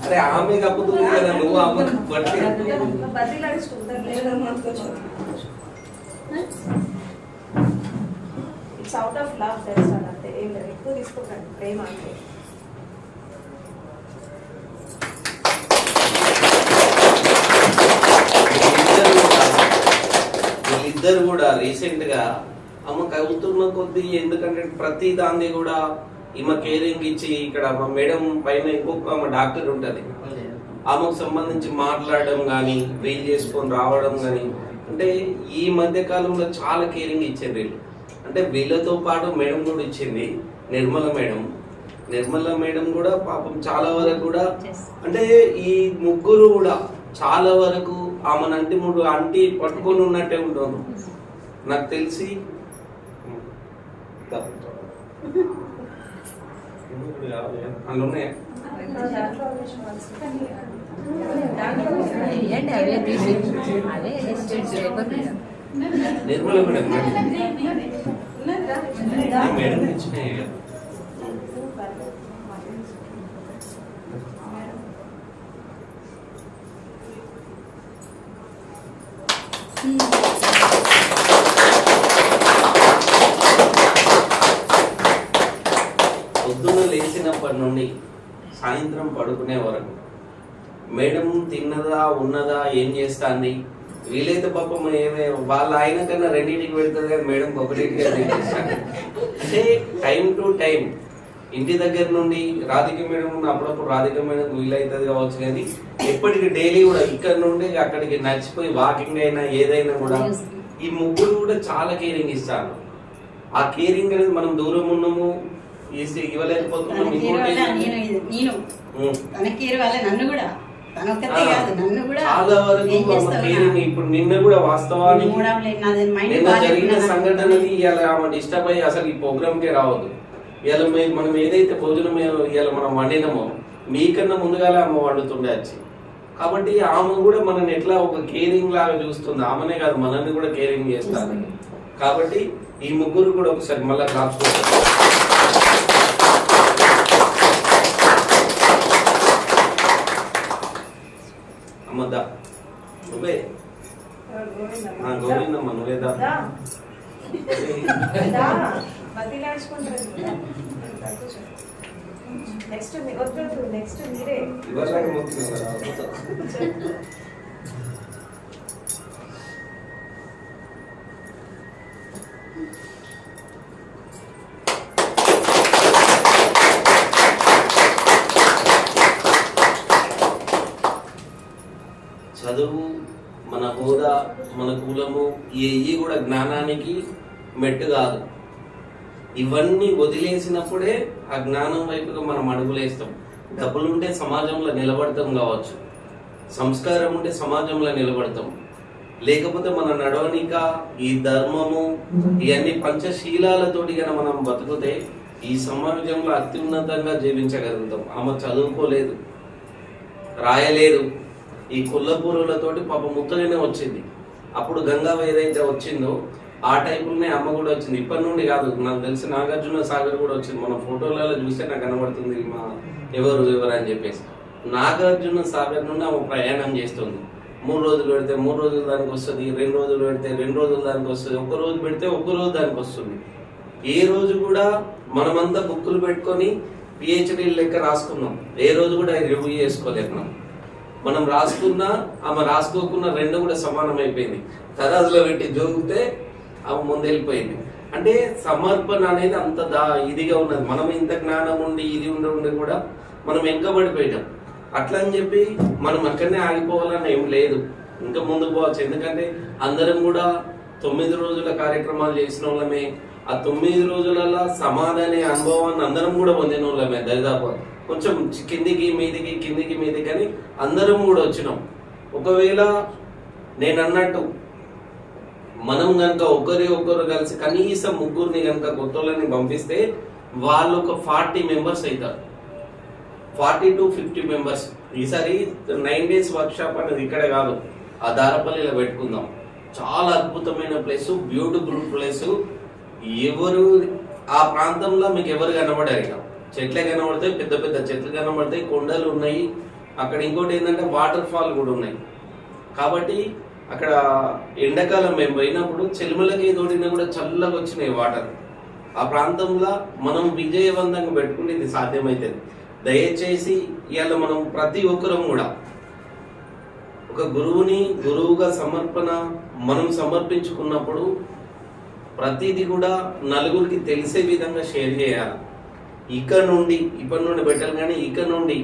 అరే ఆమె కప్పుతుంది కదా, నువ్వు అమ్మకు బట్టి ఇట్స్ అవుట్ ఆఫ్ లవ్ తెలుసు అంతే, ఏం లేదు. ఎక్కువ తీసుకోకండి ప్రేమ అంటే. వీళ్ళిద్దరు కూడా రీసెంట్ గా అమ్మకు అవుతున్న కొద్దీ, ఎందుకంటే ప్రతి దాన్ని కూడా ఈమె కేరింగ్ ఇచ్చి ఇక్కడ మా మేడం పైన ఇంకొక ఆమె డాక్టర్ ఉంటది, ఆమెకు సంబంధించి మాట్లాడడం కానీ వీలు చేసుకొని రావడం కానీ, అంటే ఈ మధ్య కాలంలో చాలా కేరింగ్ ఇచ్చింది వీళ్ళు. అంటే వీళ్ళతో పాటు మేడం కూడా ఇచ్చింది, నిర్మల మేడం కూడా పాపం చాలా వరకు కూడా అంటే ఈ ముగ్గురు కూడా చాలా వరకు ఆమెను అంటి పట్టుకొని ఉన్నట్టే ఉంటాను నాకు తెలిసి. అందులో ఏంటి అవే తీసి అవే పేపర్ మీద నిర్మల మేడం మేడం ఇచ్చినాయి కదా. పొద్దున్న లేచినప్పటి నుండి సాయంత్రం పడుకునే వరకు మేడం తిన్నదా ఉన్నదా ఏం చేస్తాంది, వీలైతే పాపం వాళ్ళ ఆయన కన్నా రెండింటికి పెడుతుంది కానీ మేడం ఒకటికి చేస్తాను. అంటే టైం టు టైం ఇంటి దగ్గర నుండి రాధిక మేడం అప్పుడప్పుడు రాధిక మేడం వీలవుతుంది కావచ్చు, కానీ ఎప్పటికీ డైలీ కూడా ఇక్కడ నుండి అక్కడికి నడిచిపోయి వాకింగ్ అయినా ఏదైనా కూడా ఈ ముగ్గురు కూడా చాలా కేరింగ్ ఇస్తారు. ఆ కేరింగ్ అనేది మనం దూరం ఉన్నాము ఇవ్వలేకపోతున్నాం. చాలా వరకు కేరింగ్. ఇప్పుడు నిన్న కూడా వాస్తవానికి నిన్న జరిగిన సంఘటనని ఇవాళ ఆమె డిస్టర్బ్ అయ్యి అసలు ఈ ప్రోగ్రామ్ కే రావద్దు. ఇవాళ మనం ఏదైతే భోజనం ఇవాళ మనం వండినామో మీకన్నా ముందుగానే ఆమె వండుతుండే వచ్చి. కాబట్టి ఆమె కూడా మనల్ని ఎట్లా ఒక కేరింగ్ లాగా చూస్తుంది. ఆమెనే కాదు మనల్ని కూడా కేరింగ్ చేస్తారు. కాబట్టి ఈ ముగ్గురు కూడా ఒకసారి మళ్ళీ కాచుకుంటారు. అమ్మద్దా నువ్వే గోవిందమ్మ నువ్వేదా ఇవ్వడానికి చదువు, మన హోదా, మన కులము ఇవి కూడా జ్ఞానానికి మెట్టు కాదు. ఇవన్నీ వదిలేసినప్పుడే ఆ జ్ఞానం వైపుగా మనం అడుగులేస్తాం. డబ్బులుంటే సమాజంలో నిలబడతాం కావచ్చు, సంస్కారం ఉంటే సమాజంలో నిలబడతాం. లేకపోతే మన నడవనిక ఈ ధర్మము ఇవన్నీ పంచశీలాలతోటి కనుక మనం బతుకుతే ఈ సమాజంలో అత్యున్నతంగా జీవించగలుగుతాం. ఆమె చదువుకోలేదు, రాయలేదు, ఈ కుల్లపూరులతోటి పాప ముత్తగానే వచ్చింది. అప్పుడు గంగా ఏదైతే వచ్చిందో ఆ టైపులోనే అమ్మ కూడా వచ్చింది. ఇప్పటి నుండి కాదు, నాకు తెలిసి నాగార్జున సాగర్ కూడా వచ్చింది. మన ఫోటోలలో చూస్తే నాకు కనబడుతుంది మా ఎవరు అని చెప్పేసి. నాగార్జున సాగర్ నుండి ఆమె ప్రయాణం చేస్తుంది. 3 రోజులు పెడితే 3 రోజులు దానికి వస్తుంది, 2 రోజులు పెడితే 2 రోజులు దానికి వస్తుంది, 1 రోజు పెడితే 1 రోజు దానికి వస్తుంది. ఏ రోజు కూడా మనమంతా బుక్కులు పెట్టుకొని పిహెచ్డీ లెక్క రాసుకున్నాం. ఏ రోజు కూడా రివ్యూ చేసుకోలేము. మనం రాసుకున్నా ఆమె రాసుకోకున్నా 2 కూడా సమానం అయిపోయింది. తరాజులో పెట్టి జోగితే ఆమె ముందెళ్ళిపోయింది. అంటే సమర్పణ అనేది అంత ఇదిగా ఉన్నది. మనం ఇంత జ్ఞానం ఉండి ఇది ఉండి కూడా మనం వెనుకబడిపోయాం. అట్లా అని చెప్పి మనం అక్కడనే ఆగిపోవాలని ఏం లేదు, ఇంకా ముందుకు పోవచ్చు. ఎందుకంటే అందరం కూడా 9 రోజుల కార్యక్రమాలు చేసిన వాళ్ళమే. ఆ 9 రోజులలో సమాధాన అనుభవాన్ని అందరం కూడా పొందిన వాళ్ళమే. దరిదాపు కొంచెం కిందికి మీదికి కానీ అందరం కూడా వచ్చినాం. ఒకవేళ నేను అన్నట్టు మనం కనుక ఒకరు కలిసి కనీసం 3 కనుక కొత్తలని పంపిస్తే వాళ్ళు ఒక 40 మెంబర్స్ అవుతారు. 40 to 50 మెంబర్స్. ఈసారి 9 days వర్క్షాప్ అనేది ఇక్కడ కాదు, ఆ దారపల్లిలో పెట్టుకుందాం. చాలా అద్భుతమైన ప్లేస్, బ్యూటిఫుల్ ప్లేస్. ఎవరు ఆ ప్రాంతంలో మీకు ఎవరు కనబడారు? చెట్లే కనబడతాయి, పెద్ద పెద్ద చెట్లు కనబడతాయి, కొండలు ఉన్నాయి. అక్కడ ఇంకోటి ఏంటంటే వాటర్ ఫాల్ కూడా ఉన్నాయి. కాబట్టి అక్కడ ఎండాకాలం మేము పోయినప్పుడు చెలుమలకి తోడినా కూడా చల్లగా వచ్చినాయి వాటర్. ఆ ప్రాంతంలో మనం విజయవంతంగా పెట్టుకుంటే ఇది సాధ్యమవుతుంది. దయచేసి ఇవాళ మనం ప్రతి ఒక్కరం కూడా ఒక గురువుగా సమర్పణ మనం సమర్పించుకున్నప్పుడు ప్రతిదీ కూడా నలుగురికి తెలిసే విధంగా షేర్ చేయాలి. ఇప్పటి నుండి పెట్టాలి, కానీ ఇక్కడ నుండి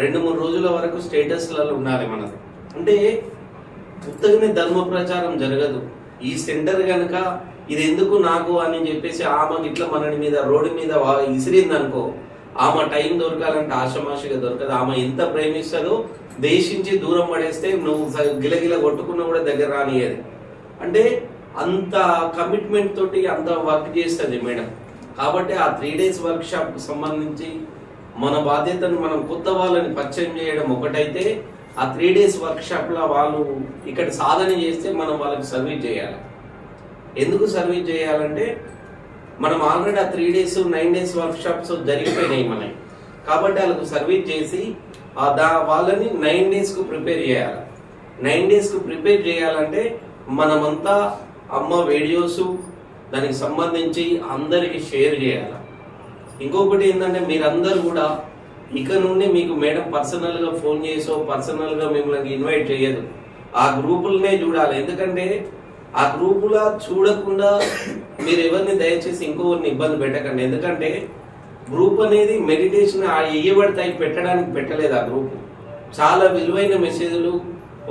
2-3 రోజుల వరకు స్టేటస్లలో ఉండాలి మనది. అంటే ఉత్తగానే ధర్మ ప్రచారం జరగదు. ఈ సెంటర్ కనుక ఇది ఎందుకు నాకు అని చెప్పేసి ఆమె ఇట్లా మనని మీద రోడ్డు మీద ఇసిరింది అనుకో, ఆమె టైం దొరకాలంటే ఆషమాషిగా దొరకదు. ఆమె ఎంత ప్రేమిస్తుందో దేశించి దూరం పడేస్తే నువ్వు గిలగిల కొట్టుకున్నా కూడా దగ్గర రానియది. అంటే అంత కమిట్మెంట్ తోటి అంత వర్క్ చేస్తుంది మేడం. కాబట్టి ఆ 3 days వర్క్ షాప్ సంబంధించి మన బాధ్యతను మనం కొత్త వాళ్ళని పరిచయం చేయడం ఒకటైతే ఆ 3 days వర్క్షాప్లో వాళ్ళు ఇక్కడ సాధన చేస్తే మనం వాళ్ళకి సర్వీస్ చేయాలి. ఎందుకు సర్వీస్ చేయాలంటే మనం ఆల్రెడీ ఆ 3 days 9 days వర్క్షాప్స్ జరిగిపోయినాయి మనకి. కాబట్టి వాళ్ళకు సర్వీస్ చేసి వాళ్ళని 9 daysకు ప్రిపేర్ చేయాలి. 9 daysకు ప్రిపేర్ చేయాలంటే మనమంతా అమ్మ వీడియోస్ దానికి సంబంధించి అందరికి షేర్ చేయాలి. ఇంకొకటి ఏంటంటే మీరందరూ కూడా ఇక నుండి మీకు మేడం పర్సనల్గా ఫోన్ చేసో పర్సనల్గా మిమ్మల్ని ఇన్వైట్ చేయదు, ఆ గ్రూపులనే చూడాలి. ఎందుకంటే ఆ గ్రూపులా చూడకుండా మీరు ఎవరిని దయచేసి ఇంకొకరిని ఇబ్బంది పెట్టకండి. ఎందుకంటే గ్రూప్ అనేది మెడిటేషన్ ఎయ్యబడతాయి పెట్టడానికి పెట్టలేదు. ఆ గ్రూప్ చాలా విలువైన మెసేజ్లు,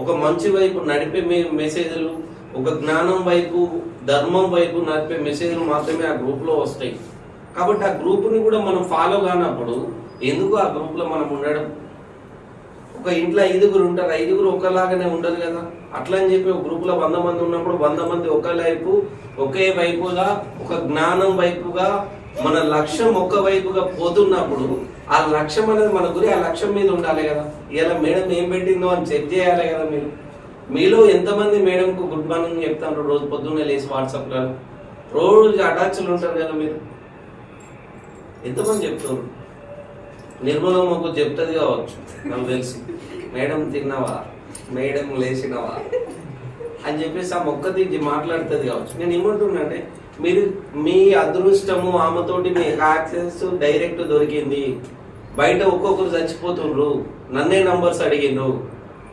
ఒక మంచి వైపు నడిపే మెసేజ్లు, ఒక జ్ఞానం వైపు ధర్మం వైపు నడిపే మెసేజ్లు మాత్రమే ఆ గ్రూప్లో వస్తాయి. కాబట్టి ఆ గ్రూప్ని కూడా మనం ఫాలో కానప్పుడు ఎందుకు ఆ గ్రూప్లో మనం ఉండడం? ఒక ఇంట్లో 5గురు ఉంటారు, 5గురు ఒకలాగానే ఉండదు కదా. అట్లా అని చెప్పి ఒక గ్రూప్లో 100 మంది ఉన్నప్పుడు 100 మంది ఒకే వైపుగా ఒక జ్ఞానం వైపుగా మన లక్ష్యం ఒక వైపుగా పోతున్నప్పుడు ఆ లక్ష్యం అనేది మన గురి ఆ లక్ష్యం మీద ఉండాలి కదా. ఇలా మేడం ఏం పెట్టిందో అని చెక్ చేయాలి కదా. మీలో ఎంతమంది మేడంకు గుడ్ మార్నింగ్ చెప్తాను రోజు పొద్దున్నే లేచి వాట్సాప్లో? రోజు అటాచ్లు ఉంటారు కదా. మీరు ఎంతమంది చెప్తారు? నిర్మలమ్మకు చెప్తుంది కావచ్చు నాకు తెలిసి, మేడం తిన్నావా, మేడం లేచినవా అని చెప్పేసి ఆ మొక్కది మాట్లాడుతుంది కావచ్చు. నేను ఏమంటున్నానంటే మీరు మీ అదృష్టము ఆమెతోటి మీకు యాక్సెస్ డైరెక్ట్ దొరికింది. బయట ఒక్కొక్కరు చచ్చిపోతుండ్రు, నన్నే నంబర్స్ అడిగిండ్రు.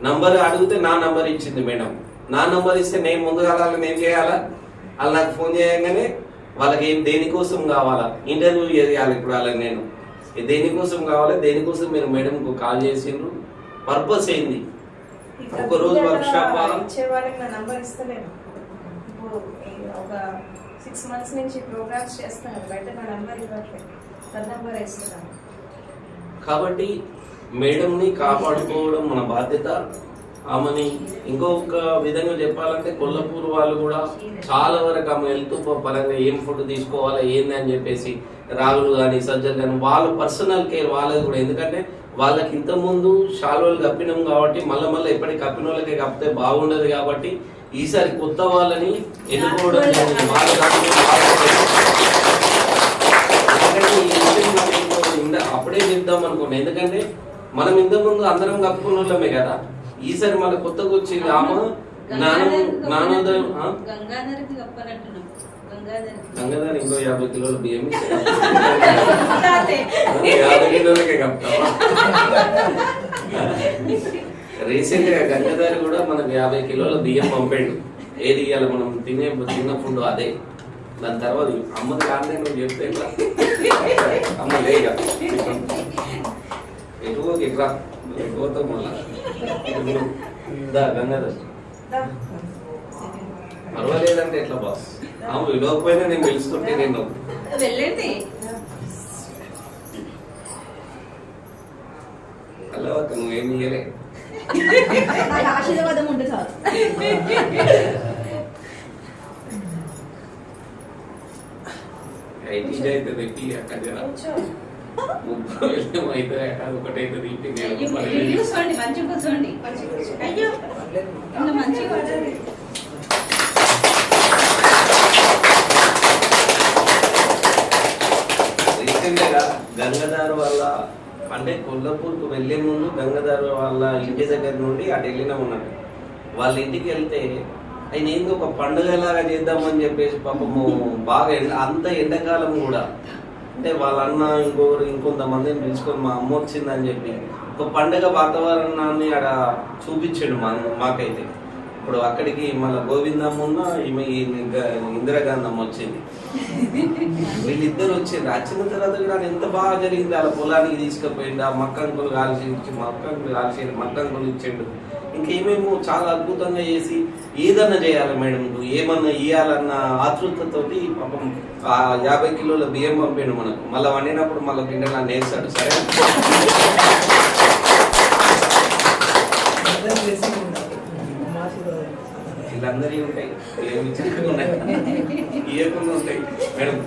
నంబర్ అడిగితే నా నంబర్ ఇచ్చింది మేడం. నా నంబర్ ఇస్తే నేను ముందుగా వాళ్ళని ఏం చేయాలా? వాళ్ళు నాకు ఫోన్ చేయగానే వాళ్ళకి దేనికోసం కావాలా ఇంటర్వ్యూ చేయాలి. ఇప్పుడు వాళ్ళకి నేను దేనికోసం కావాలి, దేనికోసం మీరు మేడంకు కాల్ చేసిండ్రు, పర్పస్ ఏంది? ఒక రోజు వర్క్షాప్ ఇచ్చే వాళ్ళకి నా నంబర్ ఇస్తలేను. ఇప్పుడు ఒక 6 months నుంచి ప్రోగ్రామ్స్ చేస్తాను, బయట నా నంబర్ ఇవ్వట్లేదు, నా నంబర్ ఇస్తున్నాను. కాబట్టి మేడంని కాపాడుకోవడం మన బాధ్యత. ఆమెని ఇంకొక విధంగా చెప్పాలంటే కొల్లాపూర్ వాళ్ళు కూడా చాలా వరకు ఆమె హెల్త్ పరంగా ఏం ఫుడ్ తీసుకోవాలి ఏంది అని చెప్పేసి రాగులు కానీ సజ్జలు కానీ వాళ్ళ పర్సనల్ కేర్ వాళ్ళది కూడా. ఎందుకంటే వాళ్ళకి ఇంతకుముందు శాలువలు కప్పినాం కాబట్టి మళ్ళీ ఎప్పటికి కప్పిన వాళ్ళకే కప్పితే బాగుండదు. కాబట్టి ఈసారి కొత్త వాళ్ళని ఎన్నుకోవడం అప్పుడే చెప్దాం అనుకోండి. ఎందుకంటే మనం ఇంతకుముందు అందరం కప్పుకున్న వాళ్ళమే కదా. ఈసారి మళ్ళీ కొత్తగా వచ్చింది ఆమె జ్ఞానోదయం. గంగాధర్ ఇంకో 50 కిలోలు బియ్యం 50 కిలోలకే కప్తావా? రీసెంట్ గా గంగాధర్ కూడా మనకు 50 కిలోల బియ్యం పంపాడు. ఏది ఇవ్వాలి మనం తిన్న ఫుడ్ అదే. దాని తర్వాత అమ్మది కాదే నువ్వు చెప్తే ఎట్లా? అమ్మ లేక ఎటుకో ఎట్లా పోతాం మళ్ళా. గంగాధర్ పర్వాలేదంటే ఎట్లా బాస్? ఆమె విలువకపోయినా నేను పిలుస్తుంటే నేను వెళ్ళండి. అలా నువ్వేం ఇయ్యలే. ఆశీర్వాదం ఉంటే చాలు. అయితే తెప్పి అక్కడ ముగ్గురు అయితే ఒకటైతే తీపి కూర్చోండి, మంచిగా కూర్చోండి. అయ్యో మంచిగా గంగాధర్ వాళ్ళ అంటే కొల్లాపూర్కు వెళ్లే ముందు గంగాధర్ వాళ్ళ ఇంటి దగ్గర నుండి అటు వెళ్ళినా ఉన్నాడు. వాళ్ళ ఇంటికి వెళ్తే ఆయన ఏందో ఒక పండుగలాగా చేద్దామని చెప్పేసి పాపము బాగా అంత ఎండాకాలం కూడా అంటే వాళ్ళ అన్న ఇంకొంతమందిని పిలుచుకొని మా అమ్మ వచ్చిందని చెప్పి ఒక పండుగ వాతావరణాన్ని ఆడ చూపించాడు మాకైతే. ఇప్పుడు అక్కడికి మళ్ళీ గోవిందమ్మ ఈమె ఇందిరాగాంధమ్మ వచ్చింది. వీళ్ళిద్దరు వచ్చింది. వచ్చిన తర్వాత కూడా ఎంత బాగా జరిగింది. వాళ్ళ పొలానికి తీసుకుపోయింది. ఆ మక్కంకులు కాల్చి మక్కంకులు ఇచ్చిండు. ఇంకేమేమో చాలా అద్భుతంగా చేసి ఏదన్నా చేయాలి మేడం, ఏమన్నా ఇయ్యాలన్న ఆతృతతోటి పాపం 50 కిలోల బియ్యం పంపాడు మనకు. మళ్ళీ వండినప్పుడు మళ్ళీ కింద నేర్చాడు. సరే వీళ్ళందరికీ ఉంటాయి, ఏమి ఇవ్వకుండా ఉంటాయి. మేడం